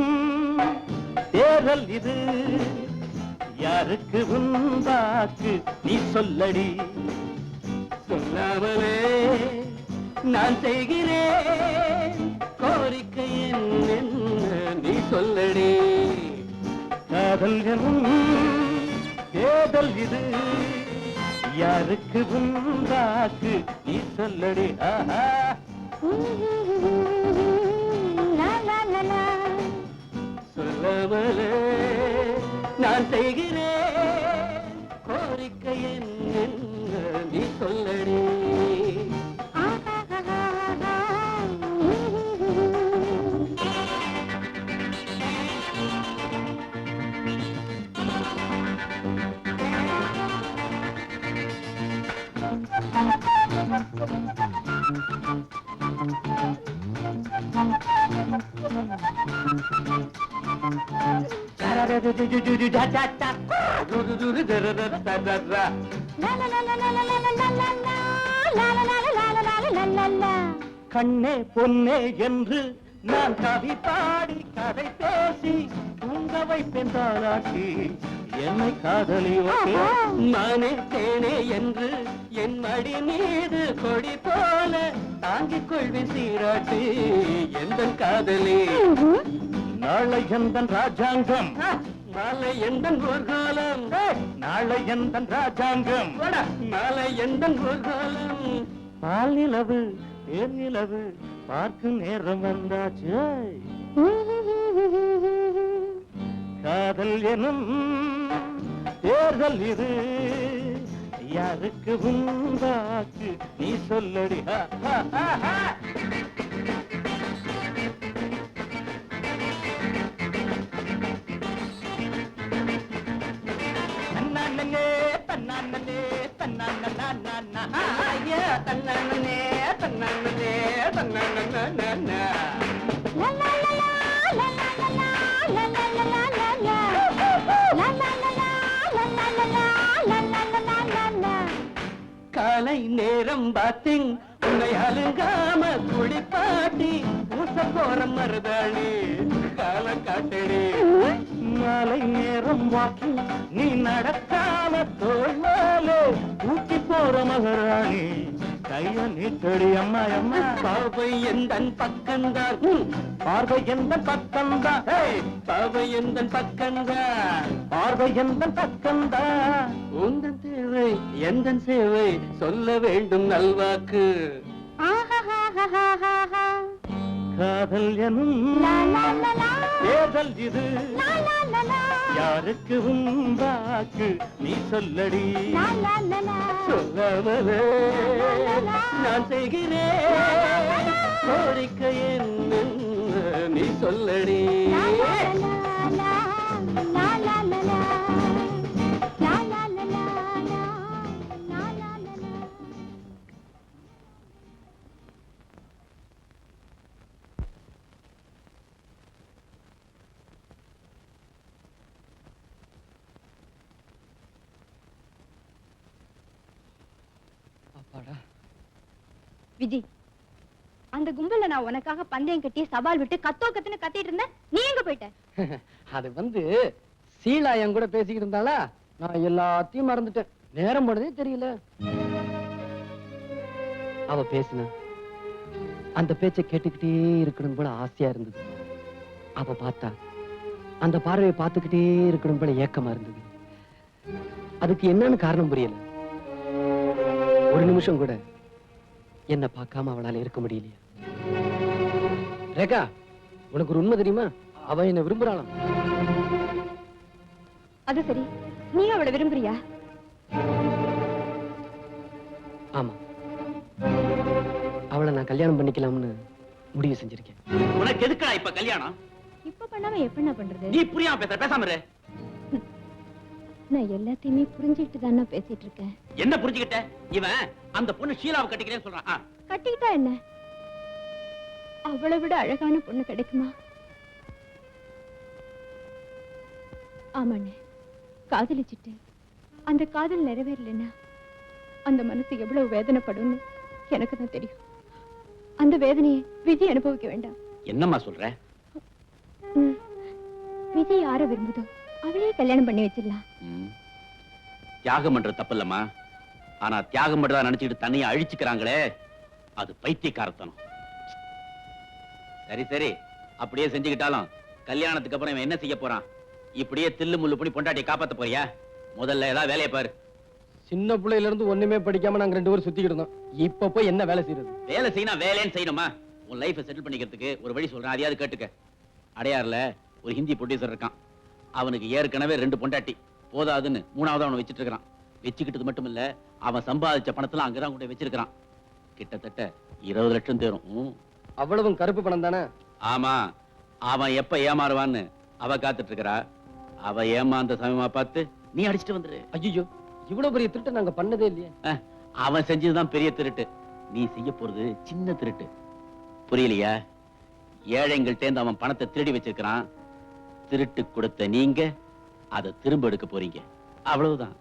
தேரல் இது யாருக்கு உண்டாக்கு நீ சொல்லடி சொல்லாமலே நான் செய்கிறேன் கோரிக்கை என்ன நீ சொல்லடி காதல் எனும் தேடல் இது யாருக்கு உண்டாக்கு நீ சொல்லடி ஆஹா சொல்லாமலே நான் செய்கிறேன் கோரிக்கை என்ன நீ சொல்லடி கண்ணே பொன்னே என்று நான் கவி பாடி கதை பேசி தூங்க வைப்பேன் தாலாட்டி என்னை காதலி மானே தேனே என்று என் மடி மீது கொடி போல தாங்கிக் கொள்வேன் சீராட்டி எந்த காதலி நாளை எந்தன் ராஜாங்கம் நாளை எந்தன் ஊர்காலம் நாளை எந்தன் ராஜாங்கம் நாளை எந்தன் ஊர்காலம் பால் நிலவு தேர் நிலவு பார்க்கும் நேரம் வந்தாச்சு காதல் எனும் தேர்தல் இது யாருக்கு உண்டாக்கு நீ சொல்லடி தன்னானே தன்னானே தன்னானே ஐயா தன்னானே தன்னானே தன்னானே காலை நேரம் பார்த்தேன் உன்னை அழுகாம குளிப்பாட்டி பூச போற மருதாளி கால காட்டடி மாலை நேரம் வாக்கில் நீ நடக்காம தோல்வாலே ஊட்டி போற மகராணி கைய நீட்டடி அம்மா அம்மா பாவை எந்தன் பக்கம்தான் பார்வை எந்த பக்கம்தான் பாவை எந்த பக்கம்தான் பார்வை எந்த பக்கம்தான் உந்தன் தேவை எந்த சேவை சொல்ல வேண்டும் நல்வாக்கு காதல் எனும் தேர்தல் இது யாருக்கு உண்டாக்கு நீ சொல்லடி சொல்லாமலே நான் செய்கிறேன் கோரிக்கை என்ன நீ சொல்லடி விஜி, அந்த கும்பல்ல நான் உனக்காக பந்தயம் கட்டி சவால் விட்டு கத்துன்னு கத்திட்டு இருந்தேன். நீ எங்க போயிட்ட? அது வந்து சீலா என் கூட பேசிக்கிட்டு இருந்தாளா, நான் எல்லாத்தையும் மறந்துட்டேன். நேரம் போனதே தெரியல. அவ பேசினா அந்த பேச்சை கேட்டுக்கிட்டே இருக்கணும் போல ஆசையா இருந்தது. அவ பார்த்தா அந்த பார்வையை பார்த்துக்கிட்டே இருக்கணும் போல ஏக்கமா இருந்தது. அதுக்கு என்னன்னு காரணம் புரியல. ஒரு நிமிஷம் கூட என்ன பார்க்காம அவளால இருக்க முடியலையா? ரேகா, உனக்கு ஒரு உண்மை தெரியுமா? அவ என்ன விரும்புறாளாம். அது சரி, நீ அவளை விரும்புறியா? ஆமா, அவளை நான் கல்யாணம் பண்ணிக்கலாம்னு முடிவு செஞ்சிருக்கேன். உனக்கு எதுக்குடா இப்ப கல்யாணம்? இப்ப பண்ணாம எப்ப பண்றது? நீ புரியாம பேசாம இரு. நான் எல்லாத்தையுமே புரிஞ்சுக்கிட்டு தானே பேசிட்டு இருக்கேன். என்ன புரிஞ்சுக்கிட்ட? இவன் அந்த பொண்ணு ஷீலாவை கட்டிக்கிறேன்னு சொல்றான். கட்டிக்கிட்டா என்ன? அவளை விட அழகான பொண்ணு கிடைக்குமா? ஆமாண்ணே, காதலிச்சுட்டு அந்த காதல் நிறைவேறலன்னா அந்த மனசு எவ்வளவு வேதனைப்படும்னு எனக்கு தான் தெரியும். அந்த வேதனையை விஜய் அனுபவிக்க வேண்டாம். என்னம்மா சொல்ற? விஜய் யார விரும்புதோ அவளையே கல்யாணம் பண்ணி வச்சிடலாம். தியாகம் பண்றது தப்பு இல்லம்மா. ஆனா தியாகம் பண்றதா நினைச்சுக்கிட்டு தண்ணியை அழிச்சுக்கிறாங்களே, அது பைத்தியக்காரத்தனம். சரி சரி, அப்படியே செஞ்சுக்கிட்டாலும் கல்யாணத்துக்கு அப்புறம் இவன் என்ன செய்ய போறான்? இப்படியே தில்லு முள்ளு பண்ணி பொண்டாட்டியை காப்பாத்த போறியா? முதல்ல ஏதாவது வேலையை பாரு. சின்ன பிள்ளையில இருந்து ஒண்ணுமே படிக்காம நாங்க 2 பேரும் சுத்திக்கிட்டு இருந்தோம். இப்ப போய் என்ன வேலை செய்யறது? வேலை செய்யணும், வேலைன்னு செய்யணுமா? உன் லைஃபை செட்டில் பண்ணிக்கிறதுக்கு ஒரு வழி சொல்றேன், அதையாவது கேட்டுக்க. அடையாறுல ஒரு ஹிந்தி ப்ரொடியூசர் இருக்கான். அவனுக்கு ஏற்கனவே 2 பொண்டாட்டி போதாதுன்னு 3ஆவது அவனை வச்சிட்டு இருக்கிறான். வச்சுக்கிட்டது மட்டும் இல்ல, அவன் சம்பாதிச்ச பணத்துல அங்கதான் கொண்டு வச்சிருக்கான். கிட்டத்தட்ட 20 லட்சம் தேரும். அவ்வளவும் கருப்பு பணம் தானே? ஆமா, அவன் எப்ப ஏமாறுவான்னு அவ காத்துட்டு இருக்கிறா. அவ ஏமாந்த சமயமா பார்த்து நீ அடிச்சுட்டு வந்துரு. ஐயோ, இவ்வளவு பெரிய திருட்டு நாங்க பண்ணதே இல்லையே. அவன் செஞ்சதுதான் பெரிய திருட்டு, நீ செய்ய போறது சின்ன திருட்டு. புரியலையா? ஏழைங்கள்ட்ட அவன் பணத்தை திருடி வச்சிருக்கிறான். திருட்டு கொடுத்த நீங்க அதை திரும்ப எடுக்க போறீங்க, அவ்வளவுதான்.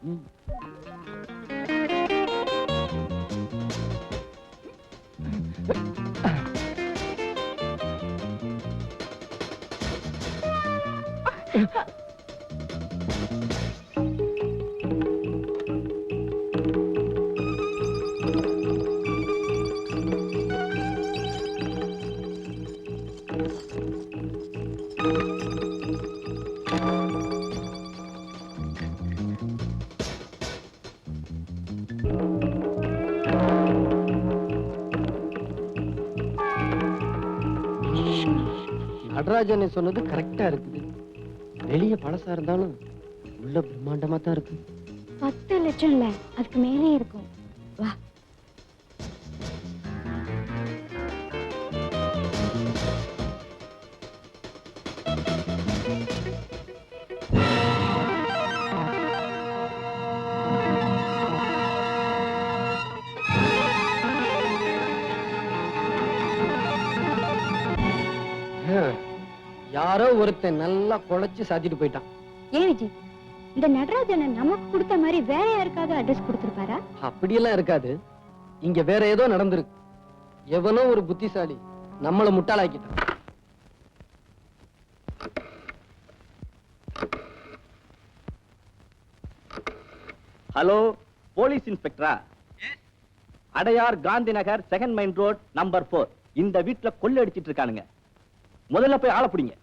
நடராஜன் சொன்னது கரெக்டா இருக்குது. வெளிய பழசா இருந்தாலும் உள்ள பிரம்மாண்டமா தான் இருக்கு. 10 லட்சம் இல்ல, அதுக்கு மேலே இருக்கும். வா. யாரோ ஒருத்தன் நல்லா குழைச்சு சாத்திட்டு போயிட்டான். ஏன் விஜய், இந்த நடராஜனை நமக்கு கொடுத்த மாதிரி வேற யாருக்காவது அட்ரஸ் கொடுத்திருப்பாரா? அப்படியெல்லாம் இருக்காது. இங்க வேற ஏதோ நடந்திருக்கு. எவனோ ஒரு புத்திசாலி நம்மள முட்டாளாக்கிட்டான். ஹலோ, போலீஸ் இன்ஸ்பெக்டரா? Adyar Gandhi Nagar 2nd main road number 4. இந்த வீட்டுல கொள்ளை அடிச்சிட்டு இருக்கானுங்க. முதல்ல போய் ஆள பிடிங்க.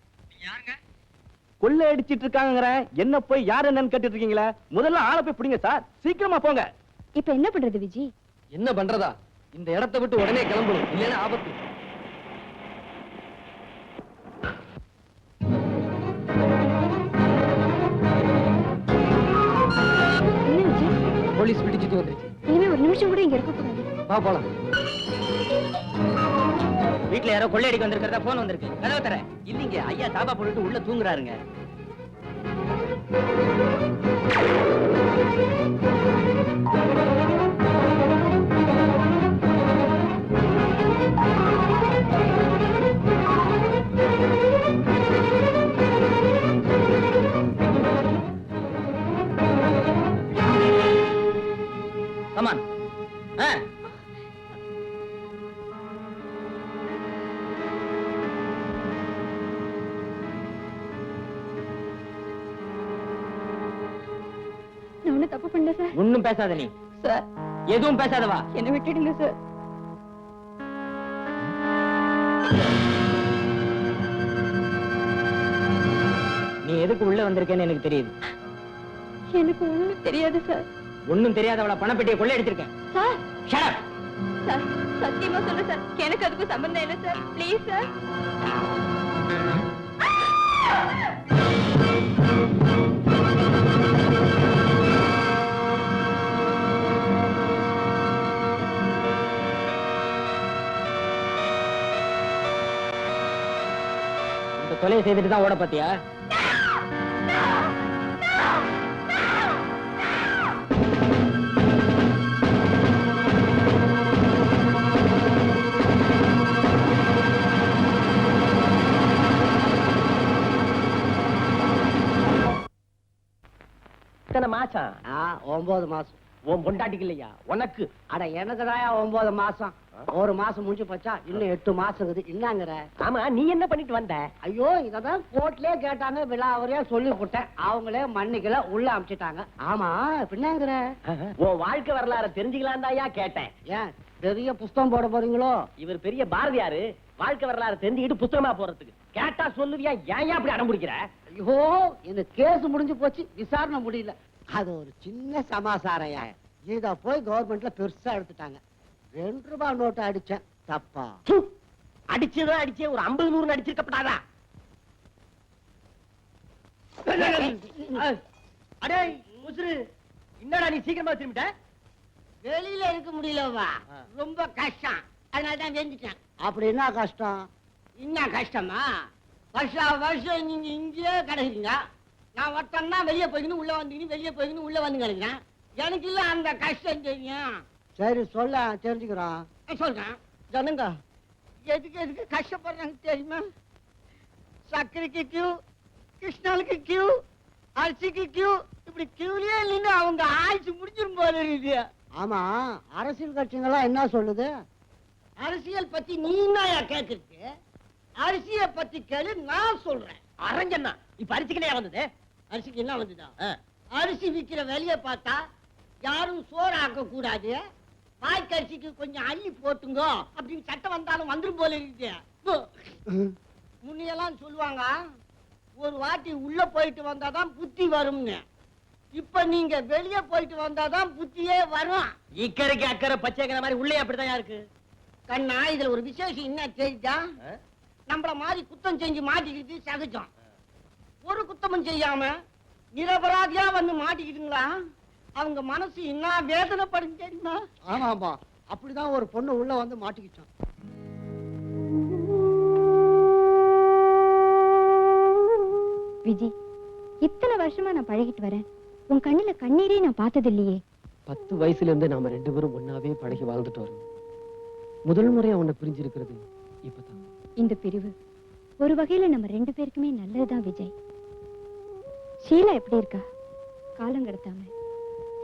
கொள்ளை அடிச்சிட்டு இருக்காங்க. என்ன போய் யார் என்னன்னு கேட்டுட்டு இருக்கீங்களா? முதல்ல ஆள போய் பிடிங்க சார், சீக்கிரமா போங்க. இப்ப என்ன பண்றது விஜய்? என்ன பண்றதா? இந்த இடத்தை விட்டு உடனே கிளம்பணும், இல்லைன்னா ஆபத்து. என்ன விஜய்? போலீஸ் பிடிச்சிட்டு வந்துருச்சு. இனிமே ஒரு நிமிஷம் கூட இங்க இருக்க கூடாது. வா போலாம். வீட்டுல யாரோ கொள்ளையடிக்க வந்திருக்கிறதா போன் வந்திருக்கு. கதவை தர. இல்லீங்க, ஐயா தாபா போட்டுட்டு உள்ள தூங்குறாருங்க. கமான். நான் ஒண்ணும் தப்பு பண்ணல சார். ஒண்ணும் பேசாத நீ. சார், எதுவும் பேசாதவா. என்ன விட்டுடுங்க சார். நீ எதுக்கு உள்ள வந்திருக்கேன்னு எனக்கு தெரியுது. எனக்கு ஒண்ணும் தெரியாது சார். ஒண்ணும் தெரியாதவள பணப்பெட்டியை கொள்ளையடிச்சிருக்கேன். Sir, Shut up. சார், சத்தியமா சொல்றேன் சார், எனக்கு அதுக்கு சம்பந்தம் இல்லை சார். Please sir. இந்த கொலையை செய்துட்டு தான் ஓட பாத்தியா? எத்தனை மாசம்? 9 மாசம். உன் பொண்டாட்டிக்கு இல்லையா, உனக்கு? அட எனக்கு தான் 9 மாசம். ஒரு மாசம் முடிஞ்சு போச்சா, இன்னும் 8 மாசம் இருக்குது. என்னங்கிற? ஆமா, நீ என்ன பண்ணிட்டு வந்த? ஐயோ, இததான் கோர்ட்லயே கேட்டாங்க, விழாவறியா சொல்லி போட்டேன். அவங்களே மன்னிக்கல, உள்ள அமிச்சிட்டாங்க. ஆமா, பின்னாங்கிற? உன் வாழ்க்கை வரலாறு தெரிஞ்சுக்கலாம் தாயா கேட்டேன். ஏன் பெரிய புஸ்தகம் போட போறீங்களோ? இவர் பெரிய பாரதியாரு, வாழ்க்கை வரலாறு தெரிஞ்சுக்கிட்டு புத்தகமா போறதுக்கு. கேட்டா சொல்லுவியா, ஏன் அப்படி அடம் பிடிக்கிற? ஐயோ, இந்த கேஸ் முடிஞ்சு போச்சு, விசாரணை முடியல. அது ஒரு சின்ன சமாசாரையா. இத போய் கவர்மெண்ட்ல பெருசா எடுத்துட்டாங்க. 2 ரூபாய் நோட்டு அடிச்சேன், தப்பா? அடிச்சதான் அடிச்சே, ஒரு 50 100 அடிச்சிருக்கப்படாதா? அடே முசுரு, என்னடா நீ சீக்கிரமா திரும்பிட்ட? வெளியில இருக்க முடியலவா, ரொம்ப கஷ்டம், அதனாலதான் வெஞ்சிட்டேன். அப்படி என்ன கஷ்டம்? என்ன கஷ்டமா? வருஷம் நீங்க இங்கேயே கிடைக்கிறீங்க. நான் ஒருத்தன்னா வெளியே போய்க்கணும் உள்ள வந்தீங்கன்னு, வெளியே போய்க்கணும் உள்ள வந்து கிடைக்கிறேன். எனக்கு இல்ல அந்த கஷ்டம் தெரியும். சரி சொல்ல, தெரிஞ்சுக்கிறோம். சொல்றேன். ஜனங்க எதுக்கு கஷ்டப்படுறாங்க தெரியுமா? சர்க்கரைக்கு கியூ, கிருஷ்ணாலுக்கு கியூ, அரிசிக்கு கியூ, இப்படி கியூலயே நின்று அவங்க ஆயுசு முடிஞ்சிரும் போல இருக்குது. ஆமா, அரசியல் கட்சிகளா என்ன சொல்லுது? அரசியல் பத்தி நீ என்னயா கேக்குறது? அரிசியை பத்தி கேளு, நான் சொல்றேன். அரஞ்சன்னா இப்ப அரிசிக்கலையா வந்தது? அரிசிக்கு என்ன வந்துதா? அரிசி விக்கிற வேலையை பார்த்தா யாரும் சோறு ஆக்க கூடாது, வாய்க்கரிசிக்கு கொஞ்சம் அள்ளி போட்டுங்க அப்படின்னு சட்டம் வந்தாலும் வந்துரும் போல இருக்கு. முன்னையெல்லாம் சொல்லுவாங்க, ஒரு வாட்டி உள்ள போயிட்டு வந்தாதான் புத்தி வரும்னு. இப்ப நீங்க வெளியே போயிட்டு வந்தாதான் புத்தியே வரும். இக்கரைக்கு அக்கறை பச்சைக்கிற மாதிரி உள்ளே அப்படிதான் இருக்கு. கண்ணா, இதுல ஒரு விசேஷம் என்ன தெரியுதா? நம்மள மாதிரி குத்தம் செஞ்சு மாட்டிக்கிட்டு சகஜம். ஒரு குத்தமும் செய்யாம நிரபராதியா வந்து மாட்டிக்கிட்டுங்களா? அவங்க மனசு என்ன வேதனைப்படும் தெரியுமா? ஆமாமா, அப்படிதான் ஒரு பொண்ணு உள்ள வந்து மாட்டிக்கிட்டான். விஜய், இத்தனை வருஷமா நான் பழகிட்டு வரேன், உன் கண்ணுல கண்ணீரே நான் பார்த்தது இல்லையே. 10 வயசுல இருந்து நாம 2 பேரும் ஒன்னாவே பழகி வாழ்ந்துட்டு வரோம். முதல் முறையா உன்னை பிரிஞ்சிருக்கிறது இப்பதான். இந்த பிரிவு ஒரு வகையில நம்ம 2 பேருக்குமே நல்லதுதான் விஜய். ஷீலா எப்படி இருக்கா? காலம் கடத்தாம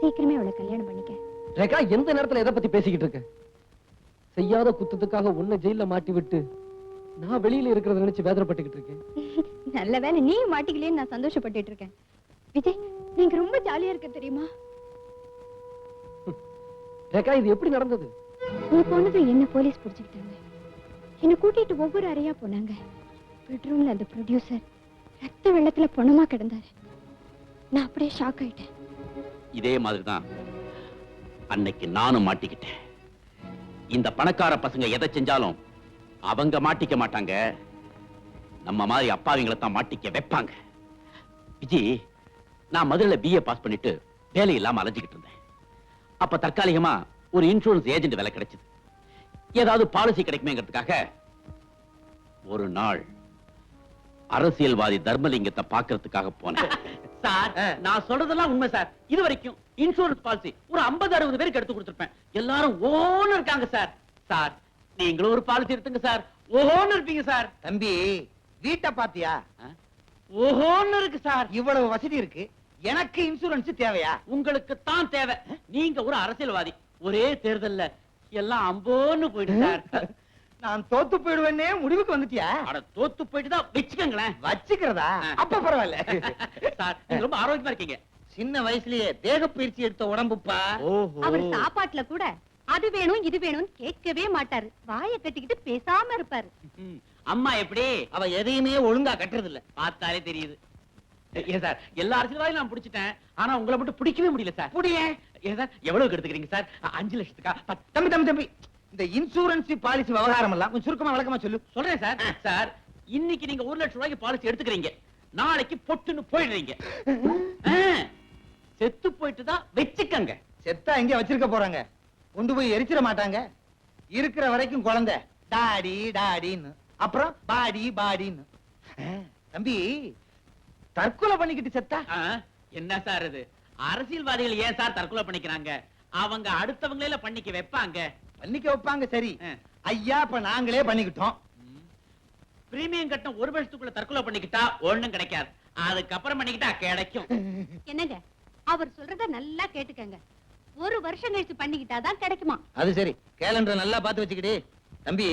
சீக்கிரமே அவளை கல்யாணம் பண்ணிக்க. ரேகா, எந்த நேரத்துல எதை பத்தி பேசிக்கிட்டு இருக்க? செய்யாத குத்தத்துக்காக உன்னை ஜெயில மாட்டி விட்டு நான் வெளியில இருக்கிறத நினைச்சு வேதனைப்பட்டுக்கிட்டு இருக்கேன். நல்ல வேலை நீ மாட்டிக்கலேன்னு நான் சந்தோஷப்பட்டுட்டு இருக்கேன். விஜய், நீங்க ரொம்ப ஜாலியா இருக்க தெரியுமா? ரேகா, இது எப்படி நடந்தது? நீ போனது என்ன போலீஸ் பிடிச்சுக்கிட்டாங்க. என்ன கூட்டிட்டு ஒவ்வொரு அறையா போனாங்க. பெட்ரூம்ல அந்த ப்ரொடியூசர் ரத்த வெள்ளத்துல பொணமா கிடந்தாரு. நான் அப்படியே ஷாக் ஆயிட்டேன். இதே மாதிரிதான் அன்னைக்கு நானும் மாட்டிக்கிட்டேன். இந்த பணக்கார பசங்க எதை செஞ்சாலும் அவங்க மாட்டிக்க மாட்டாங்க, நம்ம மாதிரி அப்பாவிங்களை தான் மாட்டிக்க வைப்பாங்க. விஜி, நான் மதுரையில BA பாஸ் பண்ணிட்டு வேலை இல்லாம அலைஞ்சுக்கிட்டு இருந்தேன். அப்ப தற்காலிகமா ஒரு இன்சூரன்ஸ் ஏஜென்ட் வேலை கிடைச்சது. ஏதாவது பாலிசி கிடைக்குமேங்கிறதுக்காக ஒரு நாள் அரசியல்வாதி தர்மலிங்கத்தை பாக்குறதுக்காக போனேன். சார், நான் சொல்றதெல்லாம் உண்மை சார். இது வரைக்கும் இன்சூரன்ஸ் பாலிசி ஒரு 50-60 பேருக்கு எடுத்து கொடுத்திருப்பேன். எல்லாரும் ஓன்னு இருக்காங்க சார். சார், நீங்களும் ஒரு பாலிசி எடுத்துங்க சார். ஓஹோன்னு இருப்பீங்க சார். தம்பி, வீட்டை பாத்தியா? ஓஹோன்னு இருக்கு சார். இவ்வளவு வசதி இருக்கு, எனக்கு இன்சூரன்ஸ் தேவையா? உங்களுக்கு தான் தேவை. நீங்க ஒரு அரசியல்வாதி. ஒரே தேர்தல்ல எல்லாம் அம்போன்னு போயிடு சார். நான் தோத்து போயிடுவேன்னே முடிவுக்கு வந்துட்டியா? அட, தோத்து போயிட்டு தான் வச்சுக்கங்களேன். வச்சுக்கிறதா? அப்ப பரவாயில்ல சார், நீங்க ரொம்ப ஆரோக்கியமா இருக்கீங்க. சின்ன வயசுலயே தேக பயிற்சி எடுத்த உடம்புப்பா. அவர் சாப்பாட்டுல கூட அது வேணும் இது வேணும்னு கேட்கவே மாட்டாரு. வாயை கட்டிக்கிட்டு பேசாம இருப்பாரு. அம்மா எப்படி? அவ எதையுமே ஒழுங்கா கட்டுறது இல்ல, பார்த்தாலே தெரியுது. ஏன் சார், எல்லா அரசியல்வாதியும் நான் பிடிச்சிட்டேன், ஆனா உங்களை மட்டும் பிடிக்கவே முடியல சார். புடியே. ஏன் சார், எவ்வளவு எடுத்துக்கிறீங்க சார்? 5 லட்சத்துக்கா? தம்பி தம்பி தம்பி, இந்த இன்சூரன்ஸ் பாலிசி விவகாரம் எல்லாம் கொஞ்சம் சுருக்கமா விளக்கமா சொல்லு. சொல்றேன் சார். சார், இன்னைக்கு நீங்க 1 லட்சம் ரூபாய்க்கு பாலிசி எடுத்துக்கிறீங்க, நாளைக்கு பொட்டுன்னு போயிடுறீங்க. செத்து போயிட்டு தான் வச்சுக்கங்க. செத்தா எங்க வச்சிருக்க போறாங்க? கொண்டு போய் எரிச்சிட மாட்டாங்க. இருக்கிற வரைக்கும் குழந்தை டாடி டாடின்னு, அப்புறம் பாடி பாடின்னு. தம்பி, தற்கொலை பண்ணிக்கிட்டு செத்தா என்ன சார் இது? அரசியல்வாதிகள் ஏன் சார் தற்கொலை பண்ணிக்கிறாங்க? அவங்க அடுத்தவங்களே பண்ணிக்க வைப்பாங்க. பண்ணிக்க வைப்பாங்க, சரி. ஐயா, இப்ப நாங்களே பண்ணிக்கிட்டோம். பிரீமியம் கட்டம் 1 வருஷத்துக்குள்ள தற்கொலை பண்ணிக்கிட்டா ஒண்ணும் கிடைக்காது, அதுக்கப்புறம் பண்ணிக்கிட்டா கிடைக்கும். என்னங்க, அவர் சொல்றத நல்லா கேட்டுக்கங்க. 1 வருஷம் கழிச்சு பண்ணிக்கிட்டாதான் கிடைக்குமா? அது சரி, கேலண்டர் நல்லா பார்த்து வச்சுக்கிட்டு. தம்பி,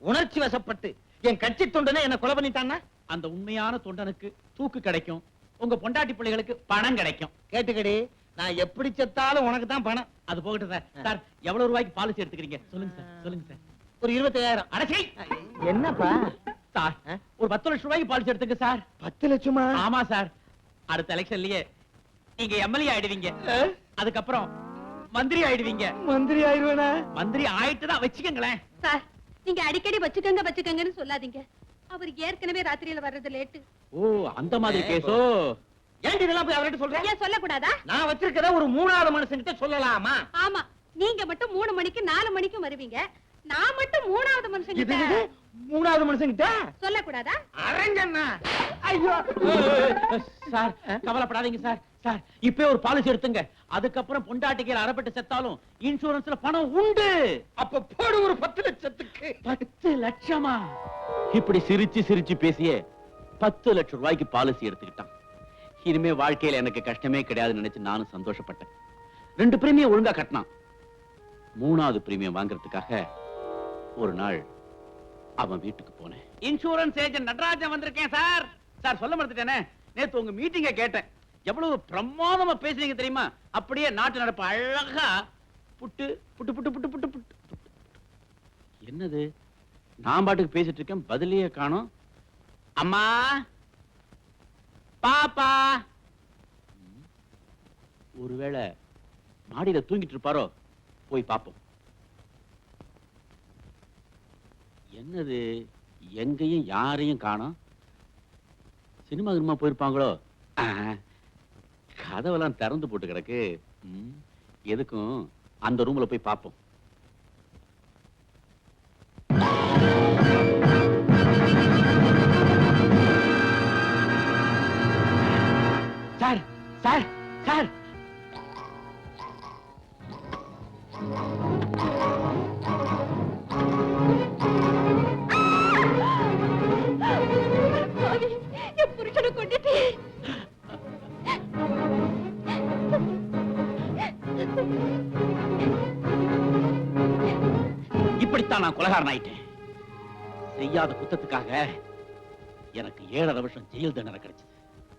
உணர்ச்சி வசப்பட்டு என் கட்சி தொண்டனை என்ன கொலை பண்ணிட்டான்னா அந்த உண்மையான தொண்டனுக்கு தூக்கு கிடைக்கும், உங்க பொண்டாட்டி பிள்ளைகளுக்கு பணம் கிடைக்கும். கேட்டுக்கடி, நான் எப்படி செத்தாலும் உனக்கு தான் பணம். அது போகட்டும் சார். சார், எவ்வளவு ரூபாய்க்கு பாலிசி எடுத்துக்கிறீங்க? சொல்லுங்க சார், சொல்லுங்க சார். ஒரு 25,000. அடச்சை, என்னப்பா சார், ஒரு 10 லட்சம் ரூபாய்க்கு பாலிசி எடுத்துங்க சார். 10 லட்சமா? ஆமா சார். அடுத்த எலெக்ஷன்லயே நீங்க MLA ஆயிடுவீங்க, அதுக்கப்புறம் மந்திரி ஆயிடுவீங்க. மந்திரி ஆயிடுவேனா? மந்திரி ஆயிட்டு தான் வச்சுக்கங்களேன். சார், நீங்க அடிக்கடி வச்சுக்கங்கன்னு சொல்லாதீங்க. அவர் ஏற்கனவே ராத்திரியில வர்றது லேட்டு. ஓ, அந்த மாதிரி கேஸோ? ஏன் இதெல்லாம் போய் அவர்கிட்ட சொல்றேன்? ஏன் சொல்லக்கூடாதா? நான் வச்சிருக்கத ஒரு 3வது மனுஷங்கிட்ட சொல்லலாமா? ஆமா, நீங்க மட்டும் 3 மணிக்கு 4 மணிக்கும் வருவீங்க. நான் மட்டும் 3வது மனுஷங்கிட்ட 3வது மனுஷங்கிட்ட சொல்லக்கூடாதா? அரங்கண்ணா, ஐயோ சார், கவலைப்படாதீங்க சார். சார், இப்பவே ஒரு பாலிசி எடுத்துங்க, அதுக்கப்புறம் பொண்டாட்டிக்கு அறப்பட்டு செத்தாலும் இன்சூரன்ஸ்ல பணம் உண்டு. அப்ப போடு ஒரு 10 லட்சத்துக்கு. 10 லட்சமா? இப்படி சிரிச்சு சிரிச்சு பேசியே 10 லட்சம் ரூபாய்க்கு பாலிசி எடுத்துக்கிட்டான். இனிமே வாழ்க்கையில எனக்கு கஷ்டமே கிடையாதுன்னு நினைச்சு நானும் சந்தோஷப்பட்டேன். 2 பிரீமியம் ஒழுங்கா கட்டினான். 3வது பிரீமியம் வாங்குறதுக்காக ஒரு நாள் அவன் வீட்டுக்கு போனேன். இன்சூரன்ஸ் ஏஜென்ட் நடராஜன் வந்திருக்கேன் சார். சார், சொல்ல மறந்துட்டேனே, நேத்து உங்க மீட்டிங்க கேட்டேன். எவ்வளவு பிரமாதமா பேசுறீங்க தெரியுமா? அப்படியே நாட்டு நடப்பு அழகா புட்டு புட்டு புட்டு புட்டு புட்டு புட்டு. என்னது, நான் பாட்டுக்கு பேசிட்டு இருக்கேன், பதிலையே காணோம். அம்மா, பாப்பா. ஒருவேளை மாடியில தூங்கிட்டு இருப்பாரோ? போய் பாப்போம். என்னது, எங்கேயும் யாரையும் காணோம். சினிமா கினிமா போயிருப்பாங்களோ? கதவெல்லாம் திறந்து போட்டு கிடக்கு. எதுக்கும் அந்த ரூம்ல போய் பார்ப்போம். சார் சார் சார், என் புருஷனை கொண்டுட்டு இப்படித்தான் நான் கொலைகாரன் ஆயிட்டேன். செய்யாத குத்தத்துக்காக எனக்கு 7.5 வருஷம் ஜெயில் தண்டனை கிடைச்சது.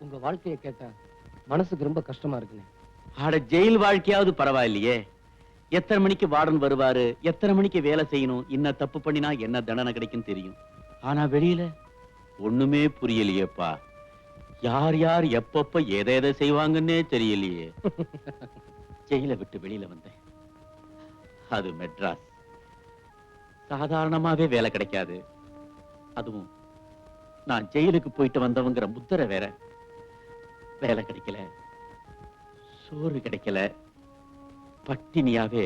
உங்க வாழ்க்கையை கேட்டா மனசுக்கு ரொம்ப கஷ்டமா இருக்குண்ணே. ஆட ஜெயில் வாழ்க்கையாவது பரவாயில்லையே. எத்தனை மணிக்கு வார்டன் வருவாரு, எத்தனை மணிக்கு வேலை செய்யணும், என்ன தப்பு பண்ணினா என்ன தண்டனை கிடைக்கும் தெரியும். ஆனா வெளியில ஒண்ணுமே புரியலையேப்பா. யார் யார் எப்பப்ப எதை செய்வாங்கன்னே தெரியலையே. ஜெயில விட்டு வெளியில வந்தேன். அது மெட்ராஸ். சாதாரணமாவே வேலை கிடைக்காது. அதுவும் நான் ஜெயிலுக்கு போயிட்டு வந்தவங்கிற முத்திரை வேற. வேலை கிடைக்கல, சோறு கிடைக்கல, பட்டினியாவே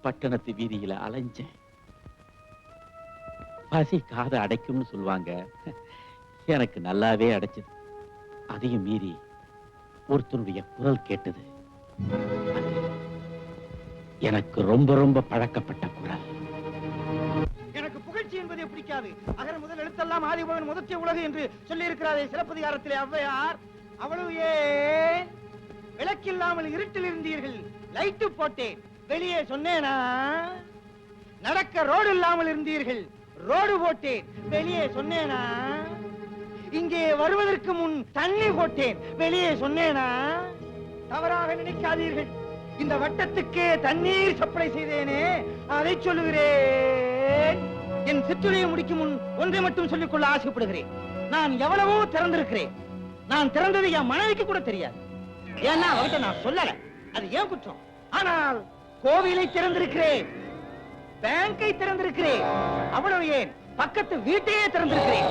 பட்டணத்து வீதியில அலைஞ்சேன். பசி காதை அடைக்கும்னு சொல்லுவாங்க. எனக்கு நல்லாவே அடைச்சது. அதையும் மீறி ஒருத்தருடைய குரல் கேட்டது. எனக்கு ரொம்ப ரொம்ப பழக்கப்பட்ட குரல். எனக்கு புகழ்ச்சி என்பதை பிடிக்காது. அகர முதல் எழுத்தெல்லாம் ஆதிபகன் முதற்கே உலகு என்று சொல்லி இருக்கிறாரே சிலப்பதிகாரத்திலே ஔவையார். அவ்வளவு ஏன் விளக்கில்லாமல் இருட்டில் இருந்தீர்கள், லைட்டு போட்டேன், வெளியே சொன்னேனா? நடக்க ரோடு இல்லாமல் இருந்தீர்கள், ரோடு போட்டேன், வெளியே சொன்னேனா? இங்கே வருவதற்கு முன் தண்ணி போட்டேன், வெளியே சொன்னேனா? தவறாக நினைக்காதீர்கள், இந்த வட்டத்துக்கே தண்ணீர் சப்ளை செய்தேனே, அதை சொல்லுகிறேன். என் சிற்றுரையை முடிக்கும் முன் ஒன்றை மட்டும் சொல்லிக்கொள்ள ஆசைப்படுகிறேன். நான் எவ்வளவோ திறந்திருக்கிறேன். நான் திறந்தது என் மனைவிக்கு கூட தெரியாது. ஏன்னா அவர்கிட்ட நான் சொல்லல, அது ஏன் குற்றம். ஆனால் கோவிலை திறந்திருக்கிறேன், பேங்கை திறந்திருக்கிறேன், அவ்வளவு ஏன் பக்கத்து வீட்டையே திறந்திருக்கிறேன்.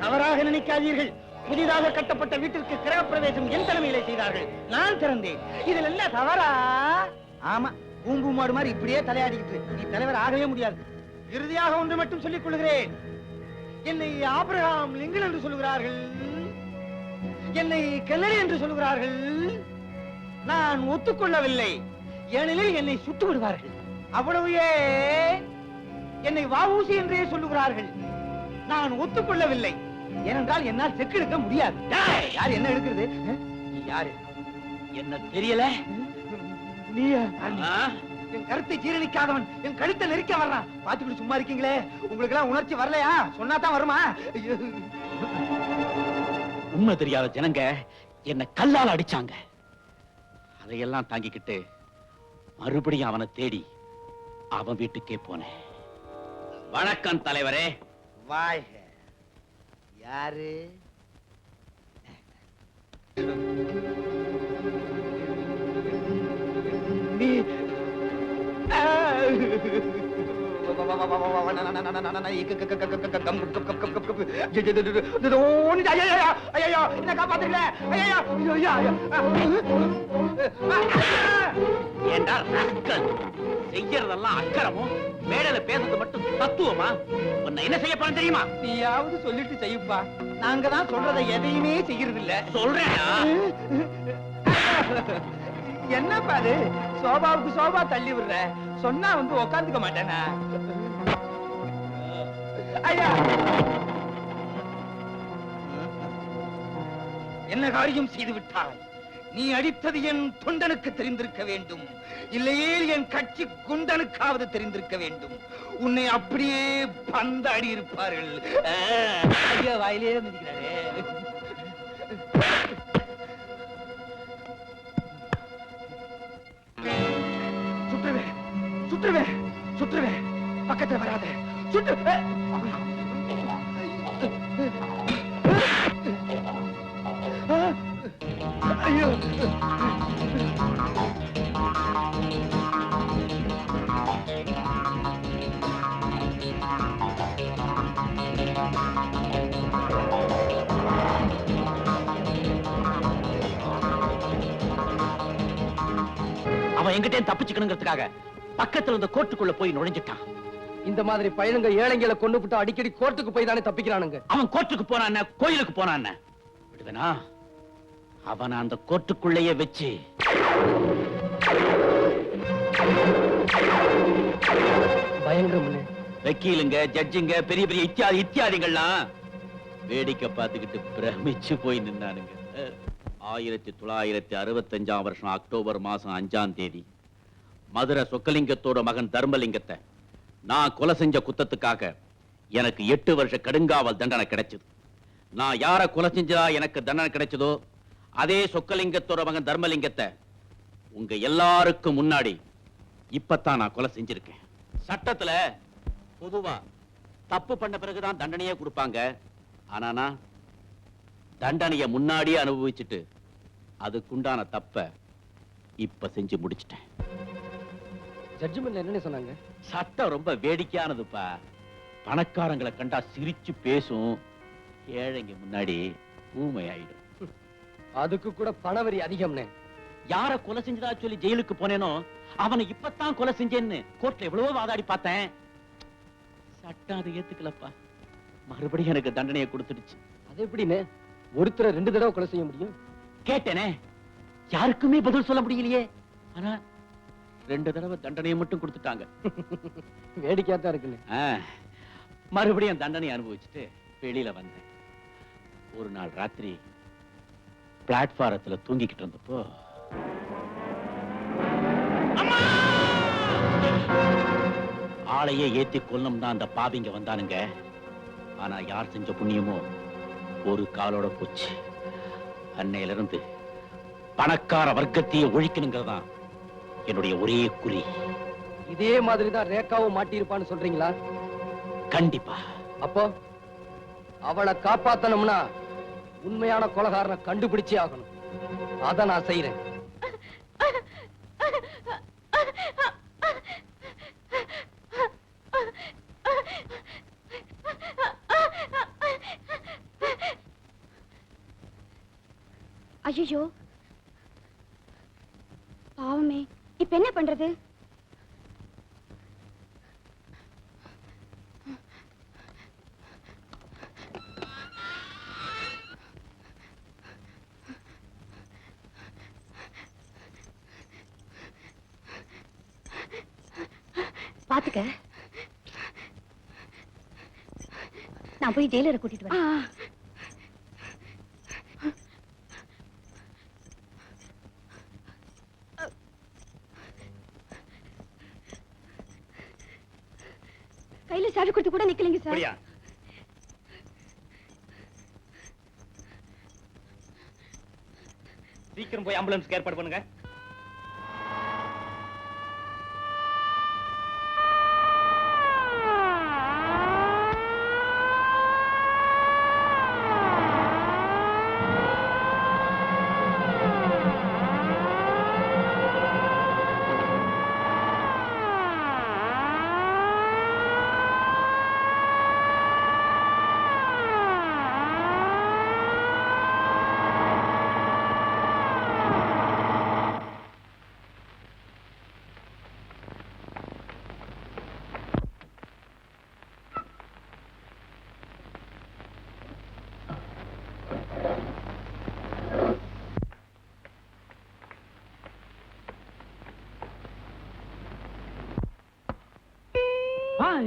தவறாக நினைக்காதீர்கள், புதிதாக கட்டப்பட்ட வீட்டிற்கு கிரகப்பிரவேசம் என் தலைமையிலே செய்தார்கள், நான் திறந்தேன். இதில் என்ன தவறா? ஆமா, பூம்பு மாடு மாதிரி இப்படியே தலையாடிக்கிட்டு நீ தலைவர் ஆகவே முடியாது. இறுதியாக ஒன்று மட்டும் சொல்லிக் கொள்கிறேன். என்னை ஆபிரகாம் லிங்கன் என்று சொல்லுகிறார்கள், என்னை கென்னடி என்று சொல்லுகிறார்கள். நான் ஒத்துக்கொள்ளவில்லை, ஏனெனில் என்னை சுட்டு விடுவார்கள். அவ்வளவு ஏன் என்னை வஉசி என்றே சொல்லுகிறார்கள். நான் ஒத்துக்கொள்ளவில்லை, ஏனென்றால் என்னால் செக்கு எடுக்க முடியாது. யார் என்ன எடுக்கிறது? நீ யாரு? என்ன தெரியல? நீ என் கருத்தை ஜீரணிக்காதவன் என் கழுத்தை நெரிக்க வர்றான். பாத்துக்கிட்டு சும்மா இருக்கீங்களே, உங்களுக்கு எல்லாம் உணர்ச்சி வரலையா? சொன்னா தான் வருமா? உண்மை தெரியாத ஜனங்க என்ன கல்லால் அடிச்சாங்க. அதையெல்லாம் தாங்கிக்கிட்டு மறுபடியும் அவனை தேடி அவன் வீட்டுக்கே போனேன். வணக்கம் தலைவரே. வாய் யாரு? நீ செய்யறதெல்லாம் அக்கறமும், மேடையில பேசுறது மட்டும் தத்துவமா? உன்னை என்ன செய்ய போறேன் தெரியுமா? நீயாவது சொல்லிட்டு செய்யுப்பா. நாங்க தான் சொல்றதை எதையுமே செய்யறது இல்ல. சொல்றேனா? என்னப்பா அது? சோபாவுக்கு சோபா தள்ளி விடுற, சொன்னா வந்து உக்காந்துக்க மாட்டேனா? ஐயா, என்ன காரியம் செய்து விட்டாய்? நீ அடித்தது என் தொண்டனுக்கு தெரிந்திருக்க வேண்டும், இல்லையே என் கட்சி குண்டனுக்காவது தெரிந்திருக்க வேண்டும். உன்னை அப்படியே பந்தாடி இருப்பார்கள். ஐயா வாயிலே மிதிக்கிறாரே. சுற்றுவேன், சுற்றுவேன், சுற்றுவேன். பக்கத்துல வராத. சுற்று. ஐயோ, அவன் எங்கிட்டே தப்பிச்சுக்கணுங்கிறதுக்காக பக்கத்துல இருந்த கோர்ட்டுக்குள்ள போய் நுழைஞ்சிட்டான். இந்த மாதிரி பையனுங்க ஏழைங்களை கொண்டு விட்டு அடிக்கடி கோர்ட்டுக்கு போய் தானே தப்பிக்கிறானுங்க. அவன் கோர்ட்டுக்கு போனான், கோயிலுக்கு போனான். விடுவேனா? அவன் அந்த கோர்ட்டுக்குள்ளேயே வச்சு பயங்கரம். வக்கீலுங்க, ஜட்ஜுங்க, பெரிய பெரிய இத்தியாதிகள்லாம் வேடிக்கை பார்த்துக்கிட்டு பிரமிச்சு போய் நின்னானுங்க. 1965 வருஷம் அக்டோபர் மாசம் 5ஆம் தேதி மதுரை சொக்கலிங்கத்தோட மகன் தர்மலிங்கத்தை நான் கொலை செஞ்ச குத்தத்துக்காக எனக்கு 8 வருஷ கடுங்காவல் தண்டனை கிடைச்சது. நான் யார கொலை செஞ்சா எனக்கு தண்டனை கிடைச்சதோ அதே சொக்கலிங்கத்தோட மகன் தர்மலிங்கத்தை உங்க எல்லாருக்கும் முன்னாடி இப்பத்தான் நான் கொலை செஞ்சிருக்கேன். சட்டத்துல பொதுவா தப்பு பண்ண பிறகுதான் தண்டனையே கொடுப்பாங்க. ஆனா நான் தண்டனைய முன்னாடியே அனுபவிச்சுட்டு அதுக்குண்டான தப்ப இப்ப செஞ்சு முடிச்சிட்டேன். ஜட்ஜ்மென்ட்ல என்ன சொன்னாங்க? சட்டம் ரொம்ப வேடிக்கையானதுப்பா. பணக்காரங்களை கண்டா சிரிச்சு பேசும், ஏழைங்க முன்னாடி ஊமையாயிடும். அதுக்கு கூட பணவரி அதிகம்னே. யார கொலை செஞ்சதா சொல்லி ஜெயிலுக்கு போனேனோ அவனை இப்பத்தான் கொலை செஞ்சேன்னு கோர்ட்ல எவ்வளவோ வாதாடி பார்த்தேன். சட்டம் அதை ஏத்துக்கலப்பா. மறுபடியும் எனக்கு தண்டனையை கொடுத்துடுச்சு. அது எப்படின்னு ஒருத்தரை 2 தடவை கொலை செய்ய முடியும்? கேட்டேனே, யாருக்குமே பதில் சொல்ல முடியலையே. ஆனா 2 தடவை தண்டனையை மட்டும் கொடுத்துட்டாங்க. வேடிக்கையா தான் இருக்குன்னு. மறுபடியும் தண்டனை அனுபவிச்சுட்டு வெளியில வந்தேன். ஒரு நாள் ராத்திரி பிளாட்பாரத்துல தூங்கிக்கிட்டு இருந்தப்போ ஆளையே ஏத்தி கொல்லும் தான் அந்த பாவிங்க வந்தானுங்க. ஆனா யார் செஞ்ச புண்ணியமோ ஒரு காலோட போச்சு. அன்னையில இருந்து பணக்கார வர்க்கத்தையே ஒழிக்கணுங்கிறதான் என்னுடைய ஒரே குறி. இதே மாதிரிதான் ரேகாவும் மாட்டியிருப்பான்னு சொல்றீங்களா? கண்டிப்பா. அப்போ அவளை காப்பாத்தணும்னா உண்மையான கொலைகாரனை கண்டுபிடிச்சே ஆகணும். அத நான் செய்யறேன். ஐயோ, பாவமே, இப்ப என்ன பண்றது? பாத்துக்க, நான் போய் ஜெயிலரை கூட்டிட்டு வரேன். கையில சாவி கொடுத்து கூட நிக்கலைங்க சார். சீக்கிரம் போய் ஆம்புலன்ஸ்க்கு ஏற்பாடு பண்ணுங்க.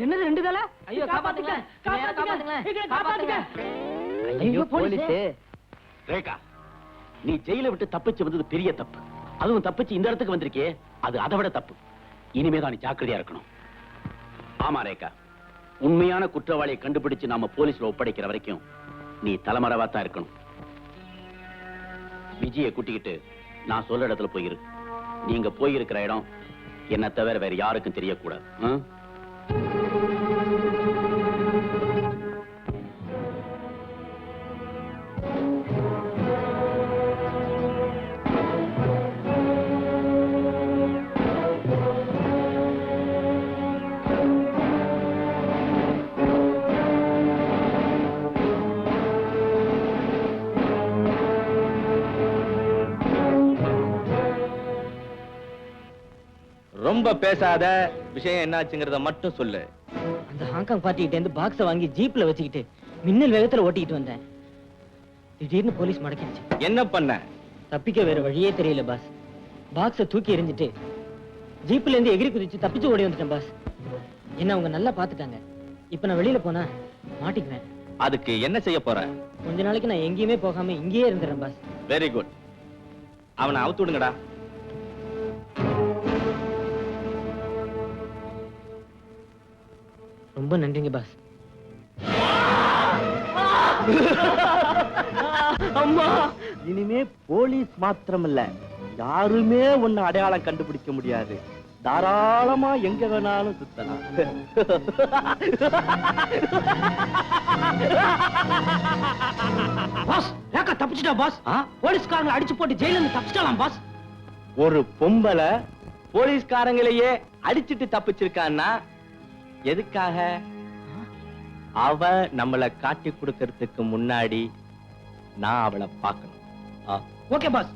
என்னது 2 தலை? ஐயோ, காப்பாத்துங்க, காப்பாத்துங்க. ஐயோ போலீஸ். ரேகா, நீ ஜெயில விட்டு தப்பிச்சு வந்தது பெரிய தப்பு. அதுவும் தப்பிச்சு இந்த இடத்துக்கு வந்திருக்கே, அது அதை விட தப்பு. இனிமேதான் நீ ஜாக்கிரதையா இருக்கணும். ஆமா ரேகா, உண்மையான குற்றவாளியை கண்டுபிடிச்சு நாம போலீஸ்ல ஒப்படைக்கிற வரைக்கும் நீ தலைமறைவா தான் இருக்கணும். விஜயை கூட்டிக்கிட்டு நான் சொல்ற இடத்துல போயிரு. நீங்க போயிருக்கிற இடம் என்ன தவிர வேற யாருக்கும் தெரியக்கூடாது. ரொம்ப பேசாத, விஷயம் என்னாச்சுங்கிறத மட்டும் சொல்லு. அந்த ஹாங்காங் பார்ட்டிகிட்ட இருந்து பாக்ஸ வாங்கி ஜீப்ல வச்சுக்கிட்டு மின்னல் வேகத்துல ஓட்டிக்கிட்டு வந்தேன். திடீர்னு போலீஸ் மடக்கிடுச்சு. என்ன பண்ண? தப்பிக்க வேற வழியே தெரியல பாஸ். பாக்ஸ தூக்கி எறிஞ்சிட்டு ஜீப்ல இருந்து எகிரி குதிச்சு தப்பிச்சு ஓடி வந்துட்டேன் பாஸ். என்ன அவங்க நல்லா பாத்துட்டாங்க. இப்ப நான் வெளியில போனா மாட்டிக்குவேன். அதுக்கு என்ன செய்ய போற? கொஞ்ச நாளைக்கு நான் எங்கேயுமே போகாம இங்கேயே இருந்துறேன் பாஸ். Very good. அவனை அவுத்து விடுங்கடா. ரொம்ப நன்றிங்க பாஸ். அம்மா, இனிமே போலீஸ் மாத்திரம் இல்ல, யாருமே உன்னை அடையாளம் கண்டுபிடிக்க முடியாது. தாராளமா எங்க வேணாலும் சுத்தலாம். பாஸ், ரேகா தப்பிச்சிட்டா பாஸ். போலீஸ்காரங்களை அடிச்சு போட்டு ஜெயில இருந்து தப்பிச்சிடலாம் பாஸ். ஒரு பொம்பளை போலீஸ்காரங்களையே அடிச்சிட்டு தப்பிச்சிருக்கான்னா எதுக்காக? அவ நம்மளை காட்டி கொடுக்கறதுக்கு முன்னாடி நான் அவளை பார்க்கணும். Okay pass.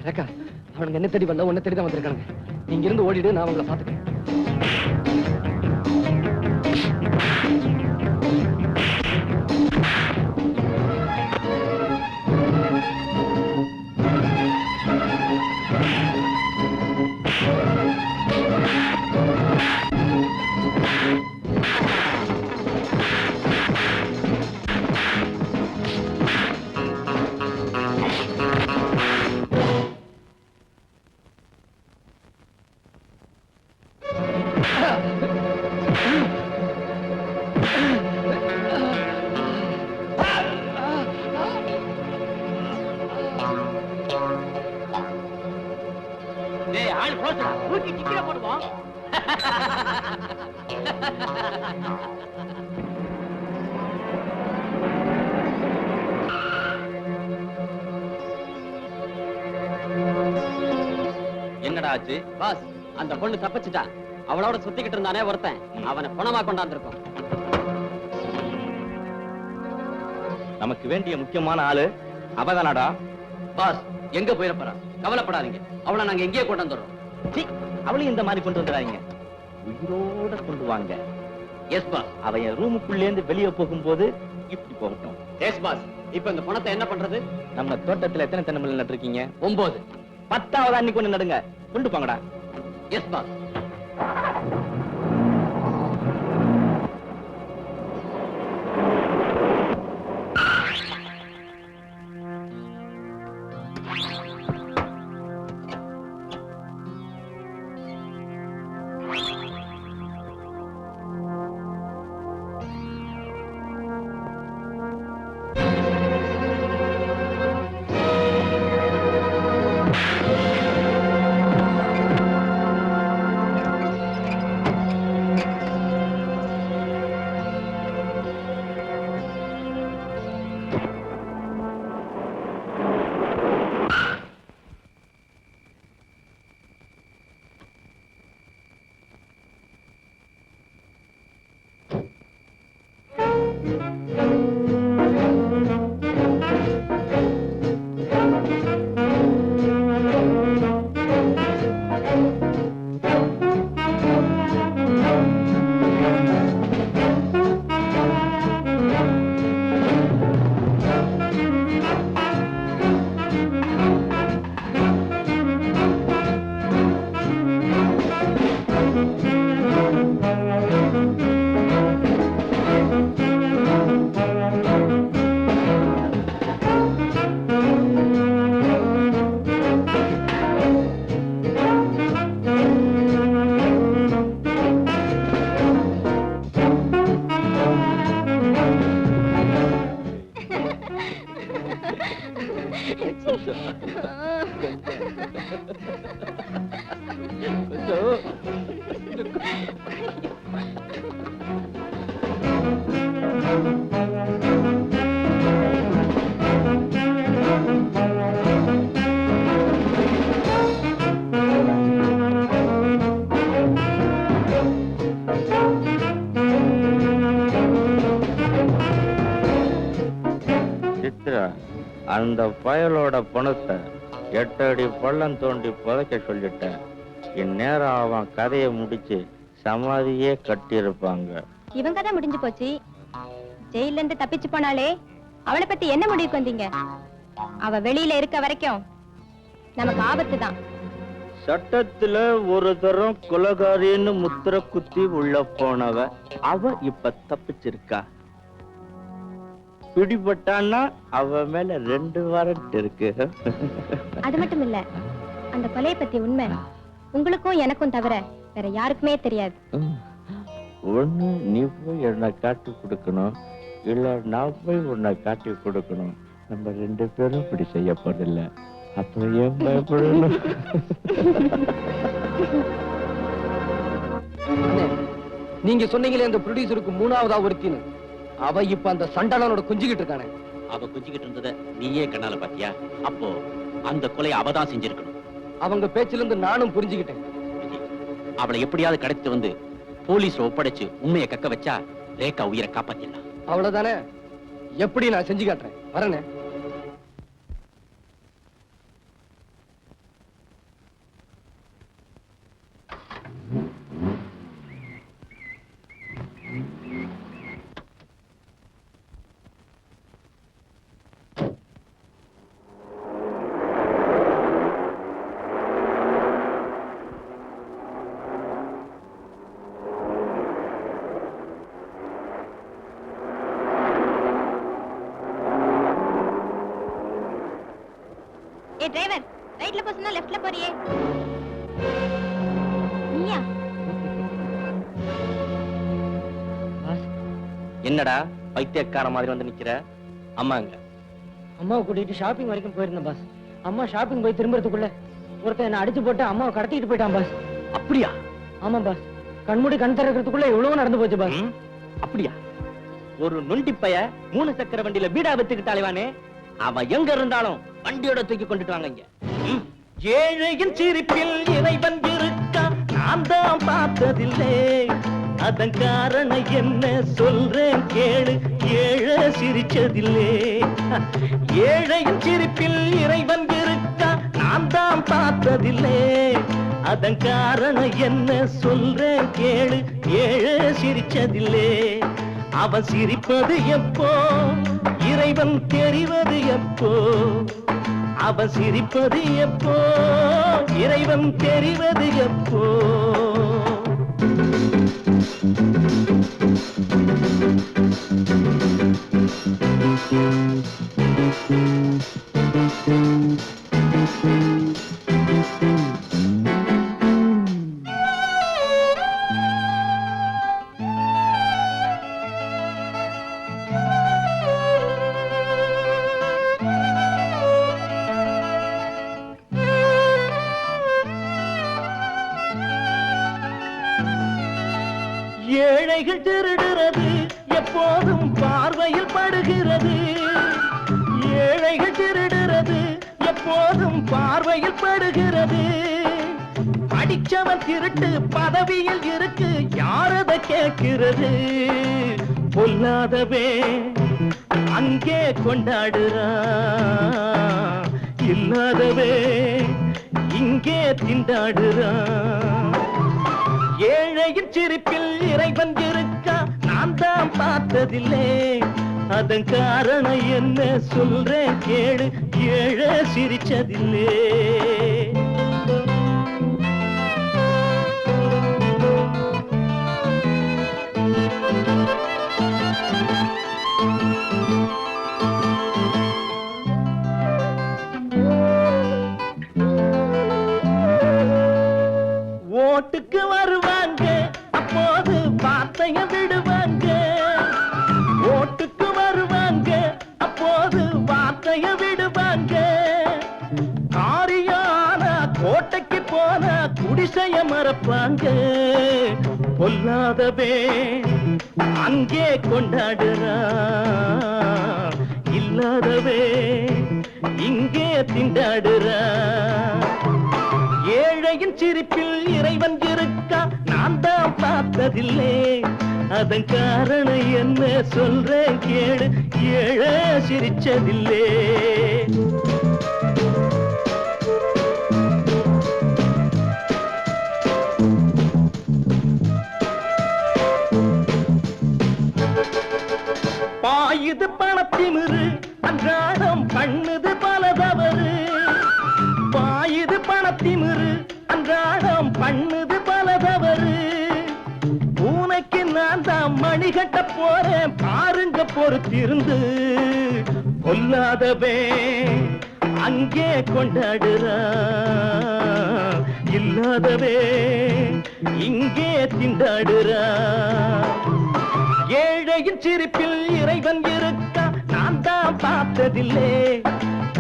ரேகா, அவனுங்க என்ன தேடி வரல, உன்னை தேடி தான் வந்திருக்காங்க. நீங்க இருந்து ஓடிடு, நான் அவங்கள பாத்துக்கிறேன். டேய், ஆள் க்ளோஸ்டா, தூக்கி டிக்கில போடுவோம். என்னடா ஆச்சு? பாஸ், அந்த பொண்ணு தப்பிச்சிட்டா. அவளோட சுத்திக்கிட்டு இருந்தானே ஒருத்தன், அவனை பணமா கொண்டாந்துருக்கோம். நமக்கு வேண்டிய முக்கியமான ஆளு அவதானடா. பாஸ், எங்க போயிடப்போறா? கவலைப்படாதீங்க, அவளை நாங்க எங்கேயே கொண்டு வந்துடுறோம். சீ, அவளையும் இந்த மாதிரி கொண்டு வந்துடாதீங்க. உயிரோட கொண்டு வாங்க. Yes boss. அவன் என் ரூமுக்குள்ளே இருந்து வெளியே போகும்போது இப்படி போகட்டும். Yes boss. இப்ப இந்த பணத்தை என்ன பண்றது? நம்ம தோட்டத்துல எத்தனை தென்னமரம் நட்டுருக்கீங்க? 9. 10வது அன்னைக்கு ஒண்ணு நடுங்க. கொண்டு போங்கடா. S pass. சித்ரா, அந்த பயலோட பணத்தை 8 அடி பள்ளம் தோண்டி புதைக்க சொல்லிட்டேன். இந்நேரம் அவன் கதையை முடிச்சு சமாதியே கட்டியிருப்பாங்க. இவன் கதை முடிஞ்சு போச்சு. ஜெயில இருந்து தப்பிச்சு போனாலே அவளை பத்தி என்ன முடிவுக்கு வந்தீங்க? அவ வெளியில இருக்க வரைக்கும் நமக்கு ஆபத்து தான். சட்டத்துல ஒரு தரம் கொலகாரின்னு முத்திர குத்தி உள்ள போனவ அவ இப்ப தப்பிச்சிருக்கா. பிடிபட்டான்னா அவ மேல 2 வாரண்ட் இருக்கு. அது மட்டும் இல்ல, அந்த கொலையை பத்தி உண்மை உங்களுக்கும் எனக்கும் தவிர வேற யாருக்குமே தெரியாது. ஒண்ணு நீ போய் என்னை காட்டி கொடுக்கணும், இல்ல நான் போய் உன்னை காட்டி கொடுக்கணும். நம்ம 2 பேரும் இப்படி செய்ய போறதில்ல. அப்புறம் ஏன் பயப்படணும்? நீங்க சொன்னீங்களே அந்த ப்ரொடியூசருக்கு 3ஆவதா ஒருத்தின்னு, அவ இப்ப அந்த சண்டாளனோட குஞ்சிக்கிட்டு இருக்கானே. அவ குஞ்சிக்கிட்டு இருந்தத நீயே கண்ணால பாத்தியா? அப்போ அந்த கொலையை அவதான் செஞ்சிருக்கணும். அவங்க பேச்சில இருந்து நானும் புரிஞ்சுக்கிட்டேன். அவளை எப்படியாவது கடத்திட்டு வந்து போலீஸ்ல ஒப்படைச்சு உண்மையை கக்க வச்சா ரேகா உயிரை காப்பாத்திடலாம். அவ்வளவுதானே? எப்படி நான் செஞ்சு காட்டுறேன். வரேனே. ஏ டிரைவர், ரைட்ல போ சொன்னா லெஃப்ட்ல போறியே. நீயா? என்னடா பைத்தியக்கார மாதிரி வந்து நிக்கிற? அம்மாங்க அம்மாவை கூட்டிட்டு ஷாப்பிங் வரைக்கும் போயிருந்தேன் பாஸ். அம்மா ஷாப்பிங் போய் திரும்புறதுக்குள்ள ஒருத்தன் என்ன அடிச்சு போட்டு அம்மாவை கடத்திட்டு போயிட்டான் பாஸ். அப்படியா? ஆமா பாஸ். கண்மூடி கண் திறக்கிறதுக்குள்ள எவ்வளவு நடந்து போச்சு பாஸ். அப்படியா? ஒரு நொண்டி பைய 3 சக்கர வண்டியில வீடா வித்துக்கிட்டு அலைவானே, அவன் எங்க இருந்தாலும் வண்டியோட தூக்கி கொண்டுட்டு வாங்க இங்க. ஏழையின் சிரிப்பில் இறைவன் இருக்கா, நான் தான் பார்த்ததில்லை. அதன் காரணம் என்ன சொல்றேன் கேளு, ஏழை சிரிச்சதில்லை. ஏழையின் சிரிப்பில் இறைவன் இருக்கா, நான் தான் பார்த்ததில்லை. அதன் காரணம் என்ன சொல்றேன் கேளு, ஏழை சிரிச்சதில்லை. அவன் சிரிப்பது எப்போ, இறைவன் தெரிவது எப்போ. அவன் சிரிப்பது எப்போ, இறைவன் தெரிவது எப்போ. ஏழைகள் திருடுறது எப்போதும் பார்வையில் படுகிறது. ஏழைகள் திருடுறது எப்போதும் பார்வையில் படுகிறது. படிச்சவன் திருட்டு பதவியில் இருக்கு, யாரத கேட்கிறது. பொல்லாதவே அங்கே கொண்டாடுறான், இல்லாதவே இங்கே திண்டாடுறான். ஏழையின் சிரிப்பில் இறைவன் இருக்கா, நான் தான் பார்த்ததில்லை. அதன் காரணம் என்ன சொல்றேன் கேளு, ஏழை சிரிச்சதில்லை. ஓட்டுக்கு வருவாங்க, அப்போது வார்த்தைய விடுவாங்க. ஓட்டுக்கு வருவாங்க, அப்போது வார்த்தைய விடுவாங்க. மறப்பாங்க பொல்லாதவே அங்கே கொண்டாடுறா இல்லாதவே இங்கே திண்டாடுறா ஏழையின் சிரிப்பில் இறைவன் இருக்கா நான் தான் பார்த்ததில்லை அதன் காரணம் என்ன சொல்றேன் கேளு ஏழை சிரிச்சதில்லை பாயுது பணத்திமிரு அன்றாடம் பண்ணுது பல தவறு பாயுது பணத்திமிரு அன்றாடம் பண்ணுது பல தவறு பூனைக்கு நான் தான் மணி கட்ட போறேன் பாருங்க பொறுத்திருந்து கொல்லாதவே அங்கே கொண்டாடுறா இல்லாதவே இங்கே திண்டாடுறா ஏழையின் சிரிப்பில் இறைவன் இருக்கா நான் தான் பார்த்ததில்லை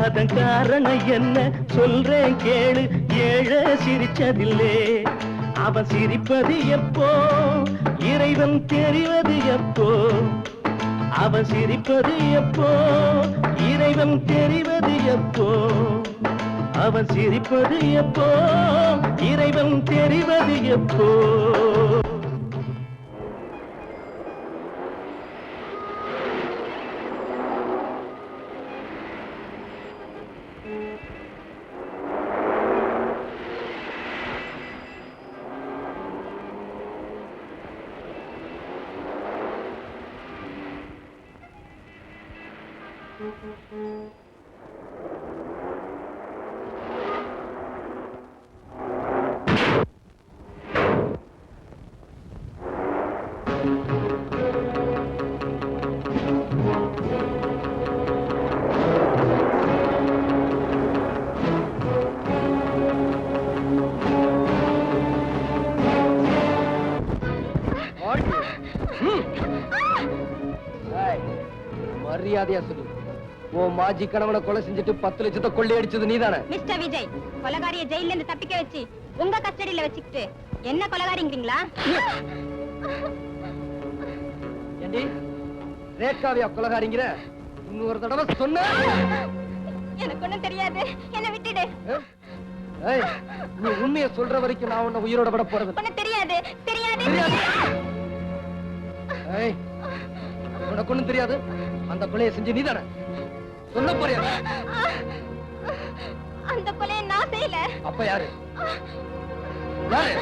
அதன் காரணம் என்ன சொல்றேன் கேளு ஏழை சிரிச்சதில்லை அவன் சிரிப்பது எப்போ இறைவன் தெரிவது எப்போ அவன் சிரிப்பது எப்போ இறைவன் தெரிவது எப்போ அவன் சிரிப்பது எப்போ இறைவன் தெரிவது எப்போ மரியாதையா சொல்லு உன் மாஜி கணவனை கொலை செஞ்சுட்டு 10 லட்சத்தை கொள்ளையடிச்சது நீதானே? மிஸ்டர் விஜய், கொலகாரிய ஜெயில இருந்து தப்பிக்க வச்சு உங்க கஸ்டடியில வச்சுக்கிட்டு என்ன கொலகாரிங்கிறீங்களா? ஏண்டி ரேகாவியா கொலகாரிங்கிற? இன்னொரு தடவை சொன்ன எனக்கு ஒண்ணும் தெரியாது, என்ன விட்டுடு. ஏய், நீ உண்மையை சொல்ற வரைக்கும் நான் உன்னை உயிரோட விட போறது ஒண்ணும் தெரியாது தெரியாது. ஏய், உனக்கு ஒண்ணும் தெரியாது. அந்த கொலையை செஞ்சு நீதானே? சொல்ல போறியா? அந்த கொலையை நான் செய்யல. அப்ப யாரு? யாரு?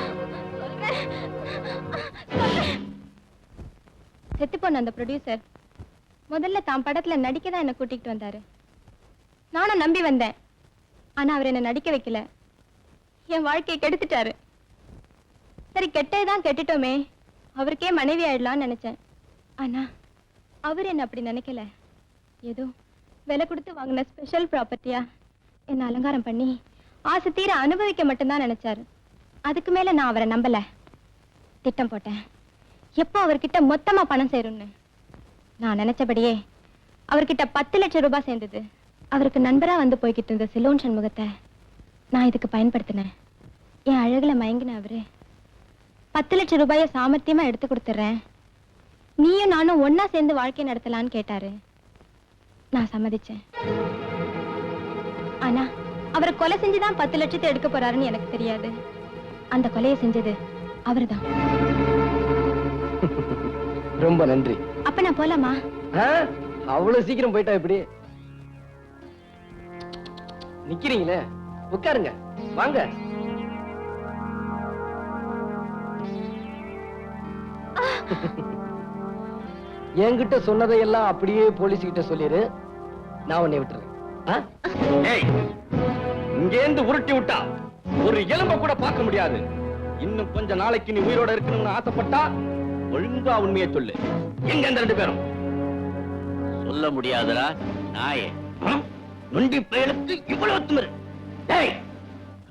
செத்து போன அந்த ப்ரொடியூசர் முதல்ல தான் படத்துல நடிக்க தான் என்ன கூட்டிட்டு வந்தாரு. நானும் நம்பி வந்தேன். ஆனா அவர் என்ன நடிக்க வைக்கல, என் வாழ்க்கையை கெடுத்துட்டாரு. சரி, கெட்டதுதான் கெட்டுட்டோமே, அவருக்கே மனைவி ஆயிடலாம்னு நினைச்சேன். ஆனா அவர் என்ன அப்படி நினைக்கல. ஏதோ விலை கொடுத்து வாங்கின ஸ்பெஷல் ப்ராப்பர்ட்டியா என்ன அலங்காரம் பண்ணி ஆசை தீர அனுபவிக்க மட்டும்தான் நினைச்சாரு. அதுக்கு மேல நான் அவரை நம்பல. திட்டம் போட்டேன், எப்போ அவர்கிட்ட மொத்தமா பணம் சேரும்னு. நான் நினைச்சபடியே அவர்கிட்ட 10 லட்சம் ரூபாய் சேர்ந்தது. அவருக்கு நண்பரா வந்து போய்கிட்டு இருந்த சிலோன் சண்முகத்தை நான் இதுக்கு பயன்படுத்தினேன். என் அழகுல மயங்கின அவரு 10 லட்சம் ரூபாயை சாமர்த்தியமா எடுத்து கொடுத்துறேன், நீயும் நானும் ஒன்னா சேர்ந்து வாழ்க்கை நடத்தலான்னு கேட்டாரு. நான் சம்மதிச்சேன். ஆனா அவரை கொலை செஞ்சுதான் 10 லட்சத்தை எடுக்க போறாருன்னு எனக்கு தெரியாது. அந்த கொலையை செஞ்சது அவர்தான். ரொம்ப நன்றி. அப்ப நான் போலாமா? அவ்வளவு சீக்கிரம் போயிட்டா எப்படி? நிக்கிறீங்களே, உட்காருங்க, வாங்க. என்கிட்ட சொன்னதையெல்லாம் அப்படியே போலீஸ் கிட்ட சொல்லிரு, நான் உன்னை விட்டுறேன். இங்கேந்து உருட்டி விட்டா ஒரு எலும்ப கூட பார்க்க முடியாது. இன்னும் கொஞ்ச நாளைக்கு நீ உயிரோட இருக்கணும்னு ஆசைப்பட்டா ஒழுங்கா உண்மையை சொல்லு. எங்க இந்த 2 பேரும்? சொல்ல முடியாதுடா நாயே. நொண்டி பயலுக்கு இவ்வளவு திமிரு. டேய்,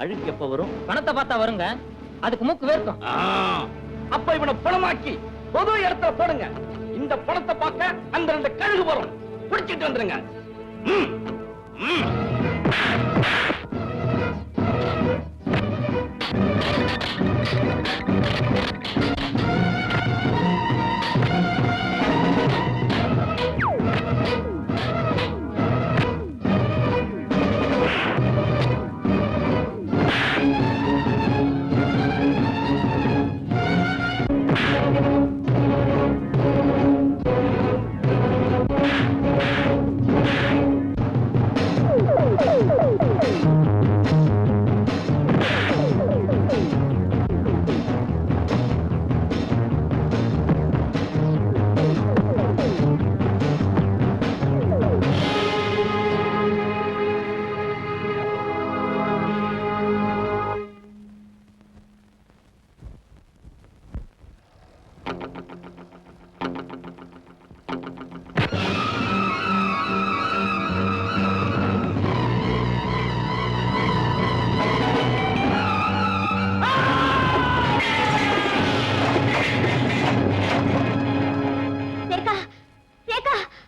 அழுக்கு எப்ப வரும்? பணத்தை பார்த்தா வருங்க, அதுக்கு மூக்கு வேர்க்கும். அப்ப இவனை பணமாக்கி பொது இடத்துல போடுங்க. இந்த பணத்தை பார்க்க அந்த 2 கழுகு வரும். பிடிச்சிட்டு வந்துருங்க.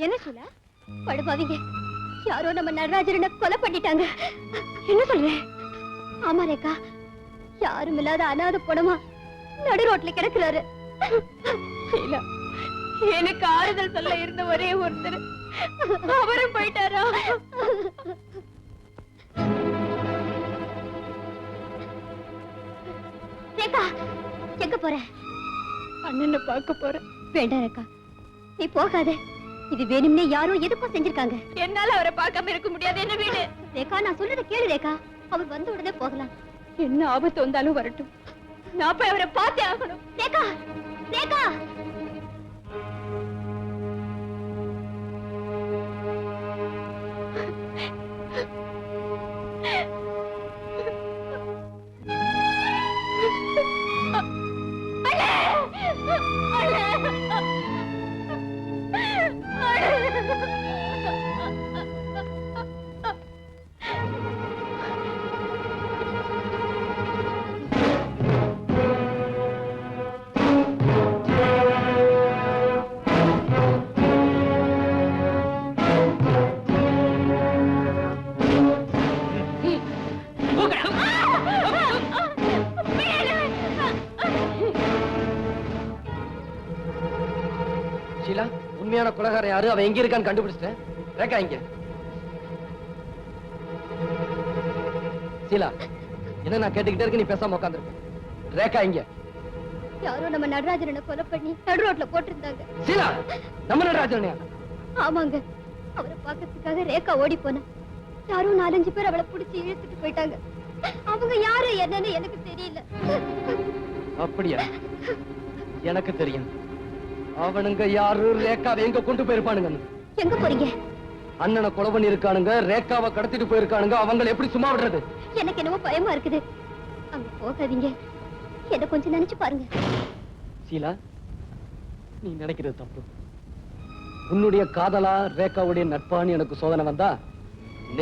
என்ன சொல்ல? படுபாவிங்க, யாரோ நம்ம நடராஜரனை கொலை பண்ணிட்டாங்க. என்ன சொல்ற? ஆமா ரேகா, யாரும் இல்லாத அனாதை பணமா நடு ரோட்ல கிடக்குறாரு. எனக்கு ஆறுதல் சொல்ல இருந்த ஒரே ஒருத்தர் அவரும் போயிட்டாரா? ரேகா, எங்க போற? அண்ணனை பார்க்க போறேன். வேண்டாம் ரேகா, நீ போகாத. இது வேணும்னே யாரோ எதுக்கும் செஞ்சிருக்காங்க. என்னால அவரை பார்க்காம இருக்க முடியாது. என்ன வீடு ரேகா, நான் சொல்றத கேளு ரேகா. அவர் வந்த உடனே போகலாம். என்ன ஆபத்து வந்தாலும் வரட்டும், நான் போய் அவரை பார்த்தே ஆகணும். ரேகா, ரேகா. ஷீலா, உண்மையான கொலைகாரன் யாரு? அவன் எங்க இருக்கான்னு கண்டுபிடிச்சிட்டேன். ரேகா இங்க. ஷீலா, என்ன நான் கேட்டுக்கிட்டே இருக்கு, நீ பேசாம உட்காந்துருக்க. ரேகா இங்க. யாரோ நம்ம நடராஜரனை கொலை பண்ணி நடு ரோட்ல போட்டிருந்தாங்க. ஷீலா, நம்ம நடராஜனையா? ஆமாங்க, அவரை பார்க்கறதுக்காக ரேகா ஓடி போனா யாரோ 4-5 பேர் அவளை புடிச்சு இழுத்துட்டு போயிட்டாங்க. அவங்க யாரு என்னன்னு எனக்கு தெரியல. அப்படியா? எனக்கு தெரியும். அவனுங்க யாரு, ரேகாவை எங்க கொண்டு போயிருப்பானுங்க. எங்க போறீங்க? அண்ணனை கொலை பண்ணி இருக்கானுங்க, ரேகாவை கடத்திட்டு போயிருக்கானுங்க. அவங்களை எப்படி சும்மா விடுறது? எனக்கு என்னமோ பயமா இருக்குது. அங்க போகாதீங்க, எதை கொஞ்சம் நினைச்சு பாருங்க. ஷீலா, நீ நினைக்கிறது தப்பு. உன்னுடைய காதலா ரேகாவுடைய நட்பான்னு எனக்கு சோதனை வந்தா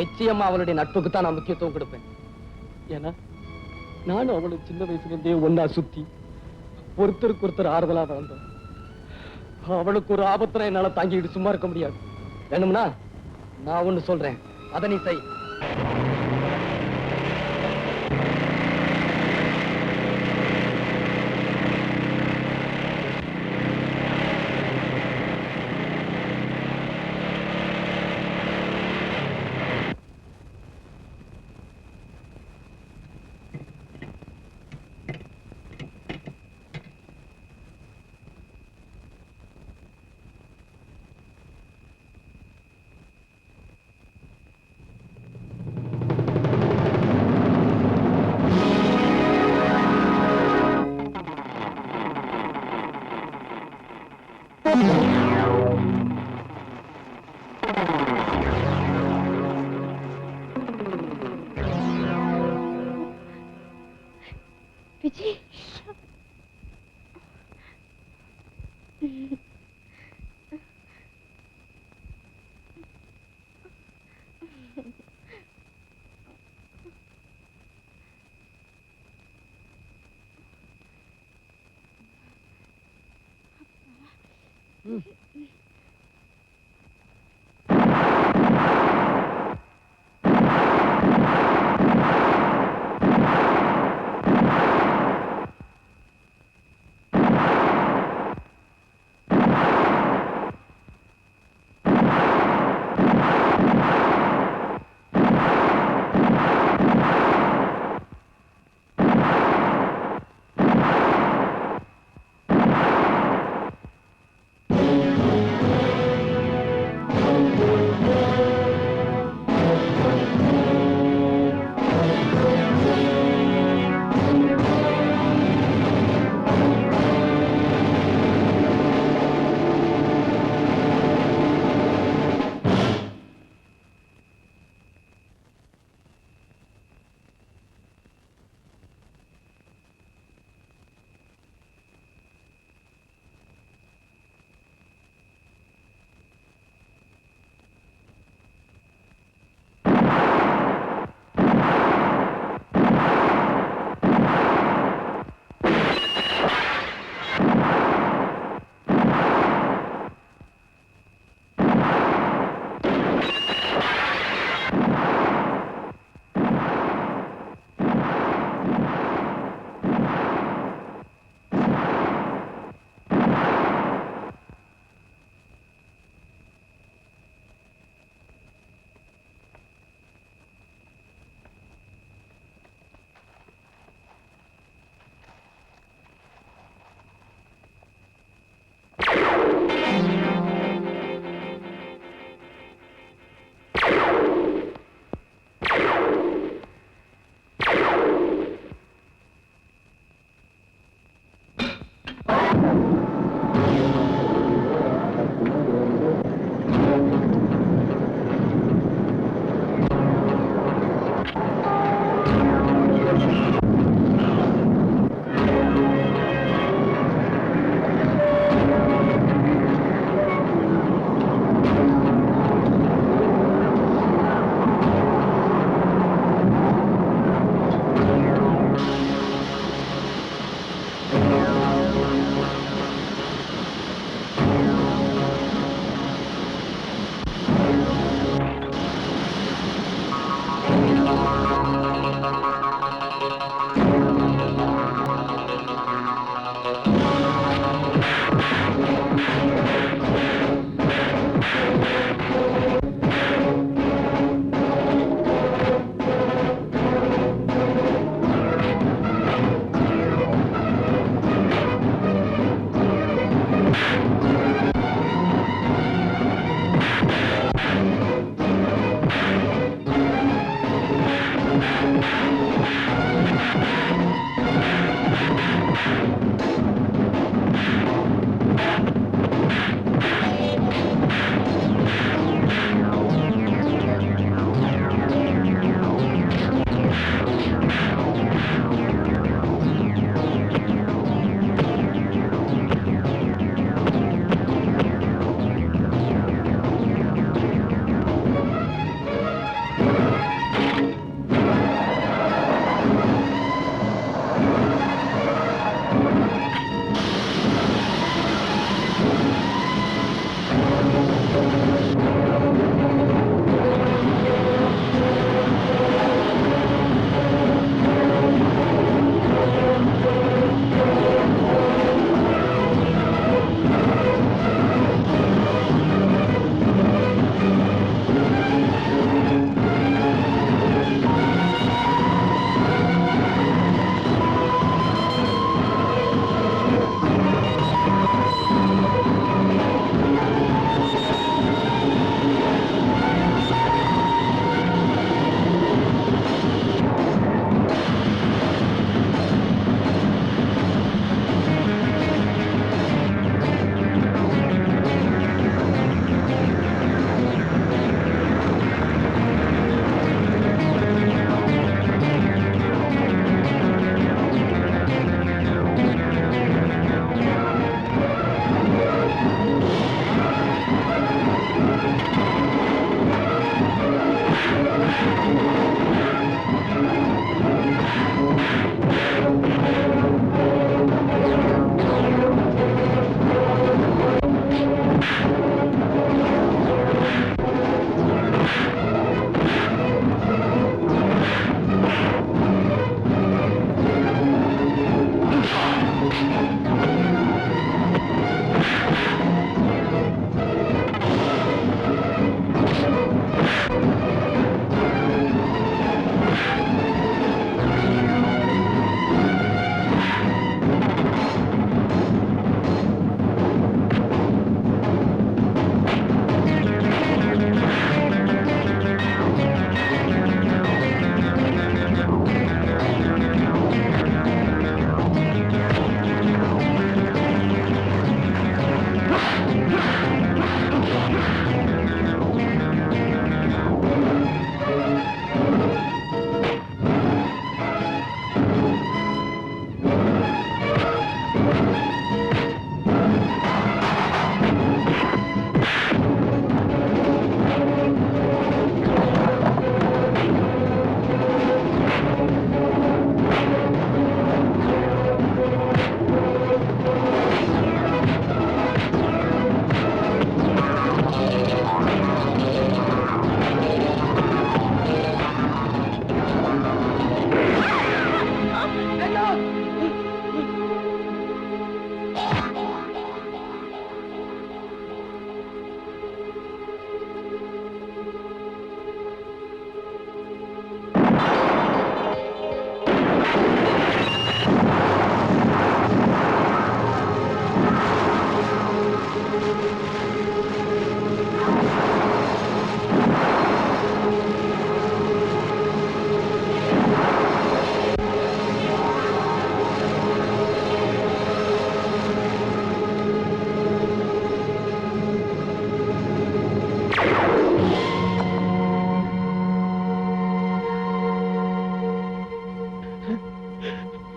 நிச்சயமா அவளுடைய நட்புக்கு தான் நான் முக்கியத்துவம் கொடுப்பேன். ஏன்னா நானும் அவளும் சின்ன வயசுல இருந்தே ஒன்னா சுத்தி ஒருத்தருக்கு ஒருத்தர் ஆறுதலா வளர்ந்தோம். அவளுக்கு ஒரு ஆபத்துல என்னால தாங்கிட்டு சும்மா இருக்க முடியாது. வேணும்னா நான் ஒண்ணு சொல்றேன், அதை நீ செய். விஜய்,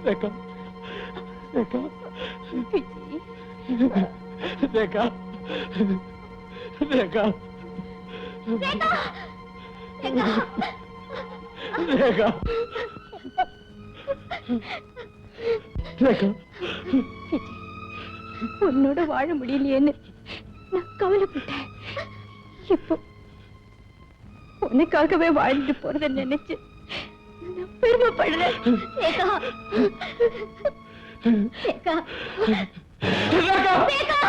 ரேகா ரேகா ரேகா ரேகா ரேகா ரேகா உன்னோட வாழ முடியலையேன்னு நான் கவலைப்பட்டேன். இப்போ உனக்காகவே வாழ்ந்துட்டு போறத நினைச்சு நான் பெருமைப்படுறேன். ரேகா ரேகா ரேகா